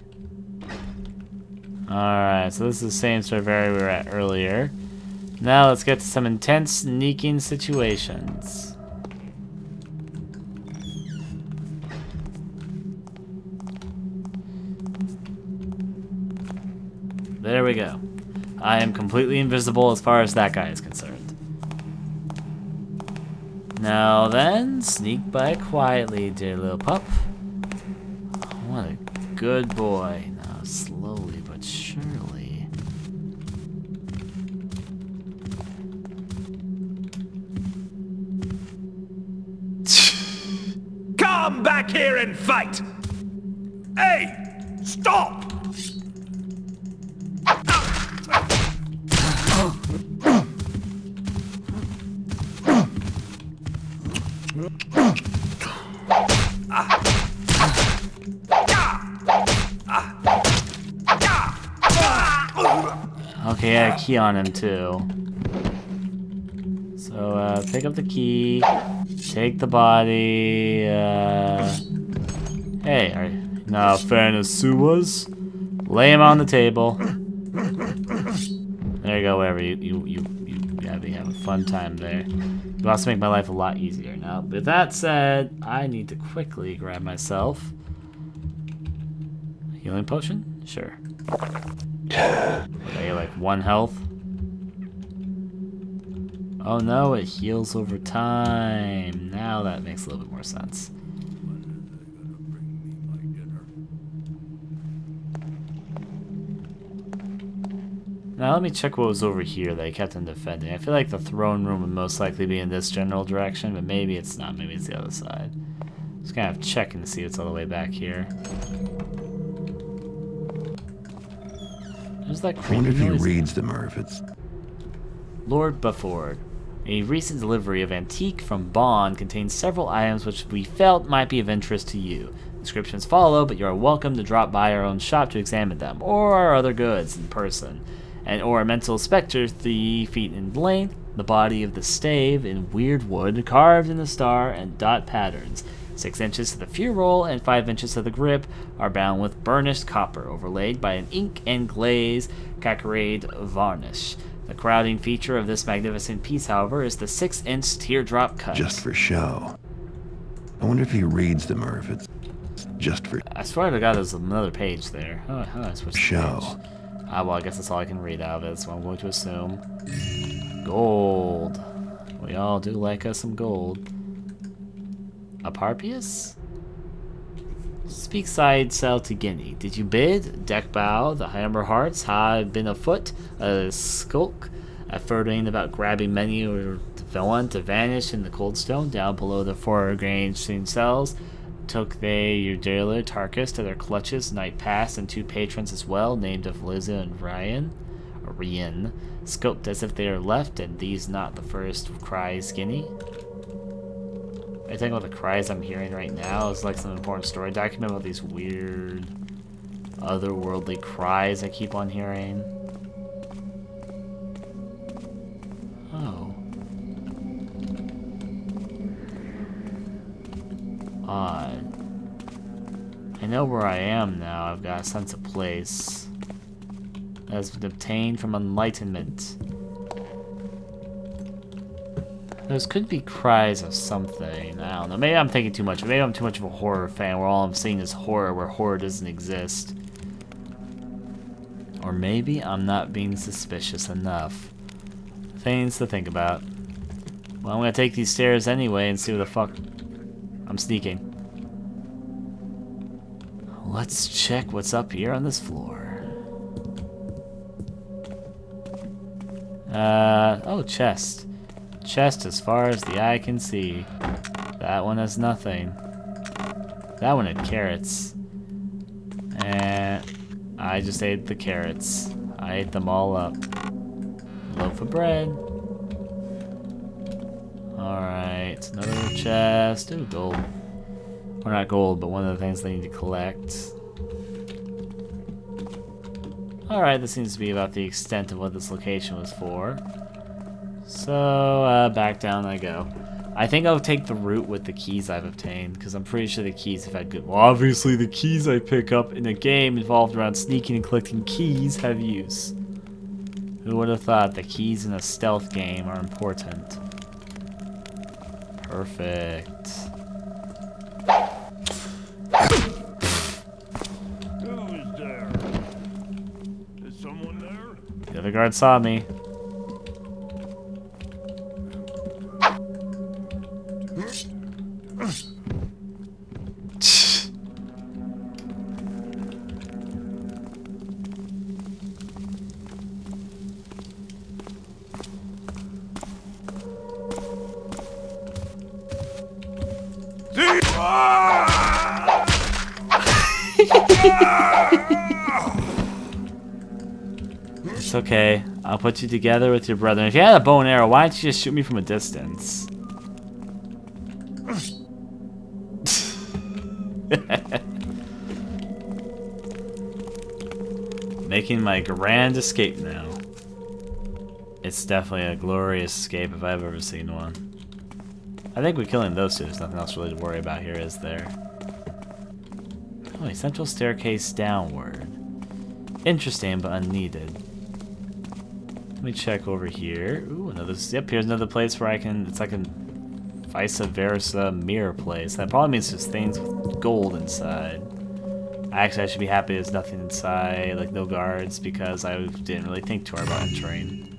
Alright, so this is the same sort of area we were at earlier. Now let's get to some intense sneaking situations. There we go. I am completely invisible as far as that guy is concerned. Now then, sneak by quietly, dear little pup. What a good boy. Now slowly but surely. Come back here and fight! Hey! Stop! Okay, I had a key on him too. So, pick up the key, take the body, hey, are you not a fan of Suwas? Lay him on the table. There you go, whatever, you have a fun time there. You also make my life a lot easier. Now, with that said, I need to quickly grab myself a healing potion? Sure. Okay, like 1 health. Oh no, it heals over time. Now that makes a little bit more sense. Now let me check what was over here that I kept on defending. I feel like the throne room would most likely be in this general direction, but maybe it's not. Maybe it's the other side. Just kind of checking to see what's all the way back here. There's that I creepy wonder if he noise. reads them or if it's... Lord Bufford. A recent delivery of antique from Bond contains several items which we felt might be of interest to you. Descriptions follow, but you are welcome to drop by our own shop to examine them, or our other goods in person. Or a mental spectre 3 feet in length, the body of the stave in weird wood, carved in a star and dot patterns. 6 inches to the ferrule and 5 inches to the grip are bound with burnished copper, overlaid by an ink and glaze cacarade varnish. The crowding feature of this magnificent piece, however, is the 6-inch teardrop cut. Just for show. I wonder if he reads them or if it's just for I swear to God, there's another page there. How do I switch the show. page? Well, I guess that's all I can read out of it, so I'm going to assume. Gold. We all do like us some gold. Aparpius? Speak side sell to Guinea. Did you bid? Deck bow, the hammer hearts had been afoot, a skulk, a furthering about grabbing many or villain to vanish in the cold stone down below the 4-grain cells. Took they your jailer Tarkus to their clutches, night passed, and 2 patrons as well, named of Liza and Ryan, scoped as if they are left, and these not the first cries Guinea. I think what the cries I'm hearing right now is like some important story document about these weird, otherworldly cries I keep on hearing. Oh. Odd. I know where I am now. I've got a sense of place. That has been obtained from enlightenment. Those could be cries of something. I don't know. Maybe I'm thinking too much. Maybe I'm too much of a horror fan where all I'm seeing is horror where horror doesn't exist. Or maybe I'm not being suspicious enough. Things to think about. Well, I'm gonna take these stairs anyway and see what the fuck. I'm sneaking. Let's check what's up here on this floor. Oh, chest. Chest as far as the eye can see. That one has nothing. That one had carrots. And I just ate the carrots. I ate them all up. Loaf of bread. Alright, another chest. Ooh, gold. Or not gold, but one of the things they need to collect. Alright, this seems to be about the extent of what this location was for. So, back down I go. I think I'll take the route with the keys I've obtained, because I'm pretty sure the keys have had good... Well, obviously the keys I pick up in a game involved around sneaking and collecting keys have use. Who would have thought the keys in a stealth game are important? Perfect. Who is there? Is someone there? The other guard saw me. It's okay. I'll put you together with your brother. If you had a bow and arrow, why didn't you just shoot me from a distance? Making my grand escape now. It's definitely a glorious escape if I've ever seen one. I think with killing those two, there's nothing else really to worry about here, is there? Oh, a central staircase downward. Interesting, but unneeded. Let me check over here. Ooh, another. Yep, here's another place where I can. It's like a vice versa mirror place. That probably means there's things with gold inside. Actually, I should be happy there's nothing inside, like no guards, because I didn't really think too hard about entering.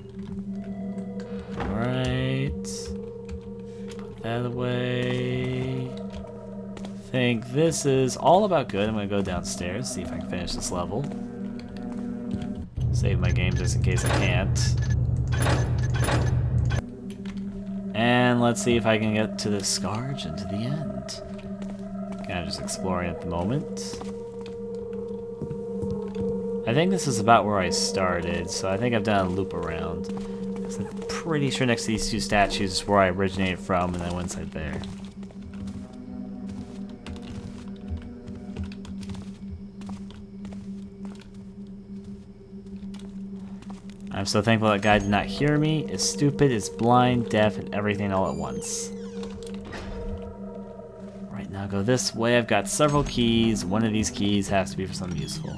Alright. Put that away. I think this is all about good. I'm gonna go downstairs, see if I can finish this level. Save my game just in case I can't. And let's see if I can get to the Scourge and to the end. Kind of just exploring at the moment. I think this is about where I started, so I think I've done a loop around. So I'm pretty sure next to these two statues is where I originated from, and I went inside there. I'm so thankful that guy did not hear me. Is stupid, is blind, deaf, and everything all at once. Right now, go this way. I've got several keys. One of these keys has to be for something useful.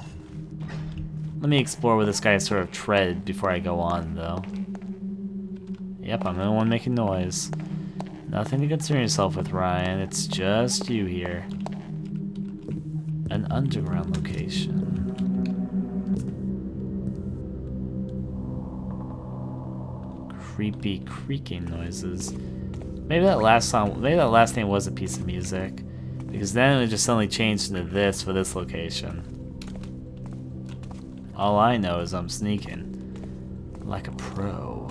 Let me explore where this guy sort of tread before I go on, though. Yep, I'm the only one making noise. Nothing to concern yourself with, Ryan. It's just you here. An underground location. Creepy creaking noises. Maybe that last thing was a piece of music, because then it just suddenly changed into this for this location. All I know is I'm sneaking like a pro.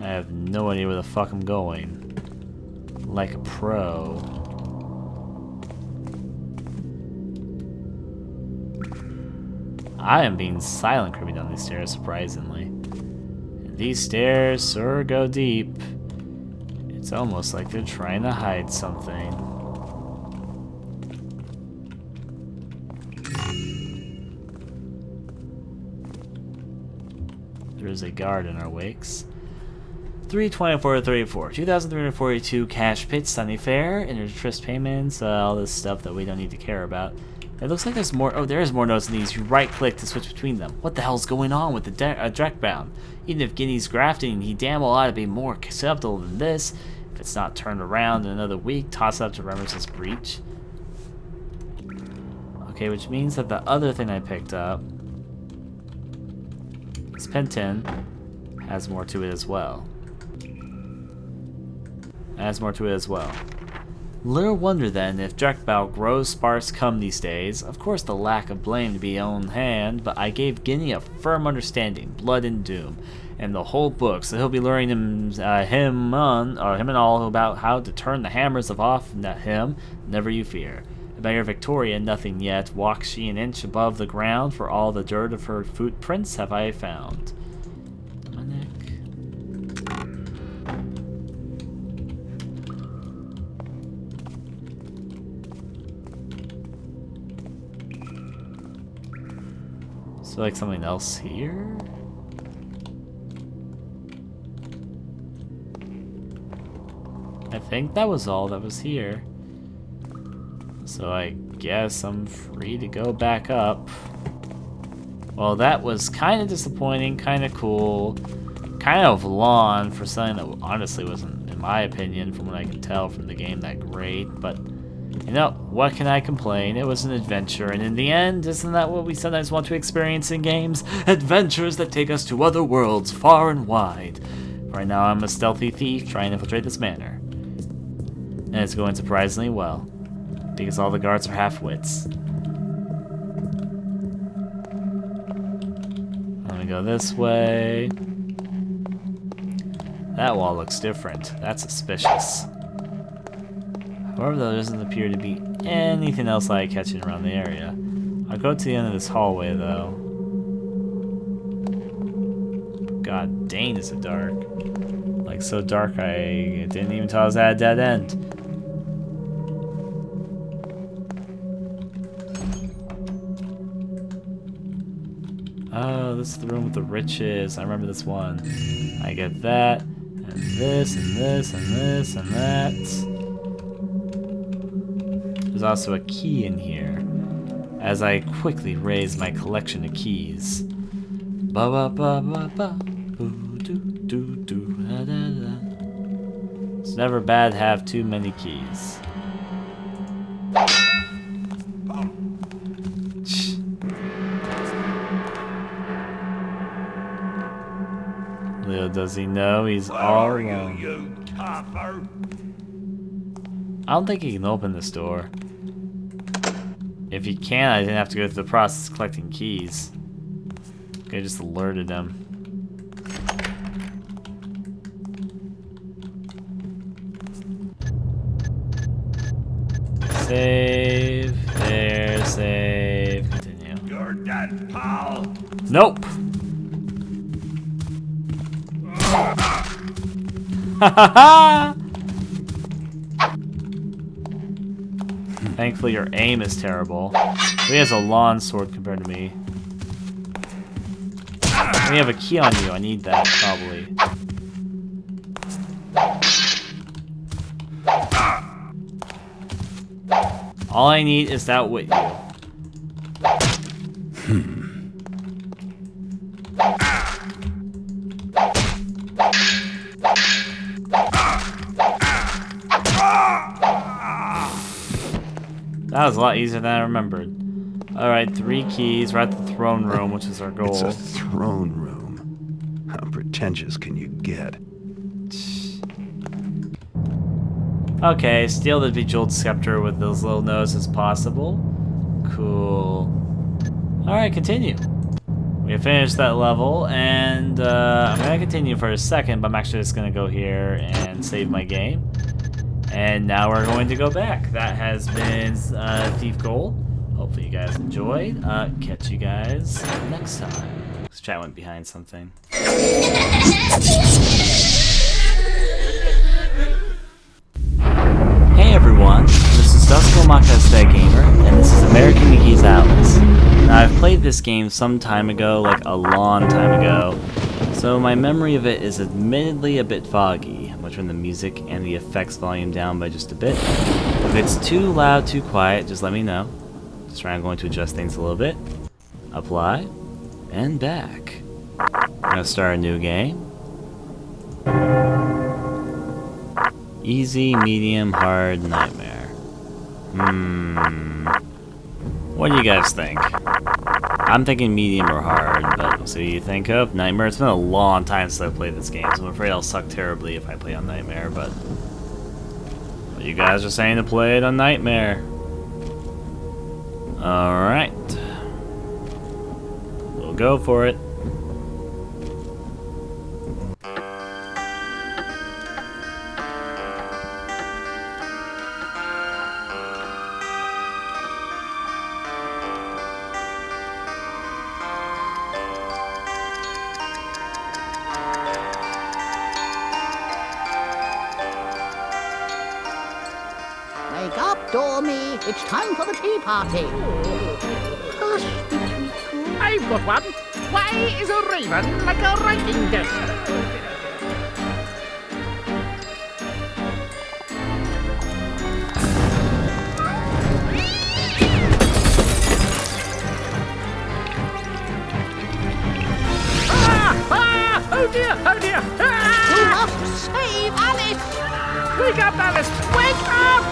I have no idea where the fuck I'm going. Like a pro. I am being silent creeping down these stairs, surprisingly. These stairs sure go deep. It's almost like they're trying to hide something. There is a guard in our wakes. 324-34, 2,342 cash pits, Sunny Fair, interest payments, all this stuff that we don't need to care about. It looks like there's more. Oh, there is more notes in these. You right-click to switch between them. What the hell's going on with the direct bound? Even if Guinea's grafting, he damn well ought to be more acceptable than this. If it's not turned around in another week, toss it up to Remers's breach. Okay, which means that the other thing I picked up, this pen 10, has more to it as well. Little wonder then if Drekbow grows sparse come these days. Of course the lack of blame to be on hand, but I gave Guinea a firm understanding, blood and doom, and the whole book, so he'll be luring him and all about how to turn the hammers of off him, never you fear. About your Victoria, nothing yet. Walks she an inch above the ground, for all the dirt of her footprints have I found. So like something else here? I think that was all that was here. So I guess I'm free to go back up. Well, that was kind of disappointing, kind of cool, kind of long for something that honestly wasn't, in my opinion, from what I can tell from the game, that great, but you know, what can I complain? It was an adventure, and in the end, isn't that what we sometimes want to experience in games? Adventures that take us to other worlds, far and wide. Right now, I'm a stealthy thief trying to infiltrate this manor. And it's going surprisingly well, because all the guards are half-wits. I'm gonna go this way. That wall looks different. That's suspicious. However, there doesn't appear to be anything else eye-catching around the area. I'll go to the end of this hallway, though. God dang, is it dark. Like, so dark I didn't even tell us I had a dead end. Oh, this is the room with the riches. I remember this one. I get that, and this, and this, and this, and that. There's also a key in here, as I quickly raise my collection of keys. Ba ba ba ba ba, boo doo doo doo da da da. It's never bad to have too many keys. Little does he know he's all alone. You topper? I don't think he can open this door. If he can, I didn't have to go through the process of collecting keys. I just alerted him. Save. There, save. Continue. You're dead, pal. Nope. Thankfully, your aim is terrible. He has a lawn sword compared to me. We have a key on you. I need that, probably. All I need is that with you. That was a lot easier than I remembered. Alright, 3 keys. We're at the throne room, which is our goal. It's a throne room. How pretentious can you get? Okay, steal the bejeweled scepter with those little notes as possible. Cool. Alright, continue. We have finished that level, and I'm gonna continue for a second, but I'm actually just gonna go here and save my game. And now we're going to go back. That has been Thief Gold. Hopefully you guys enjoyed. Catch you guys next time. This chat went behind something. Hey everyone, this is Dusk AestheticGamer, and this is American McGee's Alice. Now I've played this game some time ago, like a long time ago, so my memory of it is admittedly a bit foggy. I'm going to turn the music and the effects volume down by just a bit. If it's too loud, too quiet, just let me know. Just try, I'm going to adjust things a little bit. Apply, and back. I'm going to start a new game. Easy, medium, hard, nightmare. What do you guys think? I'm thinking medium or hard, but we'll see what you think of. Nightmare, it's been a long time since I've played this game, so I'm afraid I'll suck terribly if I play on Nightmare, but you guys are saying to play it on Nightmare. Alright. We'll go for it. Wake up, Dormy. It's time for the tea party. Hush, I've got one. Why is a raven like a writing desk? Oh dear, oh dear! You must save Alice. Wake up, Alice! Wake up!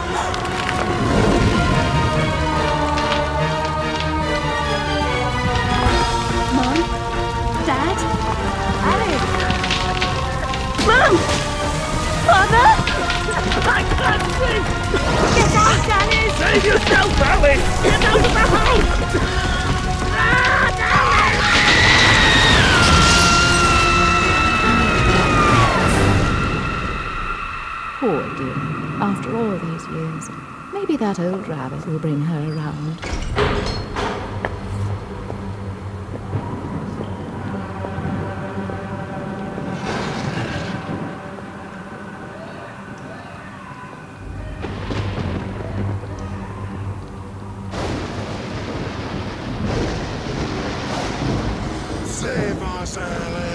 Mom? Dad? Alice? Mom! Father? I can't see! Get out, Alice! Save yourself, Alice! Get out of the house! Poor dear. After all these years, maybe that old rabbit will bring her around. Save us, Alice!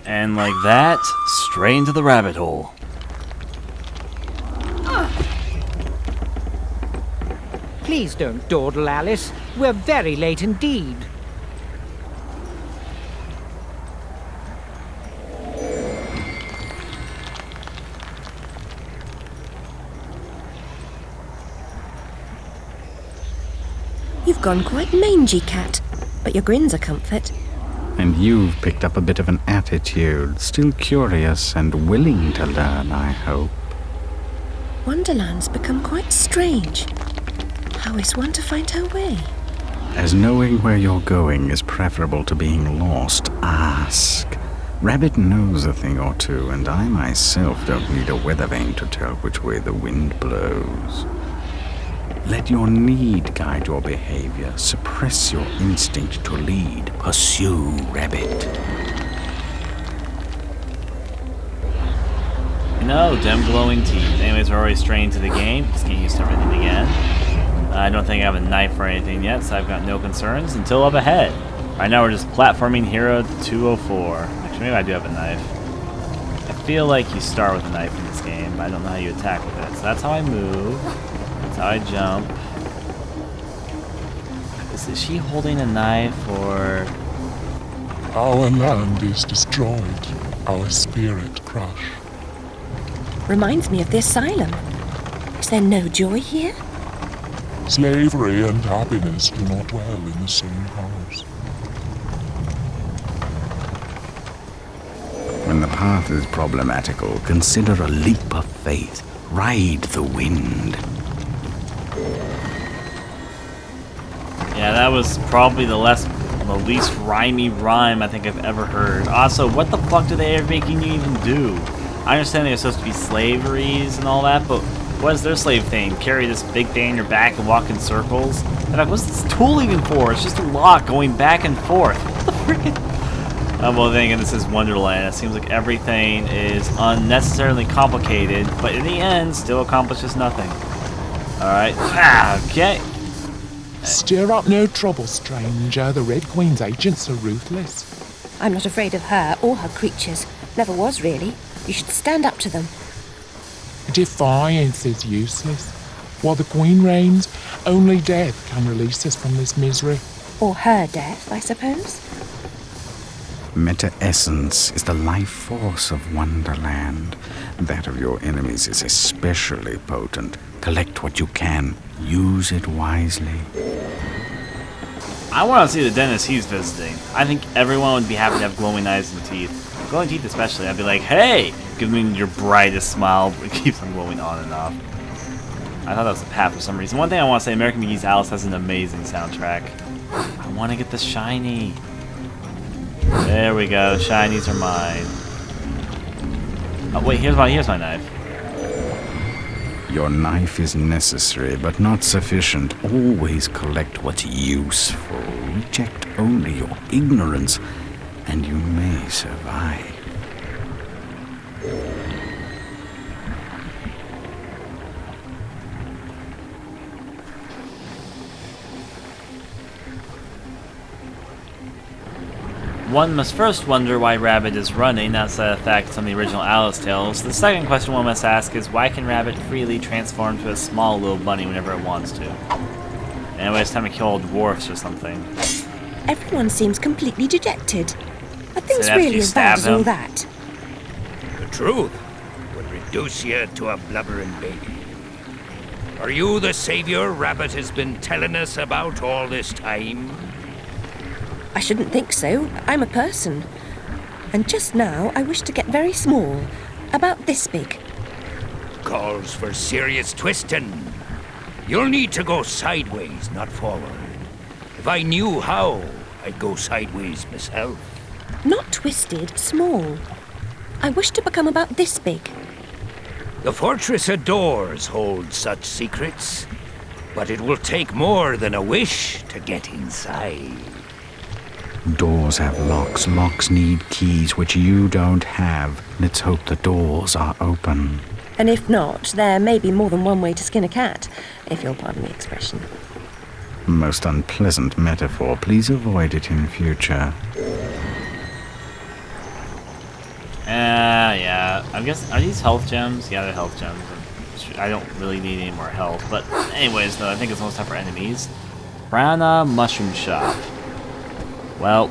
And like that, straight into the rabbit hole. Please don't dawdle, Alice. We're very late indeed. You've gone quite mangy, Cat, but your grin's a comfort. And you've picked up a bit of an attitude, still curious and willing to learn, I hope. Wonderland's become quite strange. How is one to find her way? as knowing where you're going is preferable to being lost, ask. Rabbit knows a thing or two, and I myself don't need a weather vane to tell which way the wind blows. Let your need guide your behavior. Suppress your instinct to lead. Pursue, Rabbit. No, dim glowing teeth. Anyways, we're already straying to the game. Just getting used to everything again. I don't think I have a knife or anything yet, so I've got no concerns until up ahead. Right now we're just platforming Hero 204. Actually, maybe I do have a knife. I feel like you start with a knife in this game, but I don't know how you attack with it. So that's how I move. That's how I jump. Is she holding a knife or... Our land is destroyed. Our spirit crushed. Reminds me of the asylum. Is there no joy here? Slavery and happiness do not dwell in the same house. When the path is problematical, consider a leap of faith. Ride the wind. Yeah, that was probably the least rhymey rhyme I think I've ever heard. Also, what the fuck do they ever making you even do? I understand they're supposed to be slaveries and all that, but what is their slave thing? Carry this big thing on your back and walk in circles? In fact, what's this tool even for? It's just a lock going back and forth. What the frickin'? I'm well thinking this is Wonderland. It seems like everything is unnecessarily complicated, but in the end, still accomplishes nothing. Alright. Okay. Stir up no trouble, stranger. The Red Queen's agents are ruthless. I'm not afraid of her or her creatures. Never was, really. You should stand up to them. Defiance is useless. While the Queen reigns, only death can release us from this misery. Or her death, I suppose. Meta-essence is the life force of Wonderland. That of your enemies is especially potent. Collect what you can. Use it wisely. I want to see the dentist he's visiting. I think everyone would be happy to have glowing eyes and teeth. Glowing teeth especially. I'd be like, hey! Give me your brightest smile. It keeps on glowing on and off. I thought that was a path for some reason. One thing I want to say, American McGee's Alice has an amazing soundtrack. I want to get the shiny. There we go. Shinies are mine. Oh wait, here's my knife. Your knife is necessary, but not sufficient. Always collect what's useful. Reject only your ignorance, and you may survive. One must first wonder why Rabbit is running, outside the fact from the original Alice tales. The second question one must ask is, why can Rabbit freely transform to a small little bunny whenever it wants to? Anyway, it's time to kill dwarfs or something. Everyone seems completely dejected. Are things really as bad as all that? The truth would reduce you to a blubbering baby. Are you the savior Rabbit has been telling us about all this time? I shouldn't think so. I'm a person. And just now, I wish to get very small. About this big. Calls for serious twisting. You'll need to go sideways, not forward. If I knew how, I'd go sideways myself. Not twisted, small. I wish to become about this big. The fortress of doors holds such secrets, but it will take more than a wish to get inside. Doors have locks. Locks need keys, which you don't have. Let's hope the doors are open. And if not, there may be more than one way to skin a cat, if you'll pardon the expression. Most unpleasant metaphor. Please avoid it in future. Yeah. I guess, are these health gems? Yeah, they're health gems. I don't really need any more health. But anyways, though, I think it's almost time for enemies. Brana Mushroom Shop. Well,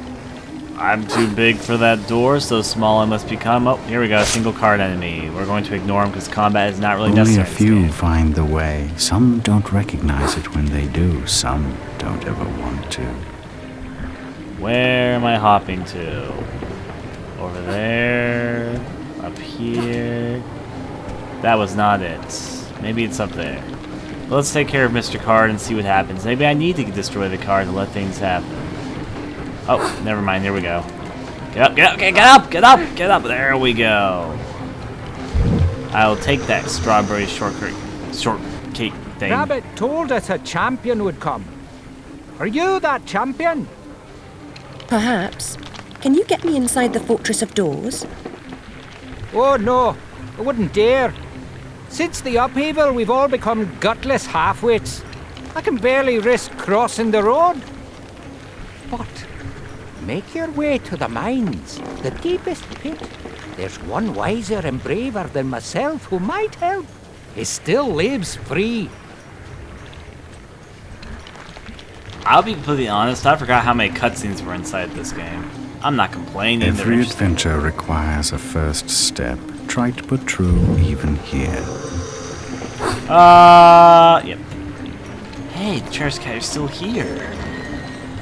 I'm too big for that door, so small I must become. Oh, here we go, single card enemy. We're going to ignore him because combat is not really necessary. Only a few find the way. Some don't recognize it when they do. Some don't ever want to. Where am I hopping to? Over there. Up here. That was not it. Maybe it's up there. Let's take care of Mr. Card and see what happens. Maybe I need to destroy the card to let things happen. Oh, never mind. Here we go. Get up, get up, get up, get up, get up. There we go. I'll take that strawberry shortcake thing. Rabbit told us a champion would come. Are you that champion? Perhaps. Can you get me inside the Fortress of Doors? Oh no, I wouldn't dare. Since the upheaval, we've all become gutless half-wits. I can barely risk crossing the road. But make your way to the mines, the deepest pit. There's one wiser and braver than myself who might help. He still lives free. I'll be completely honest, I forgot how many cutscenes were inside this game. I'm not complaining. Every adventure requires a first step. Try to put true even here. Yep. Hey, the Chair's Cat, you're still here.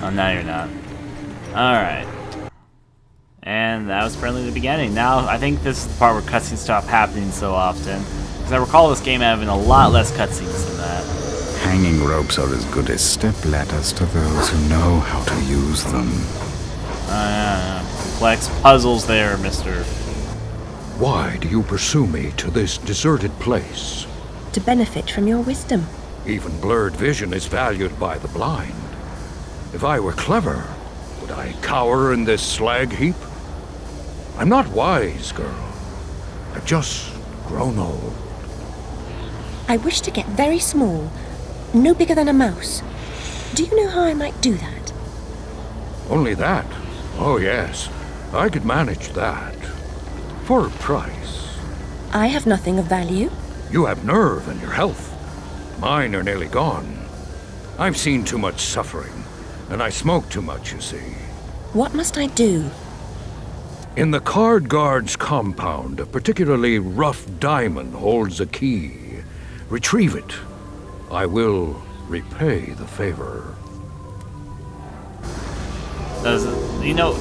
Oh, now you're not. Alright. And that was apparently the beginning. Now, I think this is the part where cutscenes stop happening so often. Because I recall this game having a lot less cutscenes than that. Hanging ropes are as good as step ladders to those who know how to use them. Complex puzzles there, mister. Why do you pursue me to this deserted place? To benefit from your wisdom. Even blurred vision is valued by the blind. If I were clever, would I cower in this slag heap? I'm not wise, girl. I've just grown old. I wish to get very small, no bigger than a mouse. Do you know how I might do that? Only that? Oh, yes. I could manage that. For a price. I have nothing of value. You have nerve and your health. Mine are nearly gone. I've seen too much suffering, and I smoke too much, you see. What must I do? In the Card Guard's compound, a particularly rough diamond holds a key. Retrieve it. I will repay the favor. You know,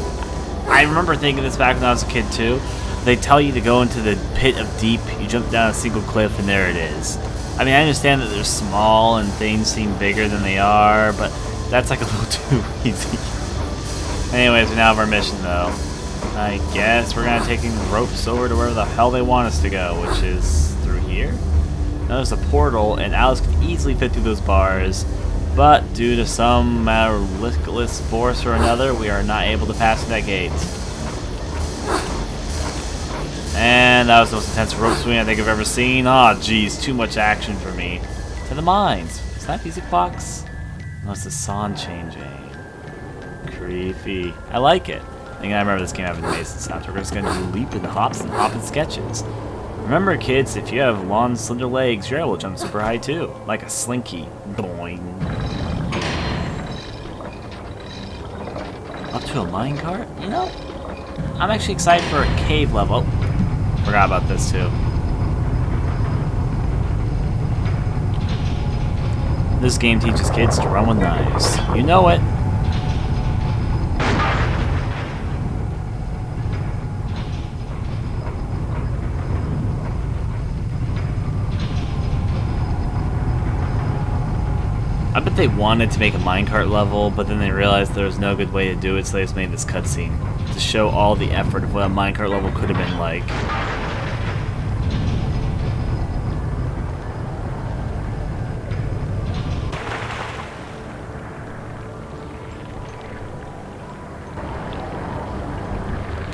I remember thinking this back when I was a kid too. They tell you to go into the pit of deep, you jump down a single cliff, and there it is. I mean, I understand that they're small and things seem bigger than they are, but that's like a little too easy. Anyways, we now have our mission though. I guess we're gonna take the ropes over to wherever the hell they want us to go, which is through here. Notice a portal, and Alice could easily fit through those bars, but due to some miraculous force or another, we are not able to pass through that gate. And that was the most intense rope swing I think I've ever seen. Aw, geez, too much action for me. To the mines. Is that music box? No, it's the song changing. Creepy. I like it. I think I remember this game having the Mason sound. We're just going to do leap and hops and hop and sketches. Remember, kids, if you have long, slender legs, you're able to jump super high too. Like a slinky. Boing. Up to a minecart? You know, I'm actually excited for a cave level. Oh, forgot about this too. This game teaches kids to run with knives. You know it. I bet they wanted to make a minecart level, but then they realized there was no good way to do it, so they just made this cutscene to show all the effort of what a minecart level could have been like.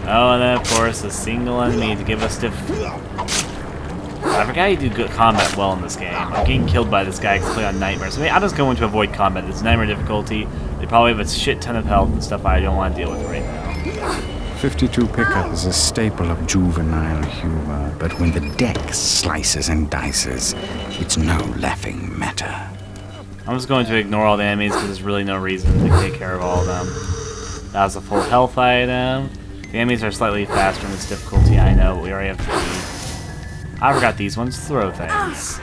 Oh, and then of course a single enemy to give us stiff. I forgot you do good combat well in this game. I'm getting killed by this guy because I play on Nightmare. So I'm just going to avoid combat. It's Nightmare difficulty. They probably have a shit ton of health and stuff I don't want to deal with right now. 52 pickup is a staple of juvenile humor, but when the deck slices and dices, it's no laughing matter. I'm just going to ignore all the enemies because there's really no reason to take care of all of them. That was a full health item. The enemies are slightly faster in this difficulty, I know, but we already have the key. I forgot these ones throw things.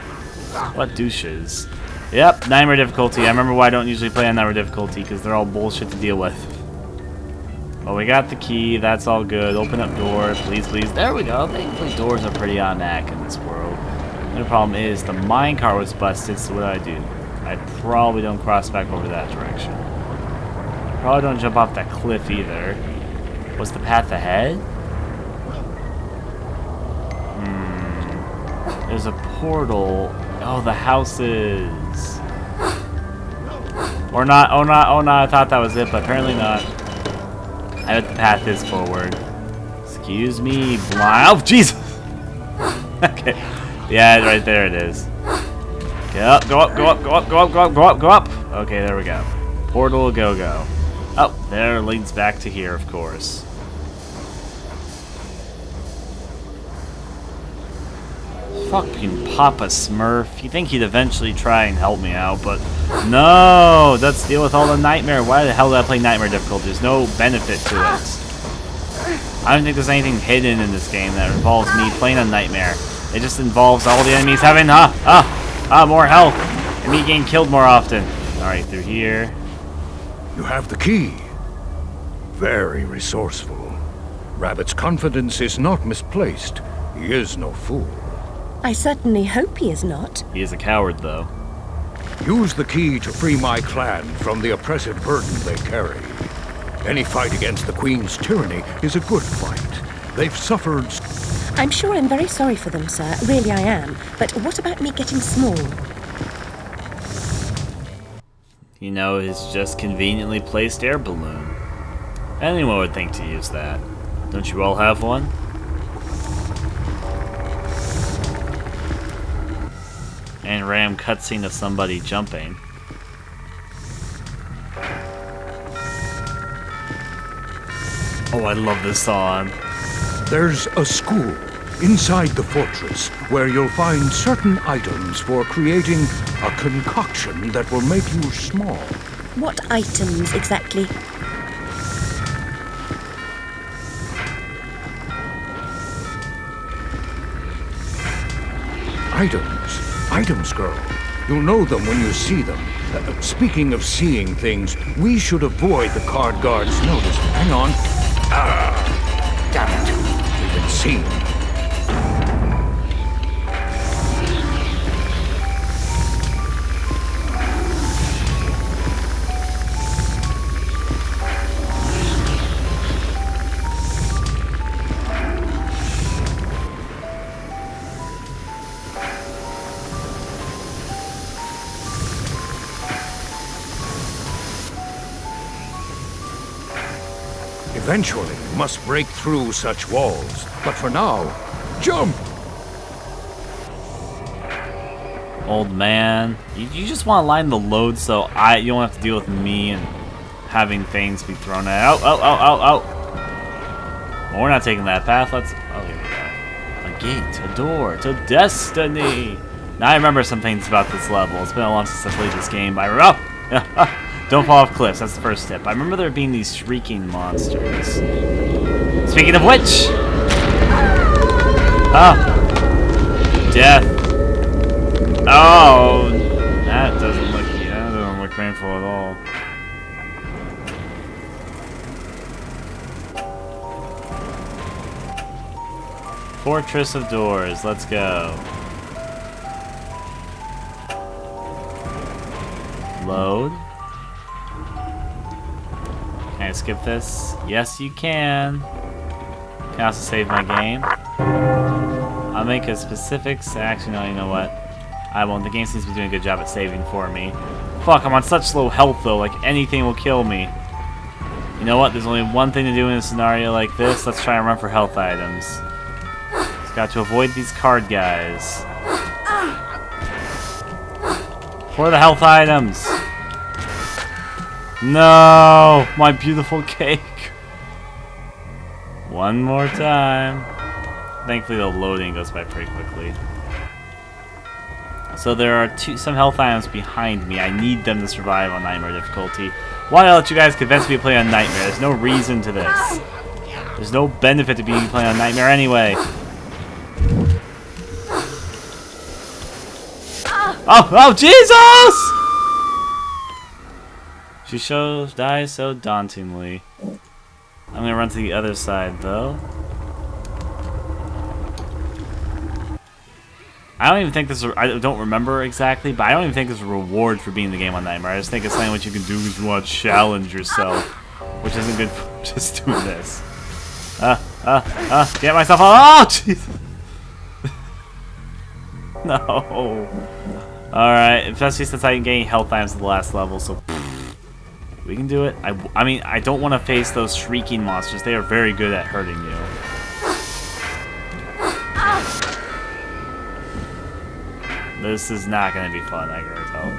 What douches. Yep, Nightmare difficulty. I remember why I don't usually play on Nightmare difficulty, because they're all bullshit to deal with. Well, we got the key. That's all good. Open up door. Please, please. There we go. Thankfully, doors are pretty automatic in this world. The problem is the minecart was busted, so what do? I probably don't cross back over that direction. Probably don't jump off that cliff either. What's the path ahead? There's a portal. Oh, the houses. Or not. Oh, not. Oh, no. I thought that was it, but apparently not. I bet the path is forward. Excuse me, blind. Oh, Jesus. Okay. Yeah, right there it is. Get up, go up, go up, go up, go up, go up, go up, go up. Okay, there we go. Portal, go, go. Oh, there leads back to here, of course. Fucking Papa Smurf. You think he'd eventually try and help me out, but no! Let's deal with all the nightmare. Why the hell did I play nightmare difficulty? There's no benefit to it. I don't think there's anything hidden in this game that involves me playing a nightmare. It just involves all the enemies having more health and me getting killed more often. Alright, through here. You have the key. Very resourceful. Rabbit's confidence is not misplaced. He is no fool. I certainly hope he is not. He is a coward, though. Use the key to free my clan from the oppressive burden they carry. Any fight against the Queen's tyranny is a good fight. They've suffered... I'm sure I'm very sorry for them, sir. Really I am. But what about me getting small? You know, his just conveniently placed air balloon. Anyone would think to use that. Don't you all have one? And random cutscene of somebody jumping. Oh, I love this song. There's a school inside the fortress where you'll find certain items for creating a concoction that will make you small. What items exactly? Items, girl. You'll know them when you see them. Speaking of seeing things, we should avoid the card guard's notice. Hang on. Damn it. We've been seen. Eventually, you must break through such walls. But for now, jump! Old man, you just want to line the load so you don't have to deal with me and having things be thrown at. Oh! Well, we're not taking that path. Let's. Oh, here we go. A gate, a door to destiny. Now I remember some things about this level. It's been a long since I played this game. Don't fall off cliffs, that's the first tip. I remember there being these shrieking monsters. Speaking of which! Death. Oh! That doesn't look painful at all. Fortress of Doors, let's go. Load. Can I skip this? Yes, you can. Can I also save my game? I'll make a specifics. Actually, no, you know what? I won't. The game seems to be doing a good job at saving for me. Fuck, I'm on such slow health, though. Like, anything will kill me. You know what? There's only one thing to do in a scenario like this. Let's try and run for health items. Just got to avoid these card guys. For the health items! No! My beautiful cake! One more time. Thankfully the loading goes by pretty quickly. So there are some health items behind me. I need them to survive on Nightmare difficulty. Why not let you guys convince me to play on Nightmare? There's no reason to this. There's no benefit to being playing on Nightmare anyway. Oh, Jesus! She dies so dauntingly. I'm gonna run to the other side, though. I don't even think this is, I don't remember exactly, but I don't even think it's a reward for beating the game on Nightmare. I just think it's something what you can do if you want to challenge yourself, which isn't good for just doing this. Get myself on. Oh, jeez. No. Alright, especially since I didn't get any health items at the last level, so we can do it. I mean, I don't want to face those shrieking monsters. They are very good at hurting you. This is not going to be fun, I can already tell.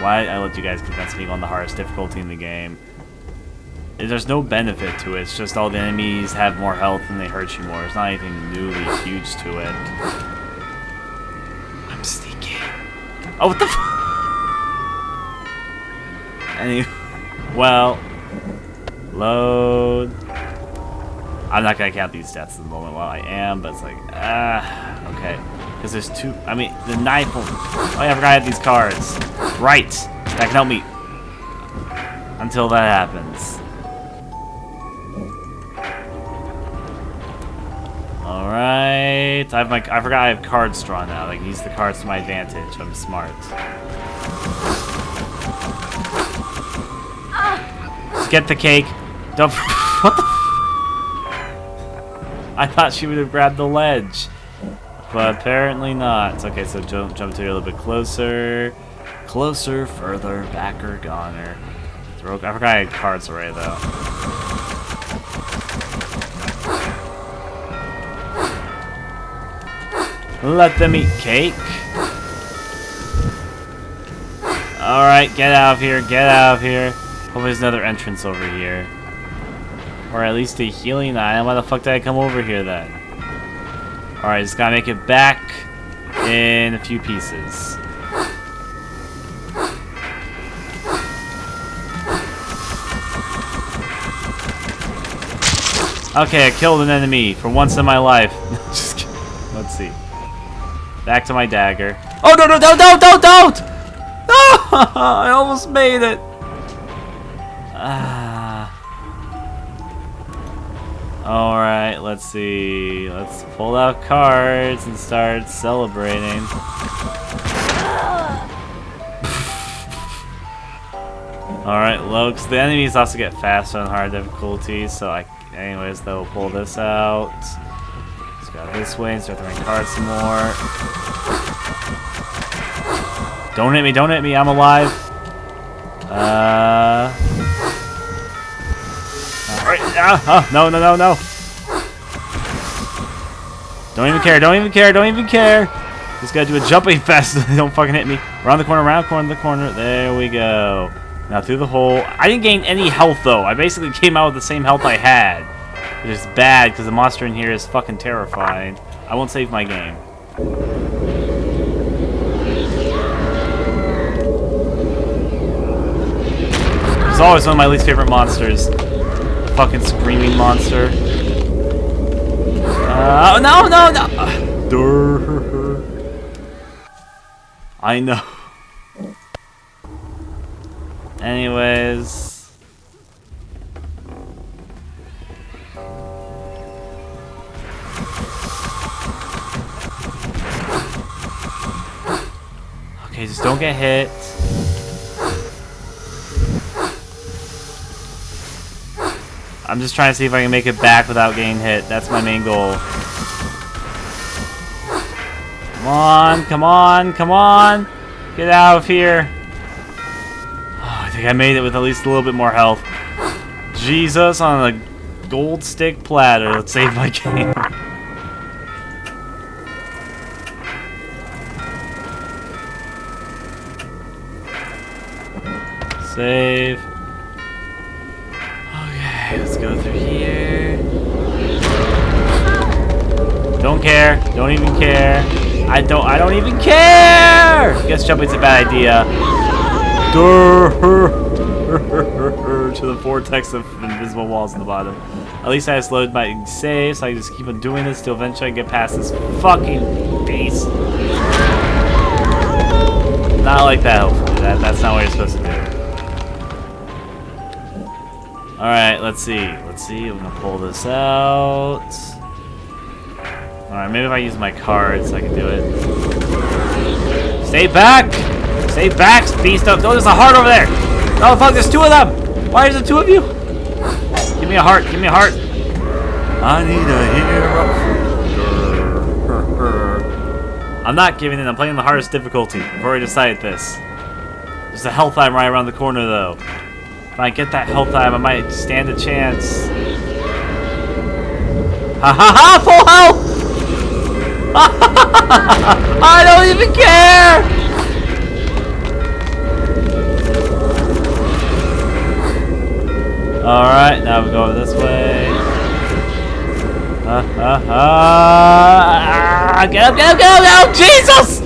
Why I let you guys convince me on the hardest difficulty in the game. There's no benefit to it. It's just all the enemies have more health and they hurt you more. There's not anything newly huge to it. I'm sneaky. Oh, what the f— Anyway, well, load. I'm not gonna count these deaths at the moment while I am, but it's like, okay. Because there's two, I mean, the knife will— oh yeah, I forgot I had these cards. Right, that can help me. Until that happens. Alright, I forgot I have cards drawn now. I can use the cards to my advantage. I'm smart. Just get the cake. Don't— what the— I thought she would have grabbed the ledge, but apparently not. Okay, so jump to her a little bit closer. Closer, further, backer, goner. I forgot I had cards already though. Let them eat cake. Alright, get out of here, get out of here. Hopefully there's another entrance over here. Or at least a healing item. Why the fuck did I come over here then? Alright, just gotta make it back in a few pieces. Okay, I killed an enemy for once in my life. Just kidding. Let's see. Back to my dagger. Oh, no, no, no, no, don't! No! I almost made it. Alright, let's see. Let's pull out cards and start celebrating. Alright, Lokes. The enemies also get faster on hard difficulties, so anyways, they'll pull this out. Let's go this way and start throwing cards some more. Don't hit me, I'm alive. No. Don't even care. Just gotta do a jumping fast so they don't fucking hit me. Around the corner. There we go. Now through the hole. I didn't gain any health though. I basically came out with the same health I had. Which is bad because the monster in here is fucking terrifying. I won't save my game. It's always one of my least favorite monsters. Fucking screaming monster. No! I know. Anyways. Okay, just don't get hit. I'm just trying to see if I can make it back without getting hit. That's my main goal. Come on. Get out of here. Oh, I think I made it with at least a little bit more health. Jesus, on a gold stick platter. Let's save my game. Save. Okay, let's go through here. Don't care. Don't even care. I don't even care! I guess jumping's a bad idea. To the vortex of invisible walls in the bottom. At least I just loaded my save, so I can just keep on doing this till eventually I get past this fucking beast. Not like that, hopefully. That's not what you're supposed to do. Alright, let's see. I'm gonna pull this out. Alright, maybe if I use my cards, I can do it. Stay back! Stay back, beast up! No, there's a heart over there! Oh, fuck, there's 2 of them! Why is there 2 of you? Give me a heart, give me a heart! I need a hero. I'm not giving in, I'm playing the hardest difficulty. I've already decided this. There's a health item right around the corner, though. If I get that health item, I might stand a chance. Ha ha ha! Full health! I don't even care! Alright, now we go this way. Get up, get up, get up, get up! Jesus!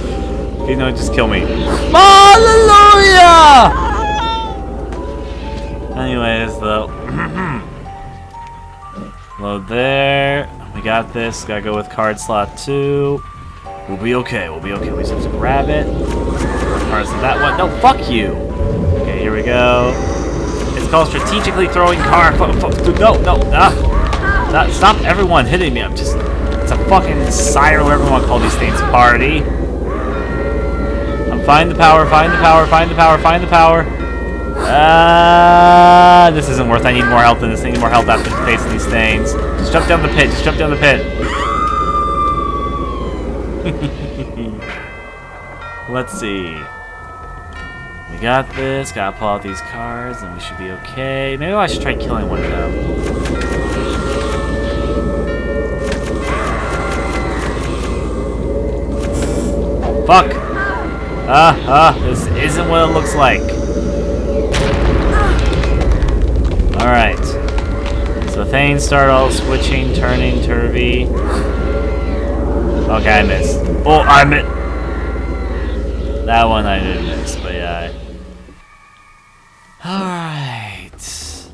Okay, no, just kill me. Hallelujah! Anyways, though. Load there. We got this. Gotta go with card slot 2. We'll be okay. We'll be okay. We just have to grab it. Cards to that one. No, fuck you. Okay, here we go. It's called strategically throwing card. No, no. Stop everyone hitting me. I'm just. It's a fucking siren, whatever you want to call these things. Party. I'm find the power. Find the power. Find the power. Find the power. This isn't worth. I need more health than this. I need more health after facing these things. Just jump down the pit. Just jump down the pit. Let's see. We got this. Gotta pull out these cards, and we should be okay. Maybe I should try killing one of them. Fuck! This isn't what it looks like. Alright. So things start all switching, turning, turvy. Okay, I missed. Oh, I missed. That one I didn't miss, but yeah. Alright.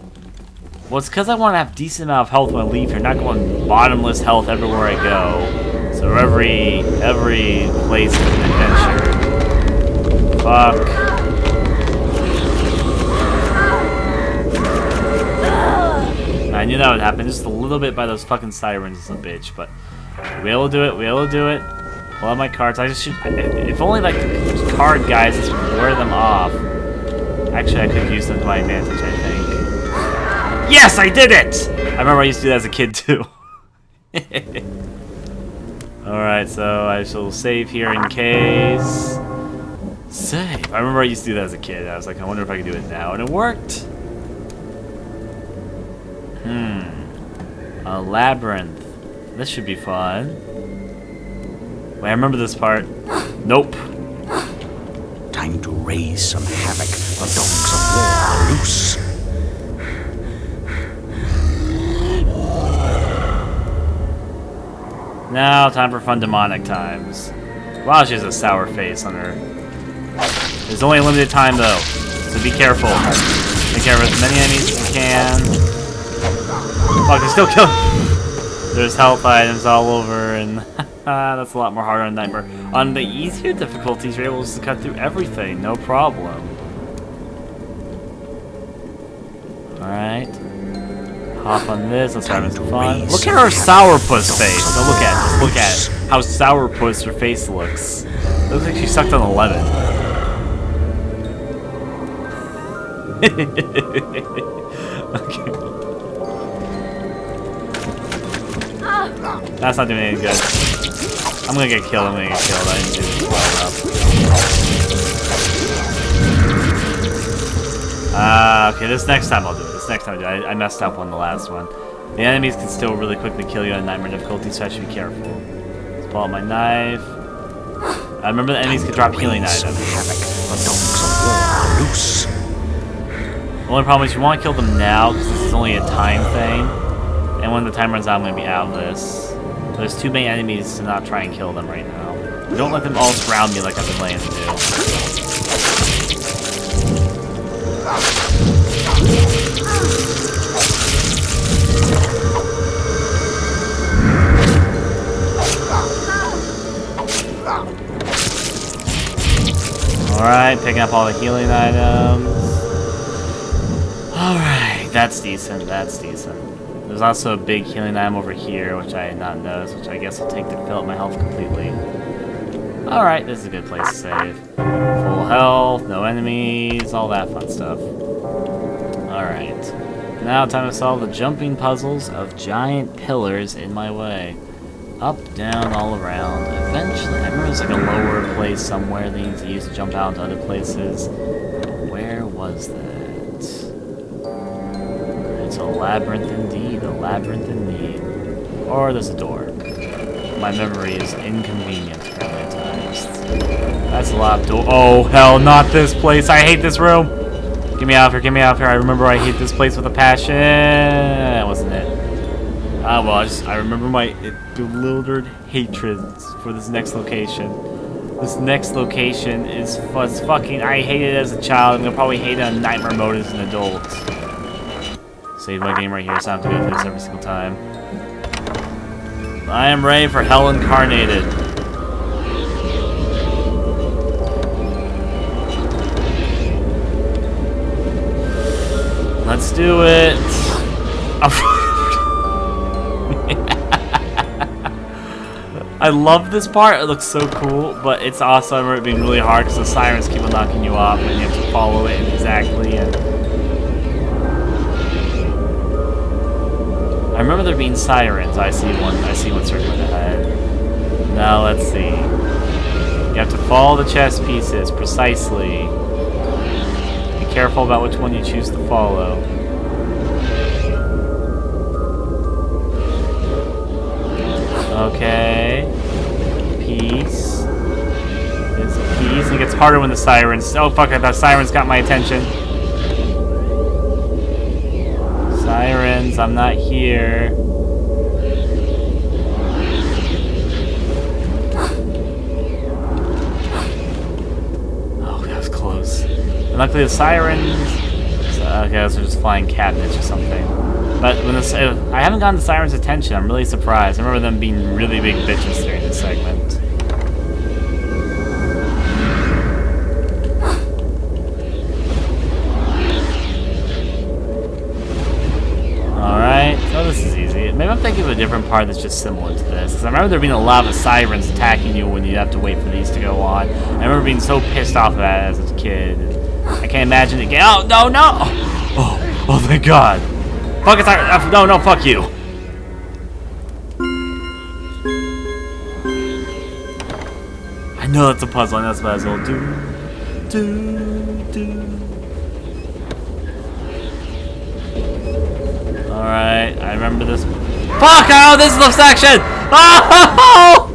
Well, it's because I want to have a decent amount of health when I leave here, not going bottomless health everywhere I go. So every place is an adventure. Fuck. I knew that would happen just a little bit by those fucking sirens as a bitch, but we'll be able to do it, we'll be able to do it. Pull out my cards. I just should, if only like the card guys just wear them off. Actually, I could use them to my advantage, I think. Yes, I did it! I remember I used to do that as a kid too. Alright, so I shall save here in case. Save. I remember I used to do that as a kid. I was like, I wonder if I can do it now, and it worked. A labyrinth. This should be fun. Wait, I remember this part. Nope. Time to raise some havoc. The dogs of war are loose. Now, time for fun demonic times. Wow, she has a sour face on her. There's only a limited time though, so be careful. Take care of as many enemies as you can. Fuck, they're still killing. There's health items all over, and that's a lot more harder on Nightmare. On the easier difficulties, you're able to cut through everything, no problem. Alright. Hop on this, let's have some fun. Look at her sourpuss face. So look at how sourpuss her face looks. It looks like she sucked on a lemon. Okay. That's not doing any good. I'm gonna get killed, I didn't do this well enough. Okay, this next time I'll do it. I messed up on the last one. The enemies can still really quickly kill you on Nightmare difficulty, so I should be careful. Let's pull out my knife. I remember the enemies can drop healing items. The only problem is you want to kill them now, because this is only a time thing. And when the time runs out, I'm going to be out of this. There's too many enemies to not try and kill them right now. Don't let them all surround me like I've been planning to do. Alright, picking up all the healing items. Alright, that's decent, that's decent. There's There's also a big healing item over here, which I had not noticed, which I guess I'll take to fill up my health completely. Alright, this is a good place to save. Full health, no enemies, all that fun stuff. Alright. Now time to solve the jumping puzzles of giant pillars in my way. Up, down, all around. Eventually, I remember there's like a lower place somewhere that you need to use to jump out into other places. Where was that? It's a labyrinth indeed, a labyrinth indeed. Or there's a door. My memory is inconvenient apparently at times. That's a lot of door. Oh, hell, not this place. I hate this room. Get me out of here, get me out of here. I remember I hate this place with a passion. That wasn't it. Well, I remember my bewildered hatred for this next location. This next location is fucking... I hated it as a child. I'm gonna probably hate it on nightmare mode as an adult. Save my game right here, so I don't have to go through this every single time. I am ready for Hell Incarnated. Let's do it. I love this part. It looks so cool, but it's also, I remember it being really hard because the sirens keep on knocking you off, and you have to follow it exactly. And I remember there being sirens. I see one circling ahead. Now let's see. You have to follow the chess pieces precisely. Be careful about which one you choose to follow. Okay. Piece. It's a piece. It gets harder when the sirens... Oh, fuck, I thought sirens got my attention. Sirens, I'm not here. Oh, that was close. And luckily the sirens... okay, those are just flying cabinets or something. But when I haven't gotten the sirens' attention, I'm really surprised. I remember them being really big bitches during this segment. Alright, so this is easy. Maybe I'm thinking of a different part that's just similar to this. Because I remember there being a lot of sirens attacking you when you have to wait for these to go on. I remember being so pissed off of that as a kid. I can't imagine it again. Oh, no, no! Oh, thank God. Fuck it, no, fuck you. I know that's a puzzle, I know that's a puzzle. Alright, I remember this. Fuck! Oh, this is the section! Oh!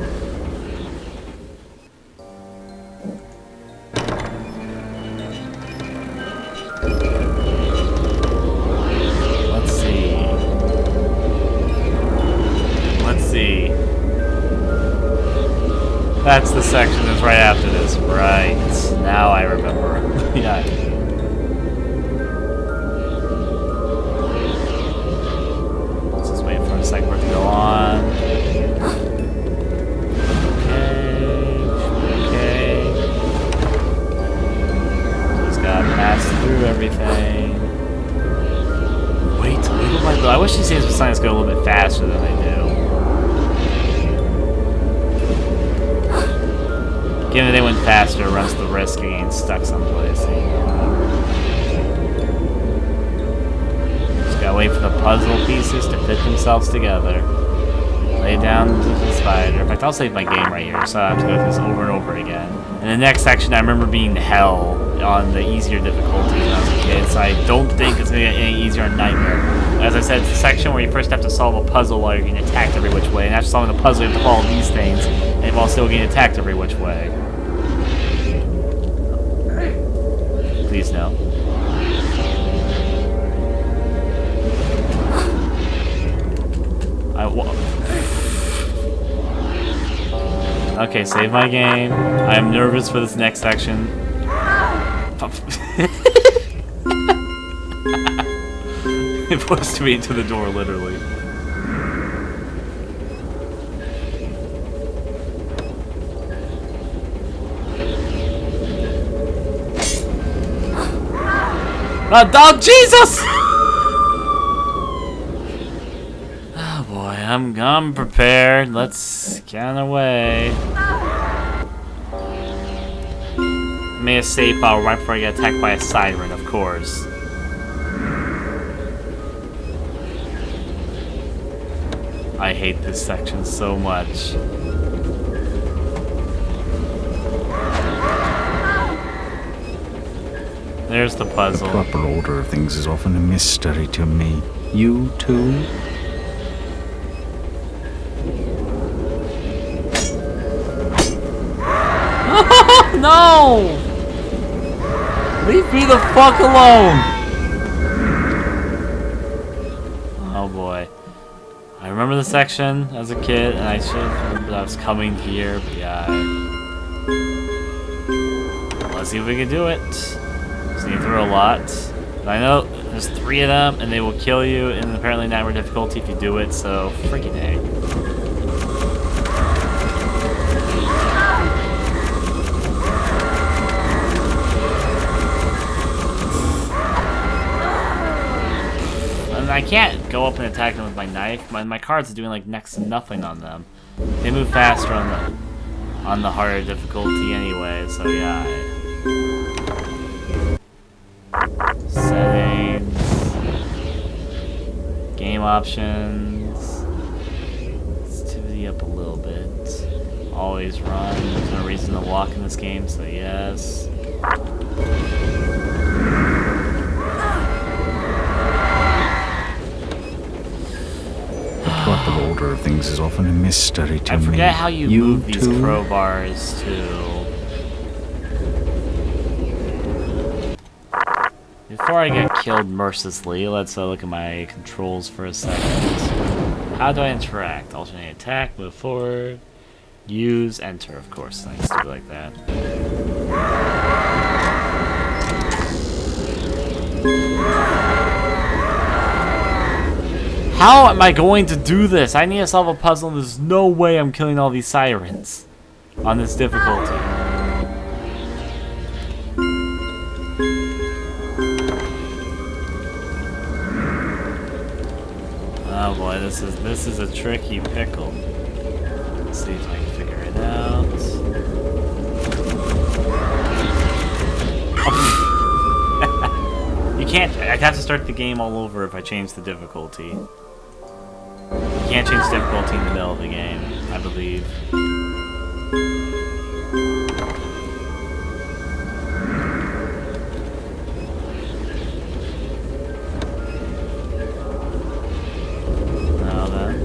That's the section that's right after this. Right. Now I remember. Yeah. Let's just wait for a second for it to go on. Okay. Just gotta pass through everything. Wait, little by little. I wish these games with science go a little bit faster than they do. Given they went faster, it runs the risk of getting stuck someplace. Just gotta wait for the puzzle pieces to fit themselves together. Lay down to the spider. In fact, I'll save my game right here, so I have to go through this over and over again. In the next section, I remember being hell on the easier difficulties when I was a kid, so I don't think it's gonna get any easier on Nightmare. As I said, it's a section where you first have to solve a puzzle while you're getting attacked every which way, and after solving the puzzle, you have to follow these things, and while still getting attacked every which way. Please no. Okay, save my game. I am nervous for this next section. It pushed me into the door, literally. Oh, Jesus! I'm prepared. Let's get on our way. I made a save file right before I get attacked by a siren, of course. I hate this section so much. There's the puzzle. The proper order of things is often a mystery to me. You too? No! Leave me the fuck alone! Oh boy. I remember the section as a kid, and I should have remembered I was coming here, but yeah. Let's see if we can do it. Just need through a lot. But I know there's 3 of them, and they will kill you in apparently nightmare difficulty if you do it, so freaking A. I can't go up and attack them with my knife. My cards are doing like next to nothing on them. They move faster on the harder difficulty anyway, so yeah. Settings. Game options. Sensitivity up a little bit. Always run. There's no reason to walk in this game, so yes. The proper order of things is often a mystery to me. I forget how you move these crowbars too. Before I get killed mercilessly, let's look at my controls for a second. How do I interact? Alternate attack, move forward, use, enter, of course. Things do like that. How am I going to do this? I need to solve a puzzle and there's no way I'm killing all these sirens on this difficulty. Oh boy, this is a tricky pickle. Let's see if I can figure it out. You can't. I'd have to start the game all over if I change the difficulty. You can't change difficulty in the middle of the game, I believe. Now then.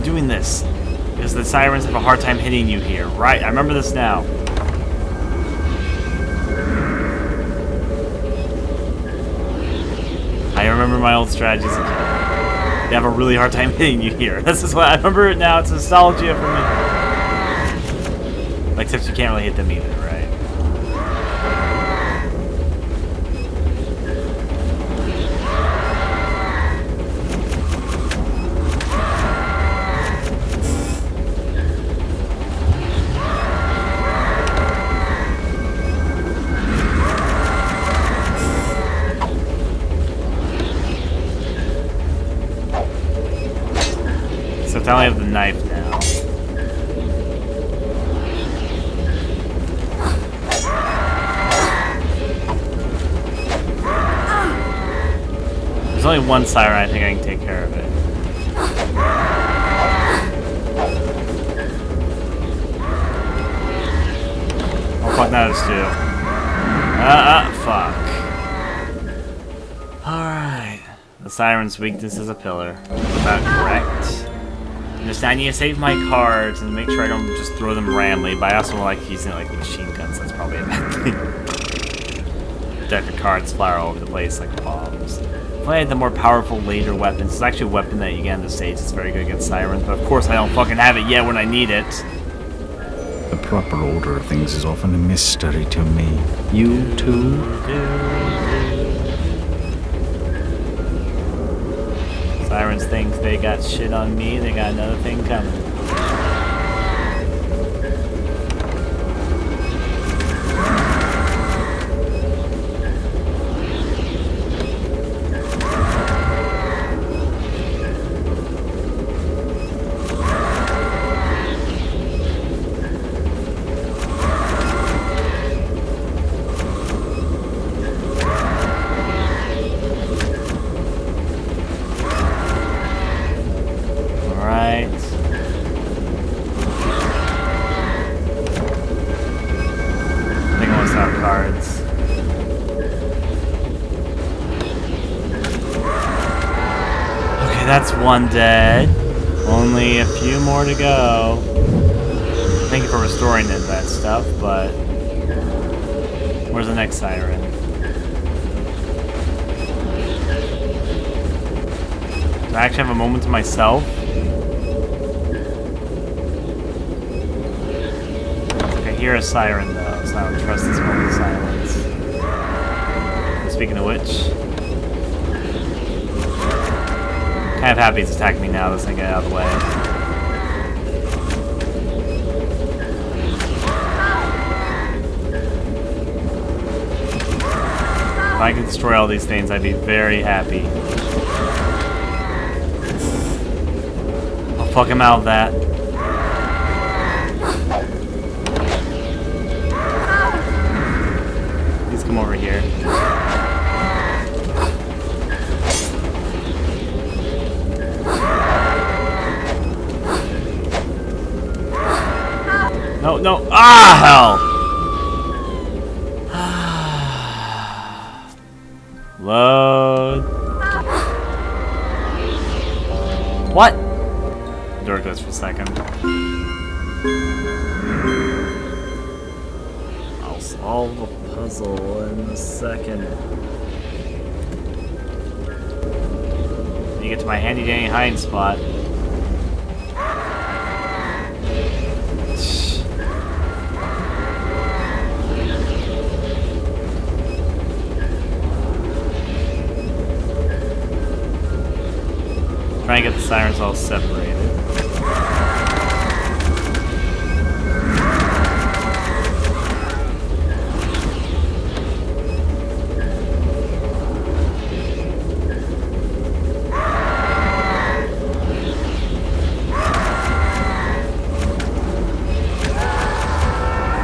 Doing this because the sirens have a hard time hitting you here. Right, I remember this now. I remember my old strategies. They have a really hard time hitting you here. This is what I remember it now. It's nostalgia for me. Except you can't really hit them either, right? I only have the knife now. There's only one siren, I think I can take care of it. Oh fuck, that is two. Fuck. Alright. The siren's weakness is a pillar. About correct. Just I need to save my cards and make sure I don't just throw them randomly, but I also like using like machine guns, that's probably a bad thing. Deck of cards fly all over the place like bombs. If I had the more powerful later weapons, it's actually a weapon that you get on the stage that's very good against sirens, but of course I don't fucking have it yet when I need it. The proper order of things is often a mystery to me. You too? Sirens think they got shit on me, they got another thing coming. That's one dead. Only a few more to go. Thank you for restoring that stuff, but where's the next siren? Do I actually have a moment to myself? I hear a siren though, so I don't trust this moment of silence. And speaking of which, kind of happy it's attacking me now. Let's get out of the way. If I could destroy all these things, I'd be very happy. I'll fuck him out of that. Please come over here. No, no. Ah, hell! Load. What? Door goes for a second. I'll solve the puzzle in a second. You get to my handy dandy hiding spot. Trying to get the sirens all separated.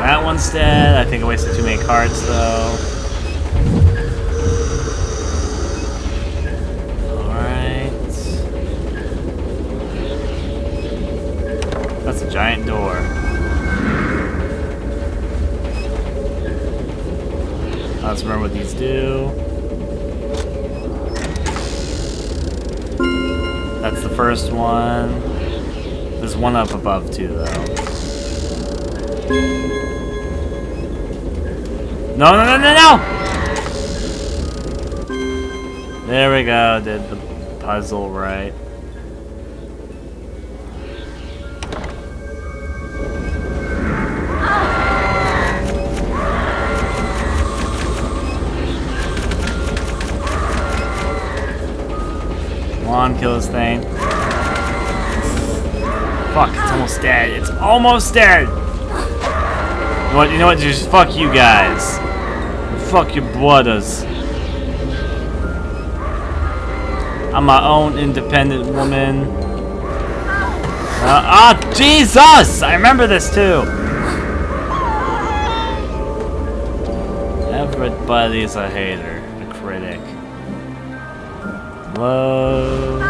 That one's dead. I think I wasted too many cards though. That's a giant door. Let's remember what these do. That's the first one. There's one up above too, though. No, no, no, no, no! There we go. Did the puzzle right. Come on, kill this thing. Fuck, it's almost dead. It's almost dead! You know what? Just fuck you guys. Fuck your brothers. I'm my own independent woman. Jesus! I remember this too. Everybody's a hater, a critic. Load.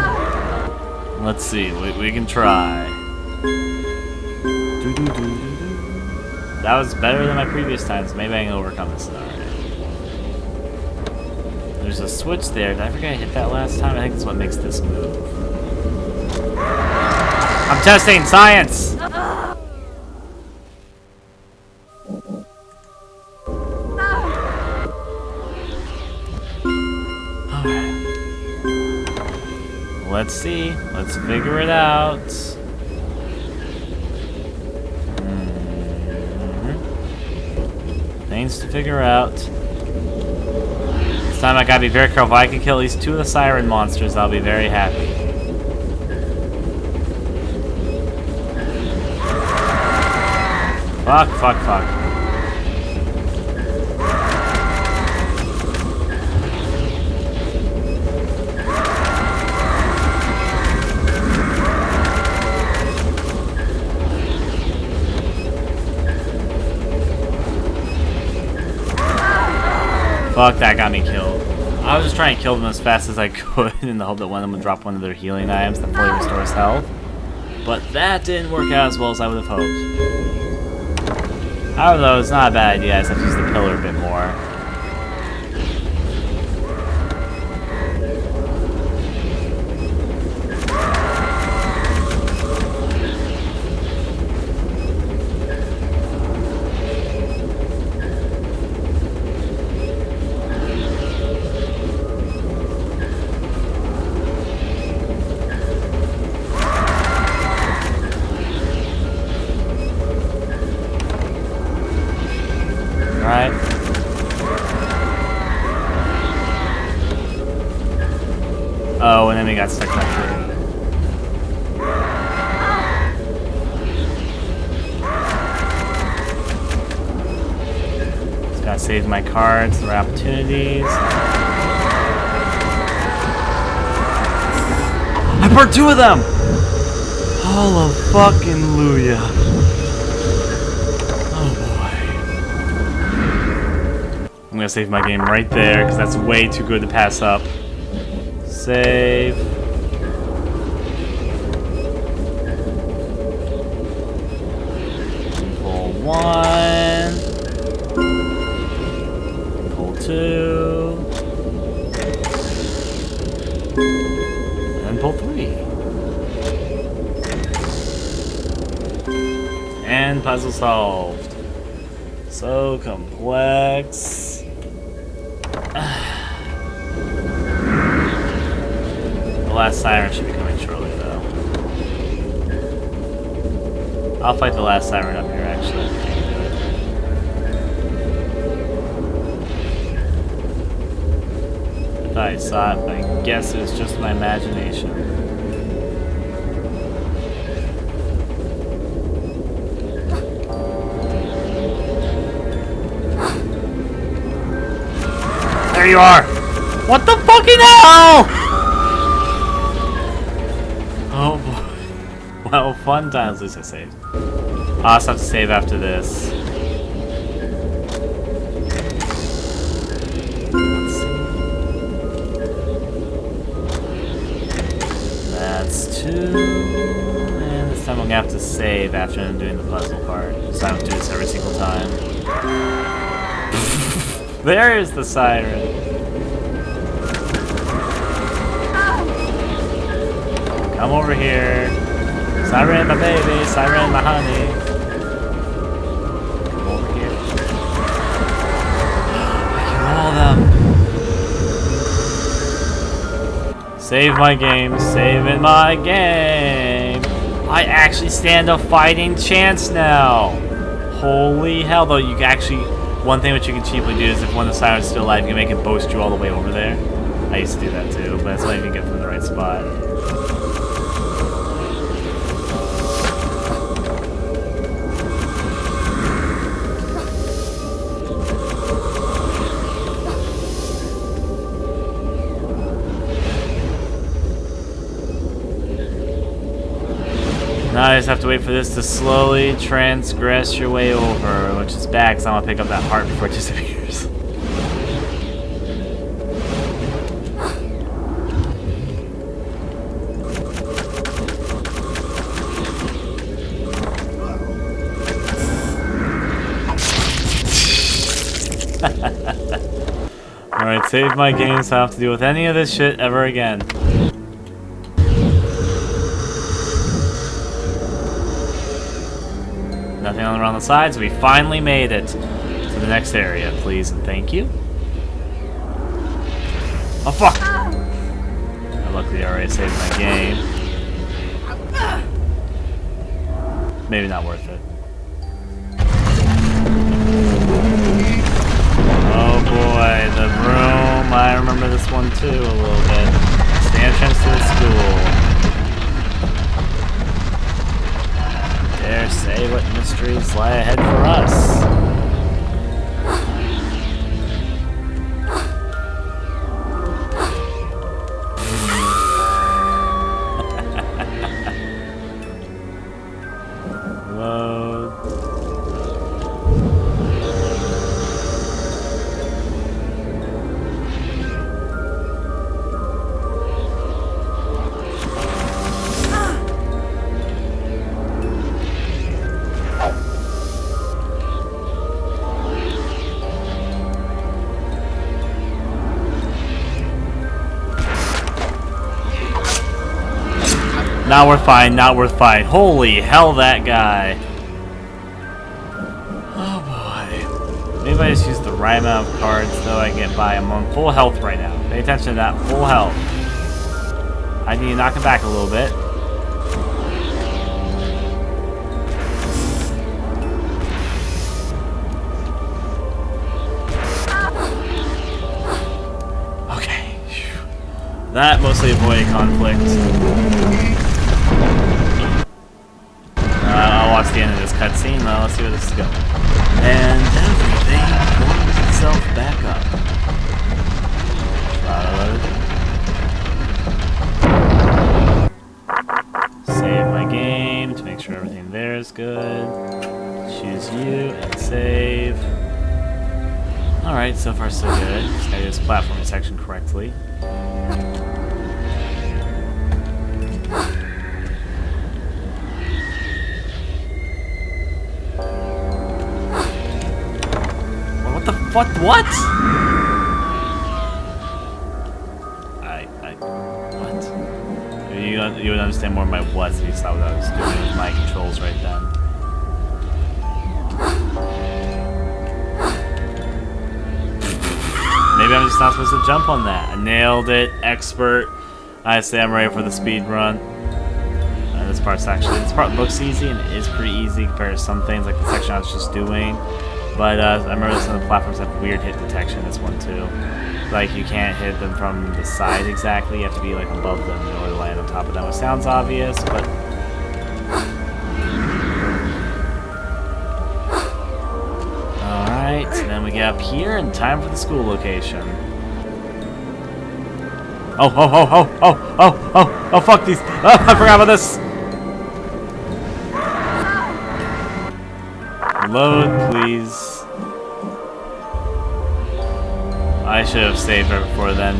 Let's see, we can try. That was better than my previous times. Maybe I can overcome this scenario. There's a switch there. Did I forget I hit that last time? I think that's what makes this move. I'm testing science! Alright. Let's see. Let's figure it out. Things to figure out. This time I gotta be very careful. If I can kill at least 2 of the siren monsters, I'll be very happy. Fuck, fuck, fuck. Fuck, that got me killed. I was just trying to kill them as fast as I could in the hope that one of them would drop one of their healing items that fully restores health. But that didn't work out as well as I would have hoped. However, though, it's not a bad idea. I just have to use the pillar a bit more. Oh, and then we got stuck in that tree. Just gotta save my cards for opportunities. I burned 2 of them! Hallelujah. Oh boy. I'm gonna save my game right there, because that's way too good to pass up. Save. Pull 1. Pull 2. And pull 3. And puzzle solved. So complex. The last siren should be coming shortly, though. I'll fight the last siren up here, actually. I thought I saw it, but I guess it was just my imagination. There you are! What the fucking hell?! Oh boy. Well, fun times. At least I saved. I'll also have to save after this. Let's see. That's 2. And this time I'm gonna have to save after I'm doing the puzzle part. So I don't do this every single time. There's the siren. Come over here. Siren, my baby. Siren, my honey. Come over here. I kill all of them. Save my game. Saving my game. I actually stand a fighting chance now. Holy hell, though. You can actually... One thing which you can cheaply do is if one of the sirens is still alive, you can make it boast you all the way over there. I used to do that too, but it's only if you get from the right spot. Now I just have to wait for this to slowly transgress your way over, which is bad because I want to pick up that heart before it disappears. Alright, save my game so I don't have to deal with any of this shit ever again. Nothing around the sides. We finally made it to the next area. Please and thank you. Oh fuck! Luckily I already saved my game. Maybe not worth it. Oh boy, the room. I remember this one too a little bit. It's the entrance to the school. Dare say what mysteries lie ahead for Not worth fighting, not worth fighting. Holy hell, that guy. Oh boy. Maybe I just use the right amount of cards so I get by. I'm on full health right now. Pay attention to that, full health. I need to knock him back a little bit. Okay. That mostly avoided conflict. I'll watch the end of this cutscene. Let's see where this is going. And everything warms itself back up. Save my game to make sure everything there is good. Choose you and save. Alright, so far so good. Just gotta do this platforming section correctly. What? What? What? You would understand more of my what's if you saw what I was doing with my controls right then. Maybe I'm just not supposed to jump on that. I nailed it. Expert. I say I'm ready for the speed run. This part looks easy and it is pretty easy compared to some things like the section I was just doing. But I remember some of the platforms have weird hit detection, this one too. Like you can't hit them from the side exactly, you have to be like above them in order to land on top of them, which sounds obvious, but... Alright, so then we get up here and time for the school location. Oh, fuck these! Oh, I forgot about this! Load, please. I should have saved her before then.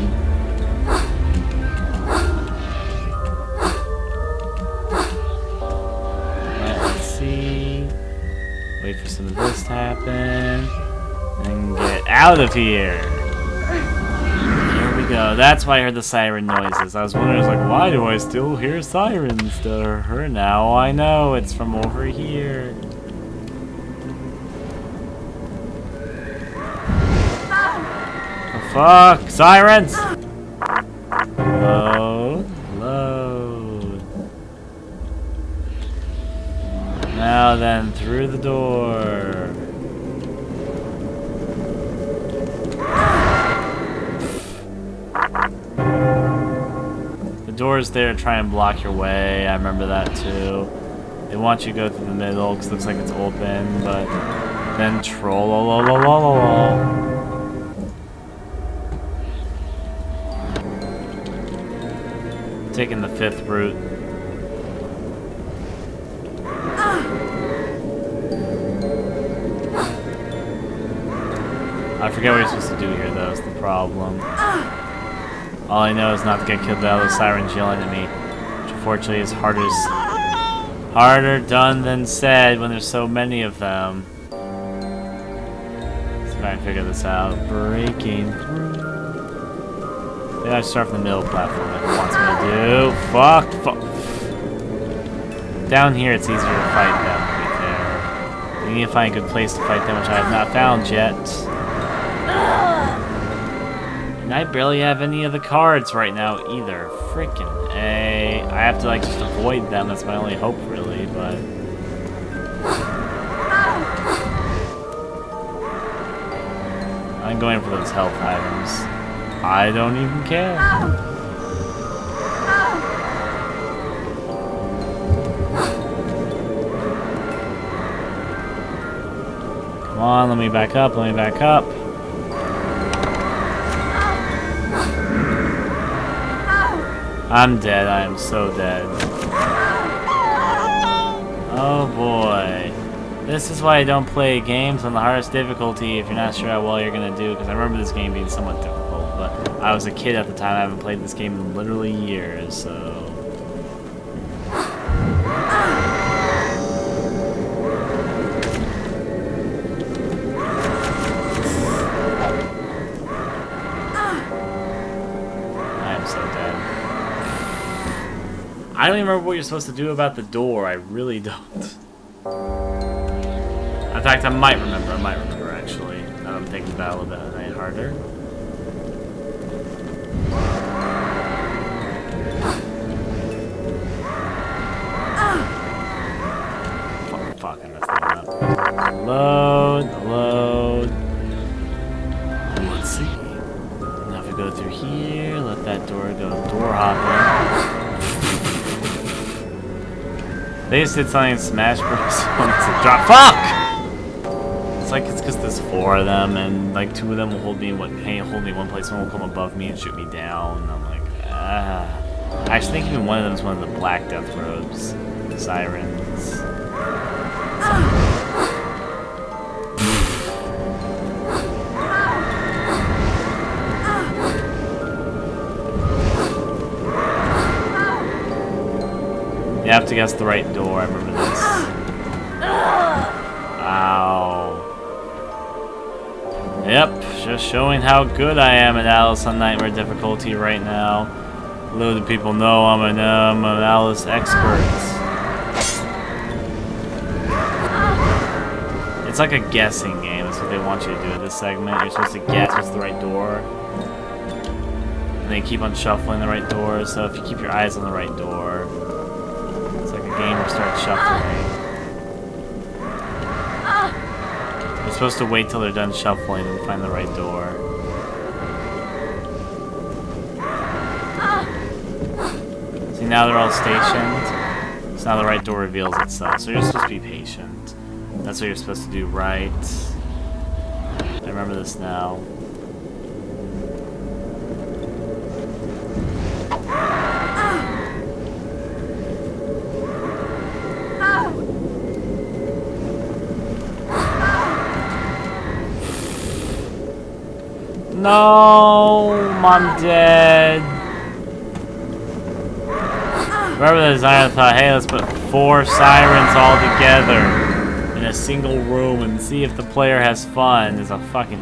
Right, let's see. Wait for some of this to happen. And get out of here. Here we go. That's why I heard the siren noises. I was wondering, I was like, why do I still hear sirens to her? Now I know it's from over here. Fuck! Sirens! Load. Load. Now then, through the door. The door's there to try and block your way. I remember that too. They want you to go through the middle because it looks like it's open, but then troll. Taking the 5th route. I forget what you're supposed to do here, though, is the problem. All I know is not to get killed by all the sirens yelling at me, which unfortunately is harder done than said when there's so many of them. Let's see if I can figure this out. Breaking through. Maybe I should start from the middle platform like it wants me to do. Fuck. Down here it's easier to fight them, to be fair. We need to find a good place to fight them, which I have not found yet. And I barely have any of the cards right now either. Freaking A. I have to like just avoid them, that's my only hope really, but... I'm going for those health items. I don't even care. Come on, let me back up, I'm dead, I am so dead. Oh boy. This is why I don't play games on the hardest difficulty if you're not sure how well you're gonna do, because I remember this game being somewhat difficult, but I was a kid at the time, I haven't played this game in literally years, so... I don't even remember what you're supposed to do about the door. I really don't. In fact, I might remember actually. Now that I'm thinking about it a little bit harder. Fuck, I messed that up. Load. Let's see. Now if we go through here, let that door go door hopping. They just did something in Smash Bros. Drop. Fuck! It's like it's because there's 4 of them, and like 2 of them will hold me in one place, one will come above me and shoot me down. And I'm like, ah. I actually think even one of them is one of the Black Death Robes. Sirens. You have to guess the right door, I remember this. Ow. Yep, just showing how good I am at Alice on Nightmare difficulty right now. Little do people know I'm an Alice expert. It's like a guessing game, that's what they want you to do in this segment. You're supposed to guess what's the right door. And they keep on shuffling the right doors, so if you keep your eyes on the right door, game will start shuffling. You're supposed to wait till they're done shuffling and find the right door. See, now they're all stationed. So now the right door reveals itself. So you're supposed to be patient. That's what you're supposed to do, right? I remember this now. No, I'm dead. Remember the designer thought, hey, let's put 4 sirens all together in a single room and see if the player has fun. It's a fucking...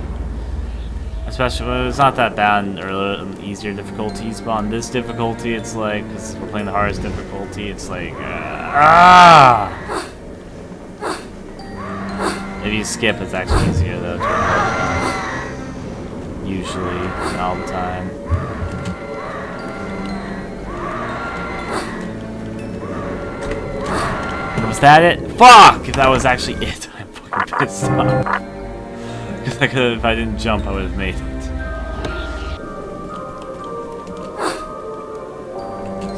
Especially when it's not that bad in earlier, easier difficulties, but on this difficulty, it's like, because we're playing the hardest difficulty, it's like, If you skip, it's actually easier though. Usually, not all the time. Was that it? Fuck! If that was actually it, I'm fucking pissed off. Because I could have, if I didn't jump, I would have made it.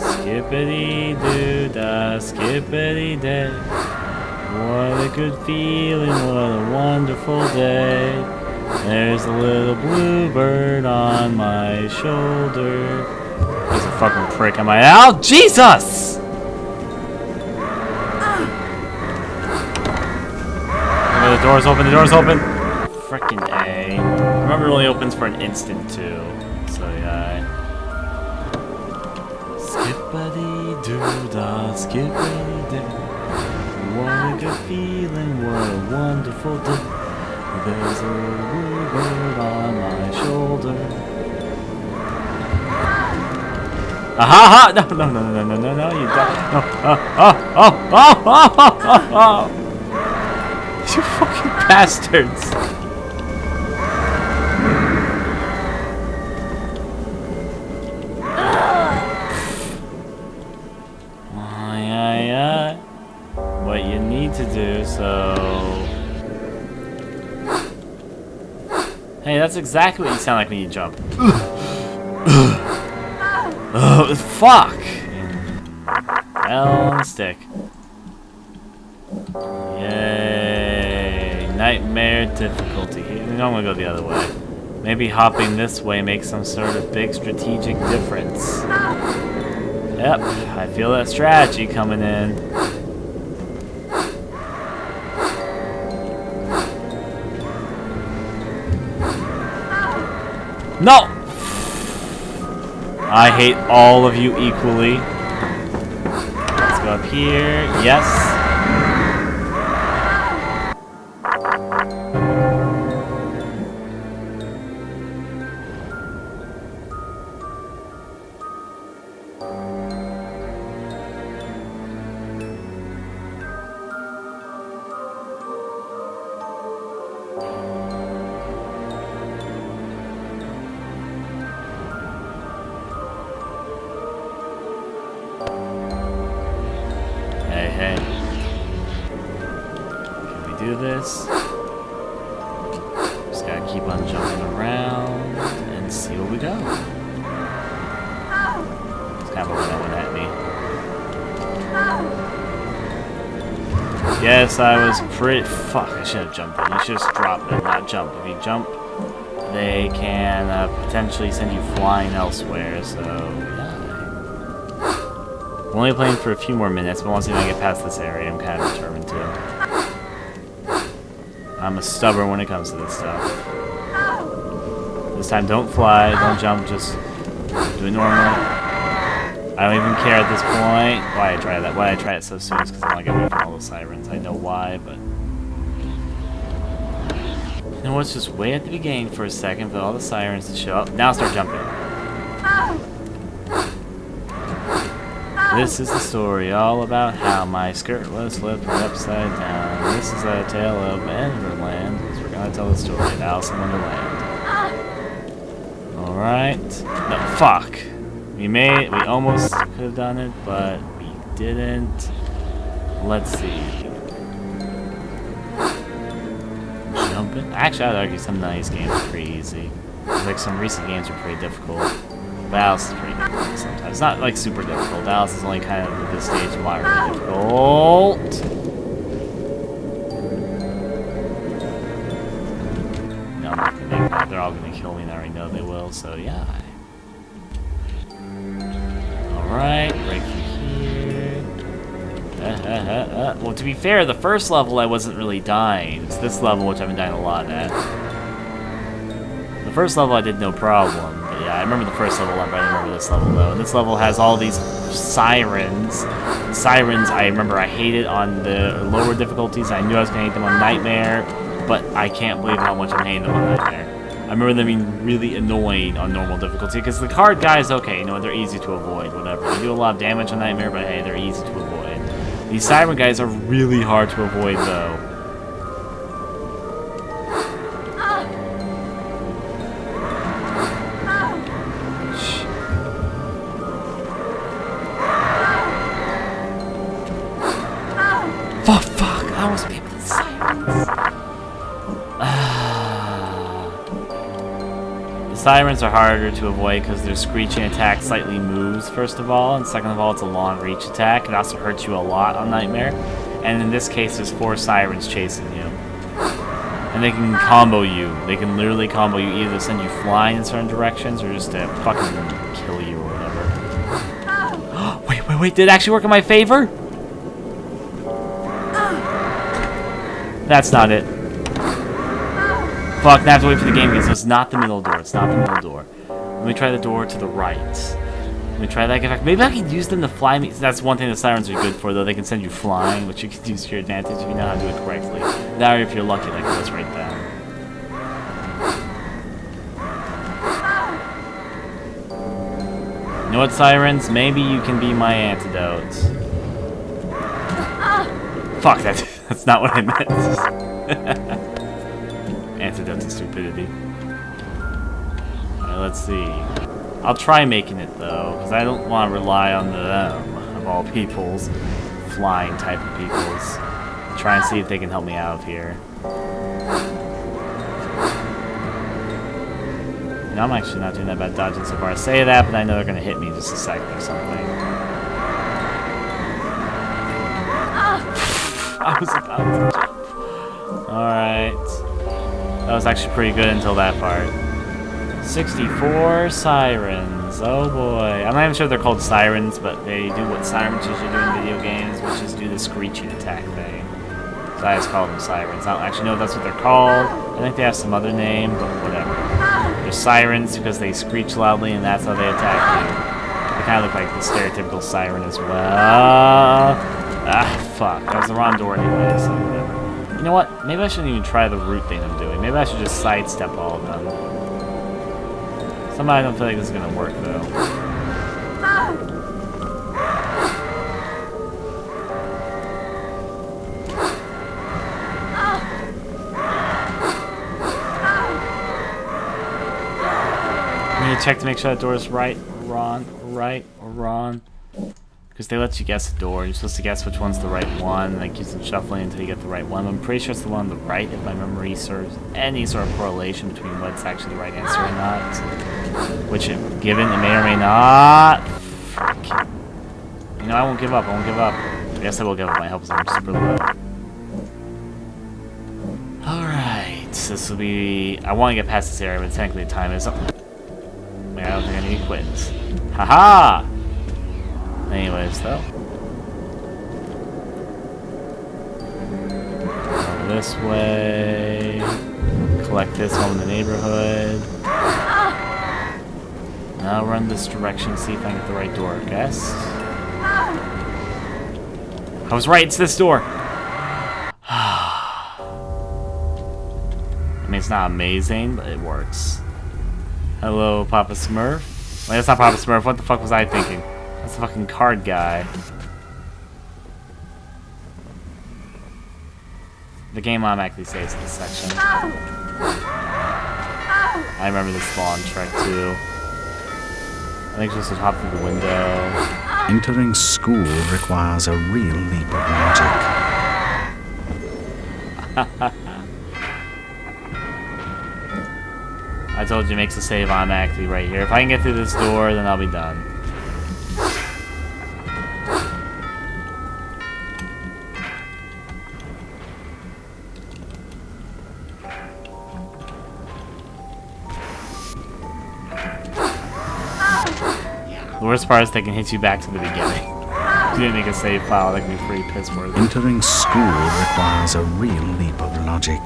Skippity-doo-dah, skippity-day. What a good feeling, what a wonderful day. There's a little bluebird on my shoulder. There's a fucking prick on my... Ow! Jesus! Oh, the door's open, the door's open! Frickin' A. Remember, it only opens for an instant, too. So, yeah. Skippity-doo-dah, skippity-day. What a good feeling, what a wonderful day. There's a bluebird on my shoulder. Aha! No, no, no, no, no, no, no, you don't. No. You fucking bastards. Yeah. What you need to do, so... Hey, that's exactly what you sound like when you jump. Oh, fuck! Hell on the stick. Yay. Nightmare difficulty. I'm gonna go the other way. Maybe hopping this way makes some sort of big strategic difference. Yep, I feel that strategy coming in. No! I hate all of you equally. Let's go up here. Yes. do this. Just gotta keep on jumping around and see where we go. It's kind of hoping that one at me. Yes, I was pretty... Fuck, I should have jumped in. You should just drop and not jump. If you jump, they can potentially send you flying elsewhere, so... yeah. I'm only playing for a few more minutes, but once I get past this area, I'm kind of determined to. I'm stubborn when it comes to this stuff. This time, don't fly, don't jump, just do it normally. I don't even care at this point. Why I try that? Why I try it so soon is because I want to get away from all the sirens. I know why, but... You know what's just wait at the beginning for a second for all the sirens to show up. Now start jumping. This is the story all about how my skirt was flipped upside down. This is a tale of Enderland, because we're going to tell the story of Alice in Wonderland. Alright. No, fuck. We almost could have done it, but we didn't. Let's see. Jumping. Actually, I'd argue some nice games are pretty easy. Like some recent games are pretty difficult. But Alice is pretty difficult sometimes. It's not like super difficult. Alice is only kind of at this stage moderately difficult. No, I'm not gonna make that. They're all gonna kill me and I already know they will, so yeah. Alright, break through here. Well, to be fair, the first level I wasn't really dying. It's this level which I've been dying a lot at. The first level I did no problem. But yeah, I remember the first level a lot better than I remember this level though. And this level has all these sirens. The sirens I remember I hated on the lower difficulties. I knew I was going to hate them on Nightmare, but I can't believe how much I'm hating them on Nightmare. I remember them being really annoying on normal difficulty, because the card guys, okay, you know, they're easy to avoid, whatever. They do a lot of damage on Nightmare, but hey, they're easy to avoid. These siren guys are really hard to avoid, though. Oh, fuck! I almost beat the sirens. Sirens are harder to avoid because their screeching attack slightly moves, first of all, and second of all, it's a long reach attack. It also hurts you a lot on Nightmare. And in this case, there's 4 sirens chasing you. And they can combo you. They can literally combo you, either to send you flying in certain directions or just to fucking kill you or whatever. Wait, did it actually work in my favor? That's not it. Fuck, now I have to wait for the game again, so it's not the middle door. It's not the middle door. Let me try the door to the right. Let me try that. Maybe I can use them to fly me. That's one thing the sirens are good for, though. They can send you flying, which you can use to your advantage if you know how to do it correctly. Now, if you're lucky, like this right there. You know what, sirens? Maybe you can be my antidote. Fuck, that's not what I meant. Antidote to stupidity. Alright, let's see. I'll try making it though, because I don't want to rely on them, of all peoples, flying type of peoples. I'll try and see if they can help me out of here. And I'm actually not doing that bad dodging so far. I say that, but I know they're going to hit me in just a second or something. I was about to jump. Alright. That was actually pretty good until that part. 64 sirens. Oh boy. I'm not even sure if they're called sirens, but they do what sirens usually do in video games, which is do the screeching attack thing. So I just call them sirens. I don't actually know if that's what they're called. I think they have some other name, but whatever. They're sirens because they screech loudly and that's how they attack you. They kind of look like the stereotypical siren as well. Ah, fuck. That was the wrong door anyway, so whatever. You know what? Maybe I shouldn't even try the route thing I'm doing. Maybe I should just sidestep all of them. Somehow I don't feel like this is going to work, though. I need to check to make sure that door is right or wrong. Because they let you guess the door. You're supposed to guess which one's the right one, and that keeps on shuffling until you get the right one. I'm pretty sure it's the one on the right, if my memory serves any sort of correlation between what's actually the right answer or not. Which, given, it may or may not. Fuck. You know, I won't give up. I won't give up. I guess I will give up. My health is super low. Alright. This will be... I want to get past this area, but technically the time is up. I don't think I need to quit. Haha! Anyways, though. Over this way. Collect this one in the neighborhood. Now run this direction, see if I can get the right door, I guess. I was right, it's this door! I mean, it's not amazing, but it works. Hello, Papa Smurf. Wait, that's not Papa Smurf. What the fuck was I thinking? That's the fucking card guy. The game automatically saves this section. I remember this long trek too. I think just to hop through the window. Entering school requires a real leap of logic. I told you it makes a save automatically right here. If I can get through this door, then I'll be done. The worst part is they can hit you back to the beginning. If you didn't make a save file, that can be pretty piss-worthy. Entering school requires a real leap of logic.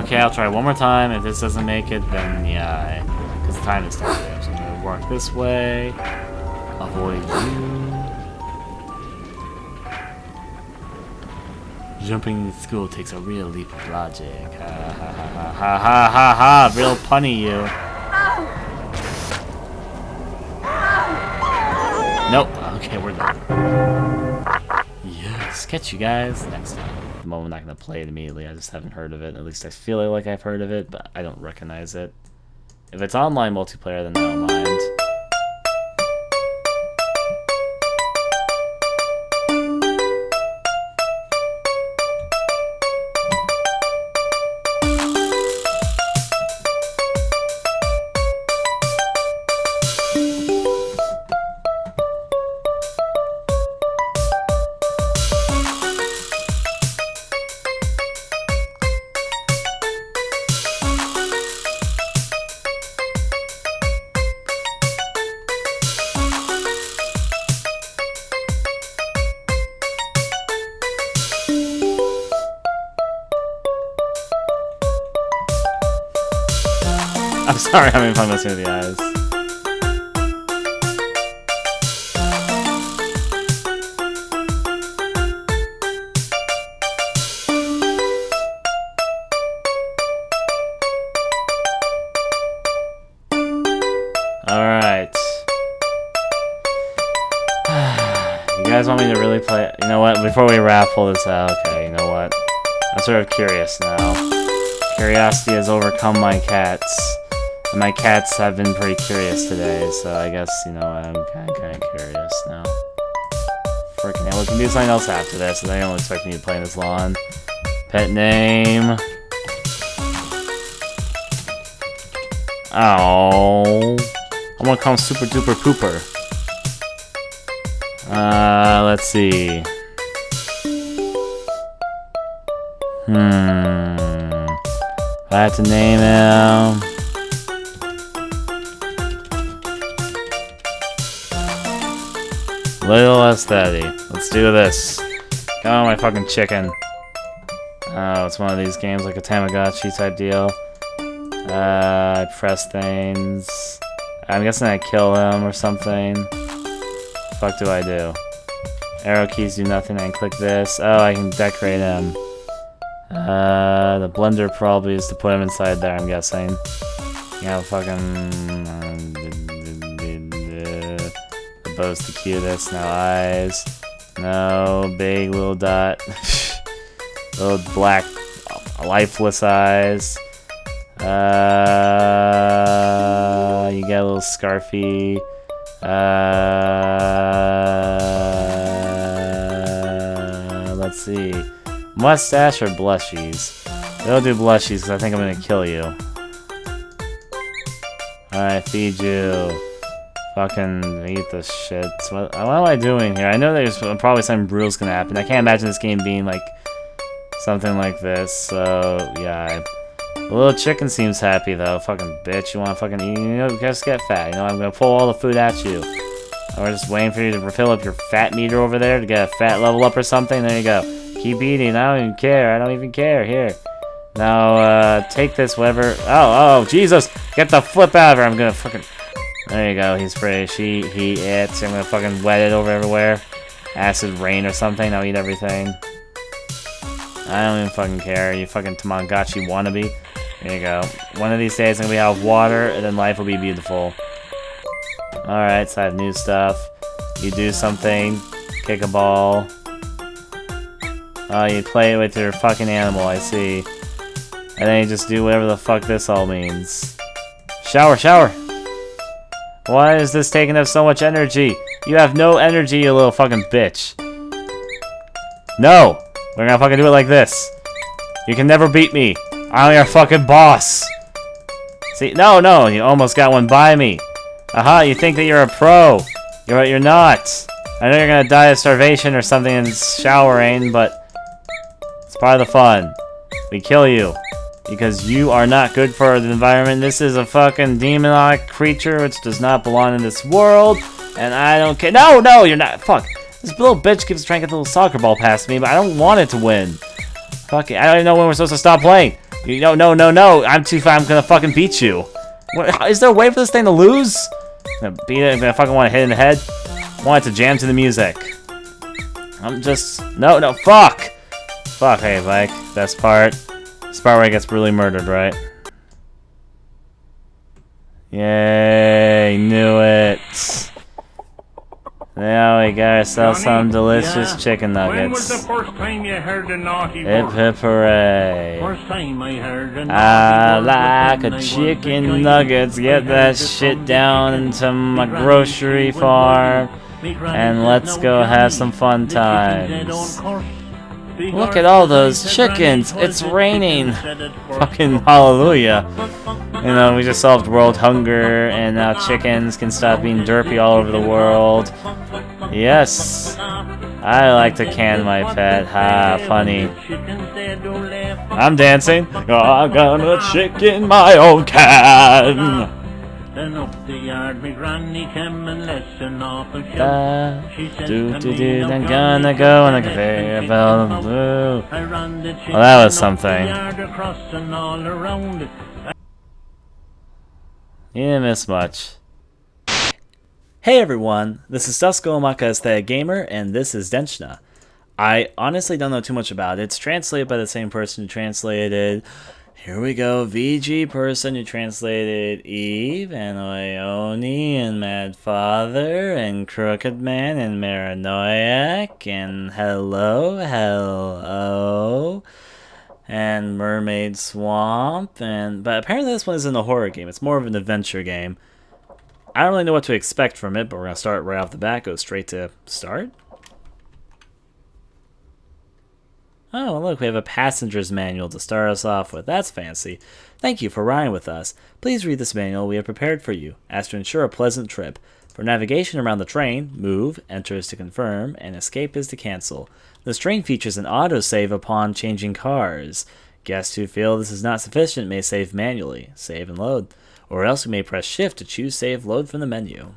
Okay, I'll try one more time. If this doesn't make it, then yeah, because the time is starting. So I'm gonna walk this way. Avoid you. Jumping into school takes a real leap of logic. Ha ha ha ha ha ha ha ha! Real punny you. Nope. Okay, we're done. Yes. Catch you guys next time. At the moment, I'm not gonna play it immediately. I just haven't heard of it. At least I feel like I've heard of it, but I don't recognize it. If it's online multiplayer, then I don't mind. I'm sorry, I'm having fun messing with the eyes. Alright. You guys want me to really play it? You know what? Before we pull this out, okay, you know what? I'm sort of curious now. Curiosity has overcome my cats. And my cats have been pretty curious today, so I guess, you know, I'm kind of curious now. Freaking hell, we can do something else after this, so they don't expect me to play this long. Pet name. Oh, I want to call him Super Duper Pooper. Let's see. If I have to name him. Little Aesthetic. Let's do this. Come on, my fucking chicken. Oh, it's one of these games like a Tamagotchi type deal. I press things. I'm guessing I kill him or something. The fuck do I do? Arrow keys do nothing. I can click this. Oh, I can decorate him. The blender probably is to put him inside there, I'm guessing. You know, fucking... the bow's the cutest. No eyes. No big little dot. Little black, lifeless eyes. You get a little scarfy. Let's see. Mustache or blushies? They'll do blushies because I think I'm gonna kill you. Alright, feed you. Fucking eat this shit. What am I doing here? I know there's probably something brutal's gonna happen. I can't imagine this game being like something like this. So yeah, the little chicken seems happy though. Fucking bitch, you want to fucking eat? You know, just get fat. You know, I'm gonna pull all the food at you. We're just waiting for you to refill up your fat meter over there to get a fat level up or something. There you go. Keep eating. I don't even care. I don't even care. Here. Now, take this, whatever. Oh, Jesus! Get the flip out of her. I'm gonna fucking. There you go. He's free. He, it. I'm gonna fucking wet it over everywhere. Acid rain or something. I'll eat everything. I don't even fucking care. You fucking Tamagotchi wannabe. There you go. One of these days I'm gonna be out of water, and then life will be beautiful. Alright, so I have new stuff. You do something. Kick a ball. Oh, you play with your fucking animal, I see. And then you just do whatever the fuck this all means. Shower, shower! Why is this taking up so much energy? You have no energy, you little fucking bitch. No! We're gonna fucking do it like this. You can never beat me. I'm your fucking boss. See, no, you almost got one by me. Aha, you think that you're a pro. You're not. I know you're gonna die of starvation or something in showering, but it's part of the fun. We kill you. Because you are not good for the environment. This is a fucking demonic creature which does not belong in this world. And I don't care. No, you're not. Fuck. This little bitch keeps trying to get the little soccer ball past me, but I don't want it to win. Fuck it. I don't even know when we're supposed to stop playing. No. I'm too far. I'm gonna fucking beat you. What, is there a way for this thing to lose? I'm gonna beat it. I'm gonna fucking want to hit it in the head. I want it to jam to the music. I'm just. No, fuck! Fuck, hey, Mike. Best part. This part where he gets brutally murdered, right? Yay, knew it. Now we got ourselves some delicious chicken nuggets. When was the first time you heard a naughty Hip word? hip hooray. First time I heard a naughty I word like when a I was chicken child. nuggets. Get that shit down into my grocery farm. And let's go have some fun times. Look at all those chickens. It's raining. Fucking hallelujah. You know, we just solved world hunger, and now chickens can stop being derpy all over the world. Yes. I like to can my pet. Ha, funny. I'm dancing. I'm gonna chicken my own can. Then up the yard, me granny came and lesson off a shelf. She said to me, I'm gonna go on the conveyor belt. Well, that was something. You didn't miss much. Hey everyone, this is Dusk, AestheticGamer, and this is Densha. I honestly don't know too much about it. It's translated by the same person who translated... Here we go, VG person who translated Eve, and Ione, and Mad Father, and Crooked Man, and Maranoiac, and Hello, and Mermaid Swamp, but apparently this one isn't a horror game, it's more of an adventure game. I don't really know what to expect from it, but we're going to start right off the bat, go straight to start. Oh, well, look, we have a passenger's manual to start us off with. That's fancy. Thank you for riding with us. Please read this manual we have prepared for you, as to ensure a pleasant trip. For navigation around the train, move, enter is to confirm, and escape is to cancel. This train features an autosave upon changing cars. Guests who feel this is not sufficient may save manually. Save and load. Or else you may press Shift to choose Save Load from the menu.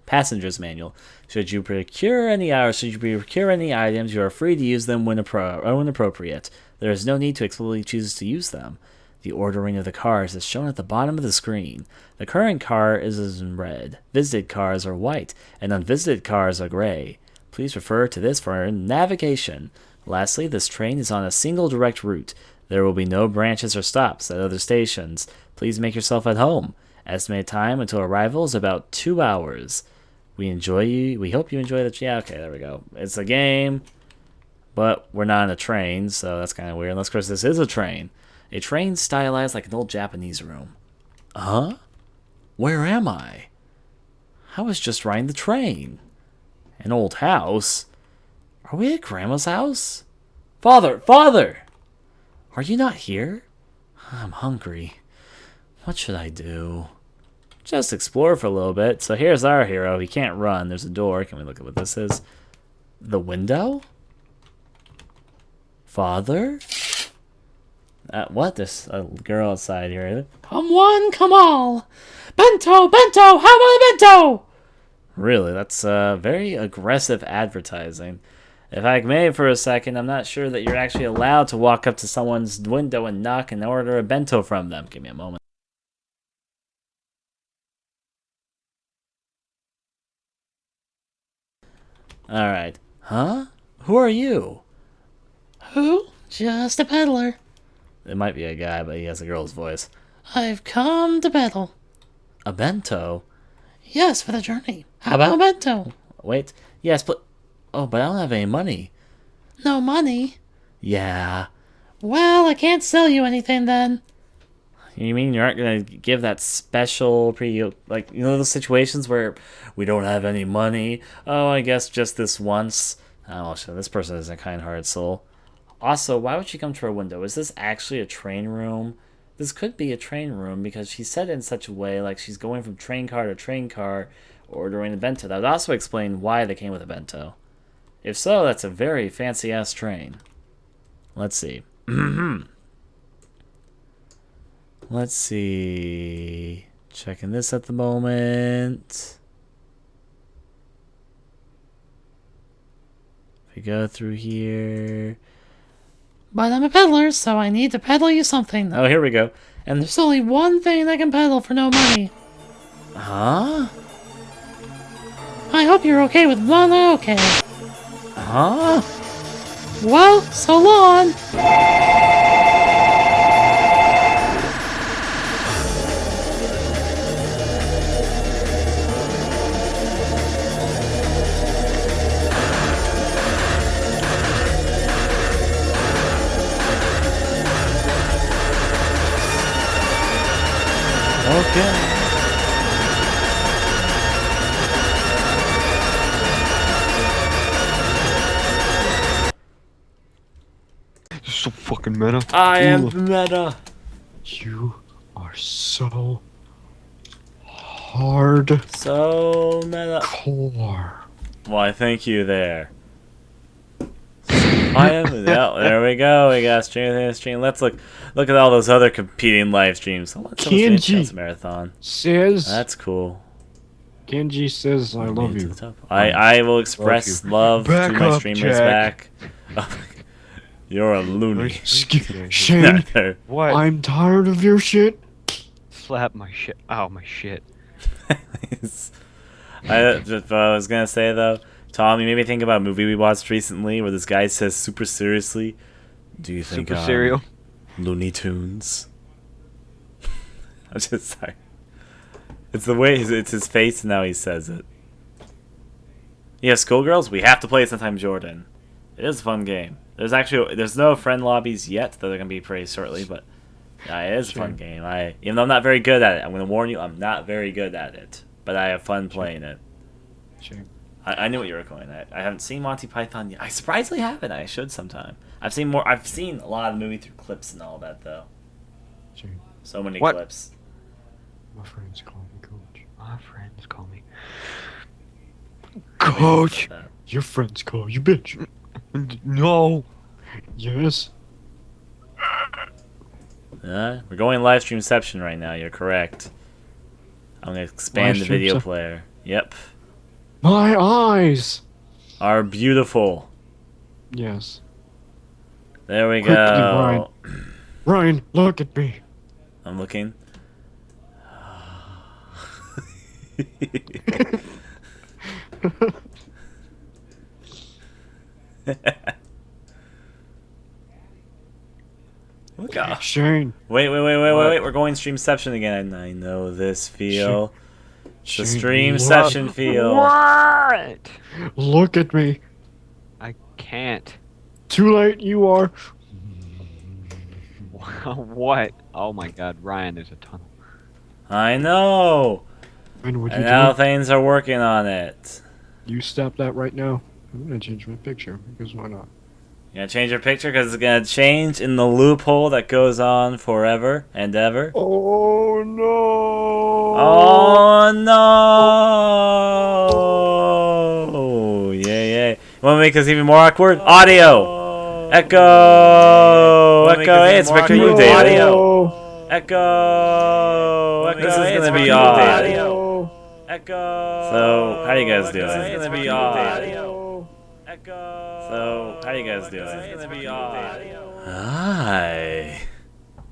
Passenger's Manual. Should you procure any items, you are free to use them when appropriate. There is no need to explicitly choose to use them. The ordering of the cars is shown at the bottom of the screen. The current car is in red. Visited cars are white, and unvisited cars are gray. Please refer to this for navigation. Lastly, this train is on a single direct route. There will be no branches or stops at other stations. Please make yourself at home. Estimated time until arrival is about 2 hours. We hope you enjoy the... Yeah, okay, there we go. It's a game, but we're not on a train, so that's kind of weird. Unless, of course, this is a train. A train stylized like an old Japanese room. Huh? Where am I? I was just riding the train. An old house? Are we at Grandma's house? Father! Father! Are you not here? I'm hungry. What should I do? Just explore for a little bit. So here's our hero. He can't run. There's a door. Can we look at what this is? The window? Father? What? There's a girl outside here. Come one, come all. Bento, bento, how about a bento? Really, that's very aggressive advertising. If I may for a second, I'm not sure that you're actually allowed to walk up to someone's window and knock and order a bento from them. Give me a moment. Alright. Huh? Who are you? Who? Just a peddler. It might be a guy, but he has a girl's voice. I've come to peddle. A bento? Yes, for the journey. How about a bento? Wait. Yes, but... Oh, but I don't have any money. No money? Yeah. Well, I can't sell you anything then. You mean you aren't going to give that special like, you know those situations where we don't have any money? Oh, I guess just this once. Oh, this person is a kind-hearted soul. Also, why would she come to our window? Is this actually a train room? This could be a train room because she said it in such a way like she's going from train car to train car ordering a bento. That would also explain why they came with a bento. If so, that's a very fancy-ass train. Let's see. Let's see. Checking this at the moment. If we go through here. But I'm a peddler, so I need to peddle you something. Oh, here we go. And there's only one thing I can peddle for no money. Huh? I hope you're okay with one. Okay. Huh? Well, so long. Okay. So fucking meta. I am meta. You are so hard. So meta. Core. Why, thank you there. I am. Yeah, there we go. We got stream. Let's look at all those other competing live streams. Kenji marathon says. That's cool. Kenji says, "I love you." I will express love to my streamers back. You're a loony. Shane, what? I'm tired of your shit. Slap my shit. Ow, my shit. I was gonna say though, Tom, you made me think about a movie we watched recently where this guy says super seriously, "Do you think Super serial? Looney Tunes?" I'm just sorry. It's the way it's his face and how he says it. Yeah, Skullgirls, we have to play it sometime, Jordan. It is a fun game. There's no friend lobbies yet that are gonna be pretty shortly, but it is a fun game. Even though I'm not very good at it, I'm gonna warn you, I'm not very good at it, but I have fun playing it. Sure. I knew what you were going at. I haven't seen Monty Python yet. I surprisingly haven't. I should sometime. I've seen a lot of the movie through clips and all that though. Sure. So many clips. My friends call me Coach. My friends call me Coach. Your friends call you bitch. No. Yes. We're going live streamception right now. You're correct. I'm gonna expand the video player. Yep. My eyes are beautiful. Yes. There we Quickly, go. Ryan, look at me. I'm looking. Look out. Shane. Wait. We're going streamception again. I know this feel. It's the streamception feel. What? Look at me. I can't. Too late, you are. What? Oh my god, Ryan, there's a tunnel. I know. And what you And now do? things are working on it. You stop that right now. I'm gonna change my picture because why not? You gonna change your picture because it's gonna change in the loophole that goes on forever and ever? Oh no! Oh no! Yeah. You wanna make this even more awkward? Audio! Echo! Hey, it's a picture of you, David. Audio! Echo! This is gonna be odd. Echo! So, how you guys doing? This is gonna be odd. So, how you guys doing? This is gonna be odd. Hi.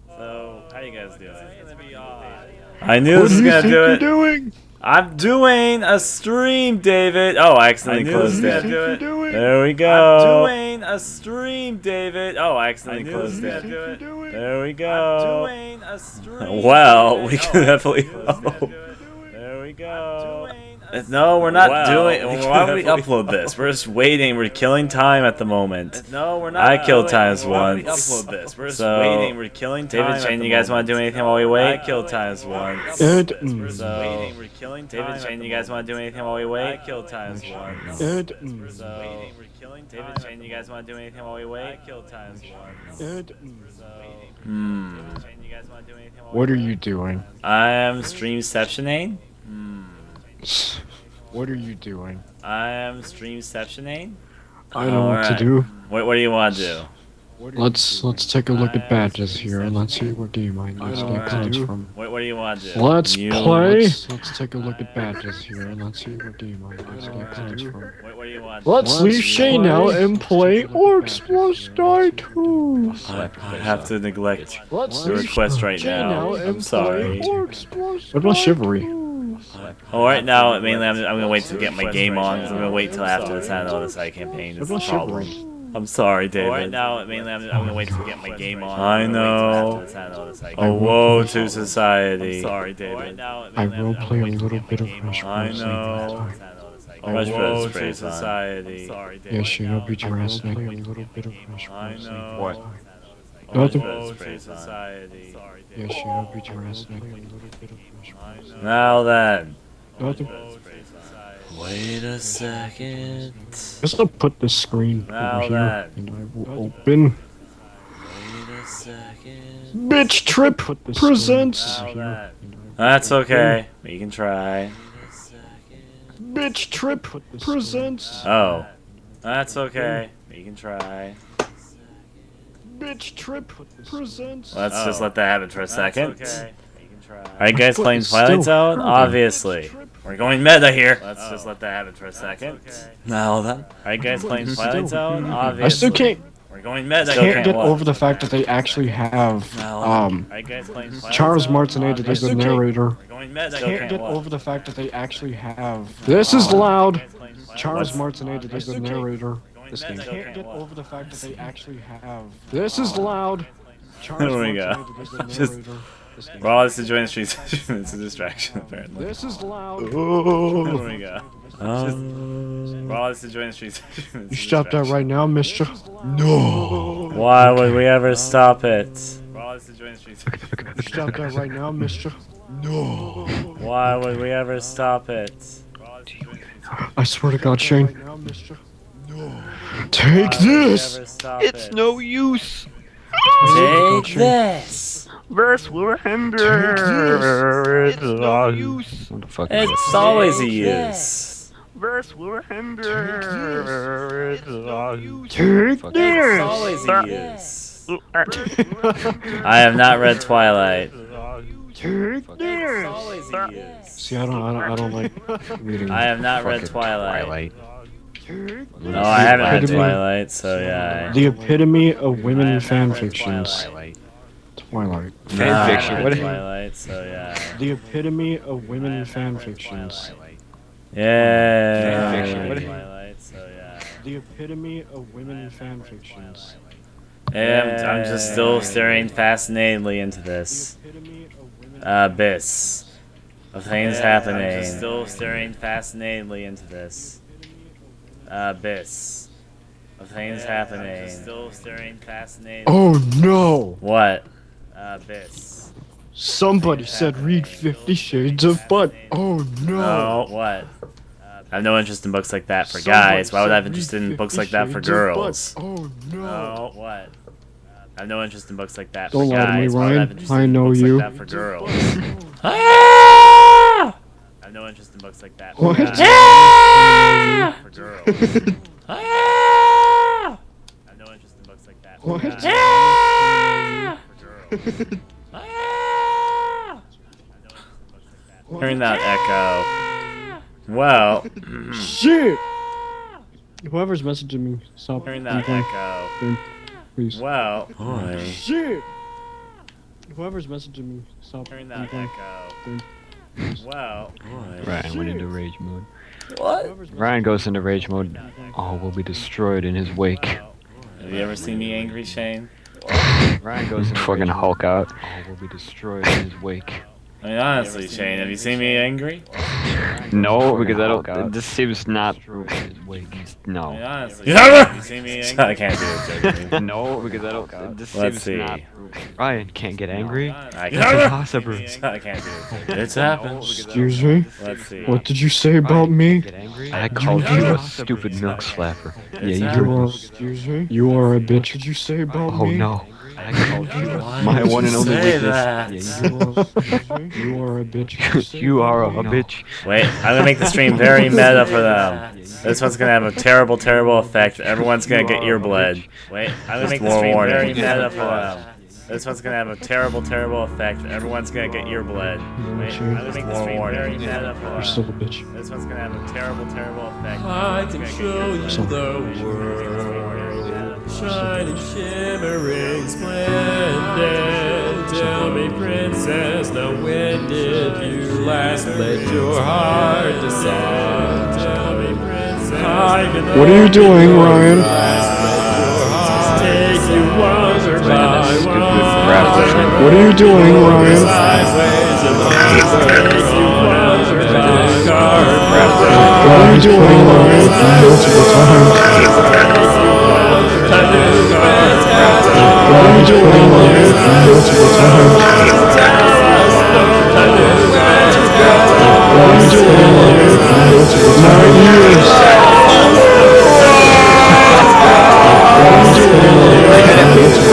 So, how you guys doing? This is gonna be odd. I knew this was gonna do it. Doing? I'm doing a stream, David. Oh, I accidentally closed it. There we go. I'm doing a stream, David. Oh, I accidentally closed it. There we go. I'm doing a stream. Well, we can definitely. Oh. There we go. No, we're not doing. Why would we upload this? We're just waiting. We're killing time at the moment. No, we're not. I killed times once. Upload this. We're just waiting. We're killing time. David, Shane, you guys want to do anything while we wait? I killed times once. David, Shane, you guys want to do anything while we wait? I killed times once. David, Shane, you guys want to do anything while we wait? I killed times once. What are you doing? I am Streamceptioning. What are you doing? I am Streamceptioning. I know what to do. What do you want to do? Let's take a look at badges here and let's see what game I need to get comes from. What do you want to do? Let's play. Let's take a look at badges here and let's see what game I need to get comes from. What do you want to do? Let's leave Shane out and play or explore Star 2. I have to neglect your request right now. I'm sorry. What about Chivalry? Well, right now, mainly I'm gonna wait to get my game on. I'm gonna wait till after the Analogue side campaign. That's the problem. I'm sorry, David. Right now, mainly I'm gonna wait to get my game on. I know. A woe to society. I'm sorry, David. I will play a little bit of Rush I know. A woe to society. Sorry, David. Yes, you know, be Jurassic. A little bit of Rush. I know. What? Nothing. Woe to society. Yes, you know, be Jurassic. A little bit of Rush. Now then. Nothing. Wait a second. Just to put the screen Now over here, that. and I will open. Wait a second. Bitch Trip presents. That's okay. We can try. Bitch Trip presents. Oh. That's okay. We can try. Bitch Trip presents. Let's just let that happen for a second. Okay. Are you guys playing Twilight Zone? Obviously. We're going meta here. Let's just let that happen for a second. Now then. Are you guys playing Twilight Zone? Obviously. I still can't. We're going meta. Can't get over the fact that they actually have Charles Martinet as the narrator. Can't get over the fact that they actually have. This is loud. Charles Martinet as the narrator. Can't get over the fact that they actually have. This is loud. There we go. Just. We're all just enjoying the streets. It's a distraction, apparently. This is loud. There we go. We're all just enjoying the streets. You stop that right now, mister. No. Why would we ever stop it? We're all just enjoying the streets. You stop that right now, mister. No. Why would we ever stop it? I swear to God, Shane. Take this. It's no use. Take this. Verse will hinder. It's no use. What the fuck? It's always a use. Verse will hinder. It's no use. Take this. It's always a use. I have not read Twilight. Take this. Always a use. See, I don't like reading. I have not read Twilight. No, I haven't read Twilight, so yeah. The epitome of women fanfictions. Twilight. Fanfiction. What? Twilight, so yeah. The epitome of women fanfictions. Yeah. Fanfiction. What? Twilight, so yeah. The epitome of women fanfictions. Yeah, I'm just still staring fascinatedly into this abyss of things happening. I'm just still staring fascinatedly into this abyss of things happening. I'm just still staring fascinatedly. Oh no! What? Abyss Somebody said read 50 Shades of Butt. Oh no. Oh, what? I have no interest in books like that for guys. Why would I have interest in books like that for girls? Oh no. Oh, what? I have no interest in books like that Don't for lie to me, guys. Why would I have Ryan. interest I in know books you. like that for girls? I have no interest in books like that for What? guys. For girls. I have no interest in books like that for What? guys. For girls. Hearing that echo. Well. Shit! Whoever's messaging me, stop. Hearing that echo. Please. Well. Boy. Shit! Whoever's messaging me, stop. Hearing that echo. Well. Boy. Ryan went into rage mode. What? Ryan goes into rage mode. All will be destroyed in his wake. Have you ever seen me angry, Shane? Ryan goes into fucking Hulk out. All will be destroyed in his wake. I mean, honestly, Shane, have you seen me angry? No, because I don't. This seems not. No. I mean, honestly, have you seen me angry? I can't do it. No, because I don't. This Let's seems see. not. Ryan can't get angry. I It's can't. impossible. I can't do it. It's happened. Excuse me? Let's see. What did you say about me? I called you a stupid milk slapper. Yeah, you were. Excuse me? You are a bitch. What did you say about Oh me? no. I called you Why my did one you and only say witness. that? Yeah, You are a bitch. you are a bitch. Wait, I'm gonna make the stream very meta for them. This one's gonna have a terrible, terrible effect. Everyone's gonna get ear bled. Wait, I'm gonna make the stream very meta for them. This one's gonna have a terrible, terrible effect. Everyone's gonna get ear bled. Wait, I'm gonna make the stream very meta for You're still them. a bitch. This one's gonna have a terrible, terrible effect. I can show you the world, shining, shimmering, splendid. Tell me, princess, now when did you last let your heart decide? Tell me, princess, What are you doing, Ryan? take you one by one. What are you doing, Ryan? Sideways and take you one by one. What are you doing, Ryan? Multiple times. What are you doing, Ryan? Multiple times. What are you doing, Ryan? Multiple times. 9 years. What are you doing, Ryan? Multiple times. 9 years. What are you doing, Ryan? Multiple times.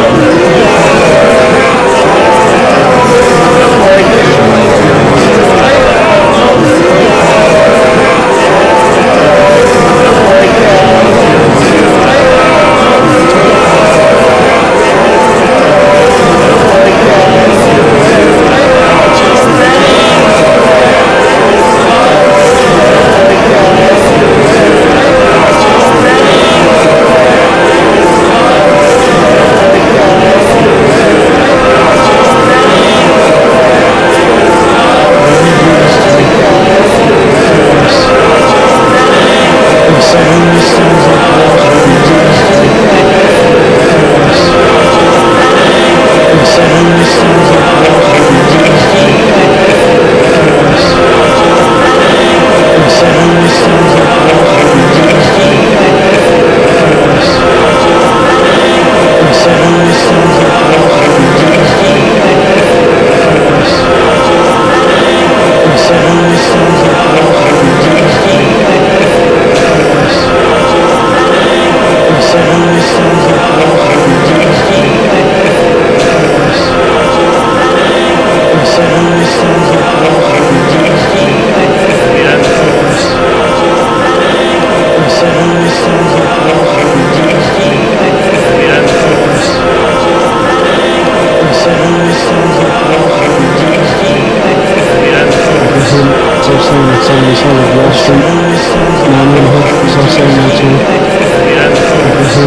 9 years.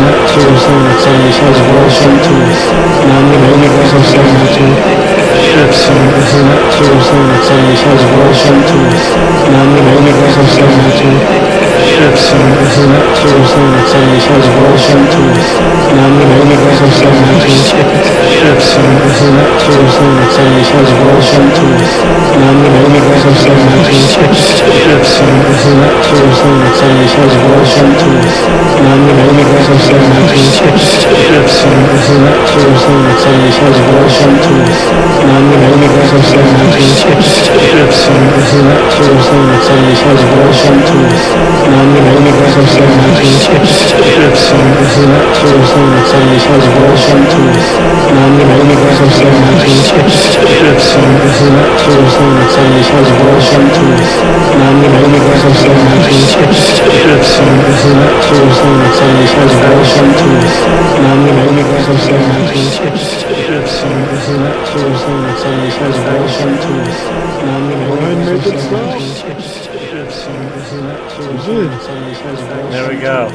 There we go.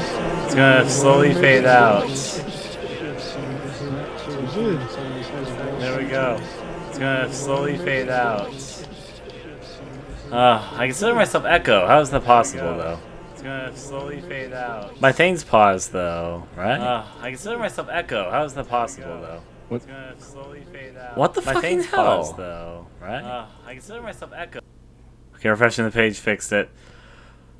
It's gonna slowly fade out. There we go. It's gonna slowly fade out. I consider myself Echo. How is that possible, though? It's gonna slowly fade out. My thing's paused, though, right? I consider myself Echo. How is that possible, though? It's gonna slowly fade out. What the fucking hell? Paused, though, right? I consider myself Echo. Okay, refreshing the page fixed it.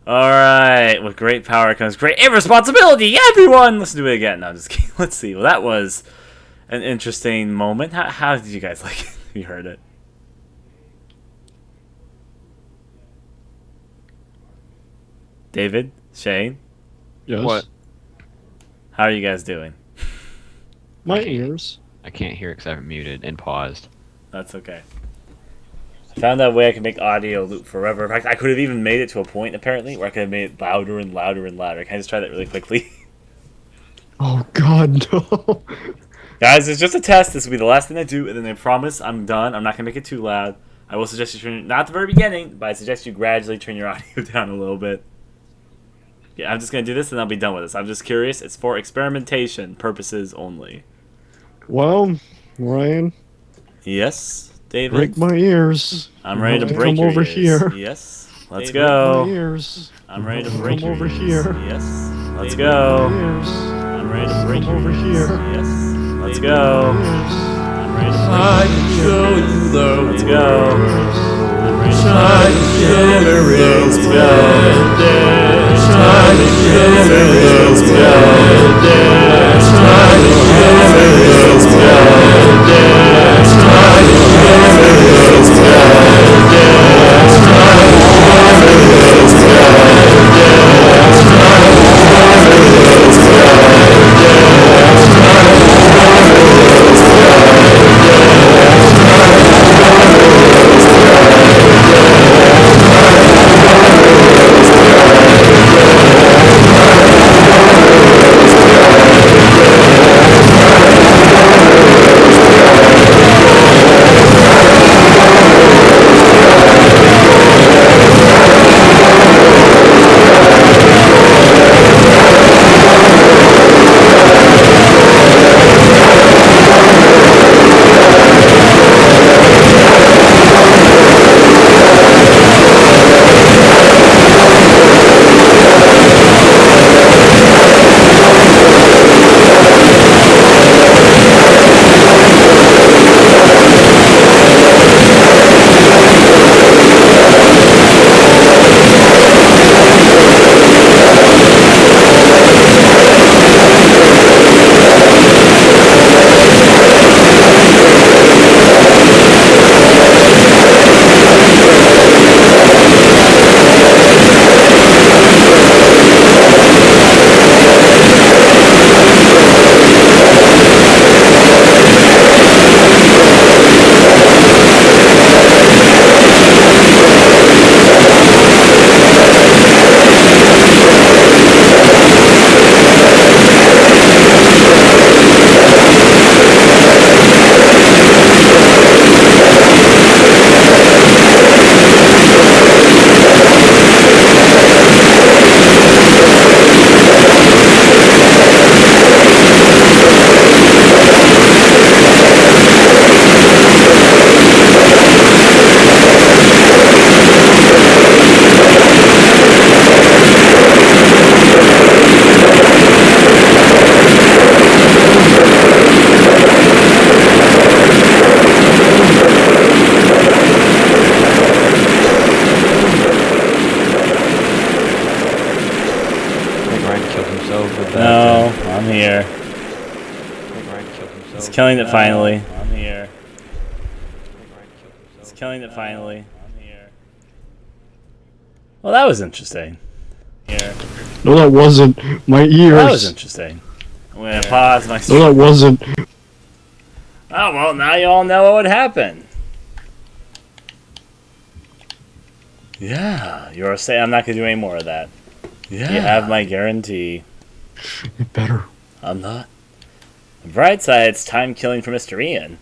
Alright, with great power comes great irresponsibility, everyone! Let's do it again. No, I'm just kidding. Let's see. Well, that was an interesting moment. How did you guys like it? You heard it. David? Shane? Yes? What? How are you guys doing? My ears. I can't hear it because I have it muted and paused. That's okay. I found out a way I can make audio loop forever. In fact, I could have even made it to a point, apparently, where I could have made it louder and louder and louder. Can I just try that really quickly? Oh god, no. Guys, it's just a test. This will be the last thing I do, and then I promise I'm done. I'm not going to make it too loud. I will suggest you turn, not at the very beginning, but I suggest you gradually turn your audio down a little bit. Yeah, I'm just going to do this, and I'll be done with this. I'm just curious. It's for experimentation purposes only. Well, Ryan. Yes, David? Break my ears. I'm ready to break your over ears. here. Yes. Let's Break go. my ears. I'm ready to break Come your over ears. here. Yes. Let's go. I'm ready to break your over ears. here. Yes. Let's go. I'm ready to break I can show you the Let's go. I'm ready to Shine shimmering Let's go. Shine shimmering Let's go. Shine shimmering Let's go. Shine here. It's killing it finally. I'm here. It's killing it finally. I'm here. Well, that was interesting. Here. No, that wasn't. My ears. That was interesting. I'm gonna pause my. No, that wasn't. Oh well, now you all know what would happen. Yeah, you're saying I'm not gonna do any more of that. Yeah, you have my guarantee. You better. I'm not. The bright side, it's time killing for Mr. Ian.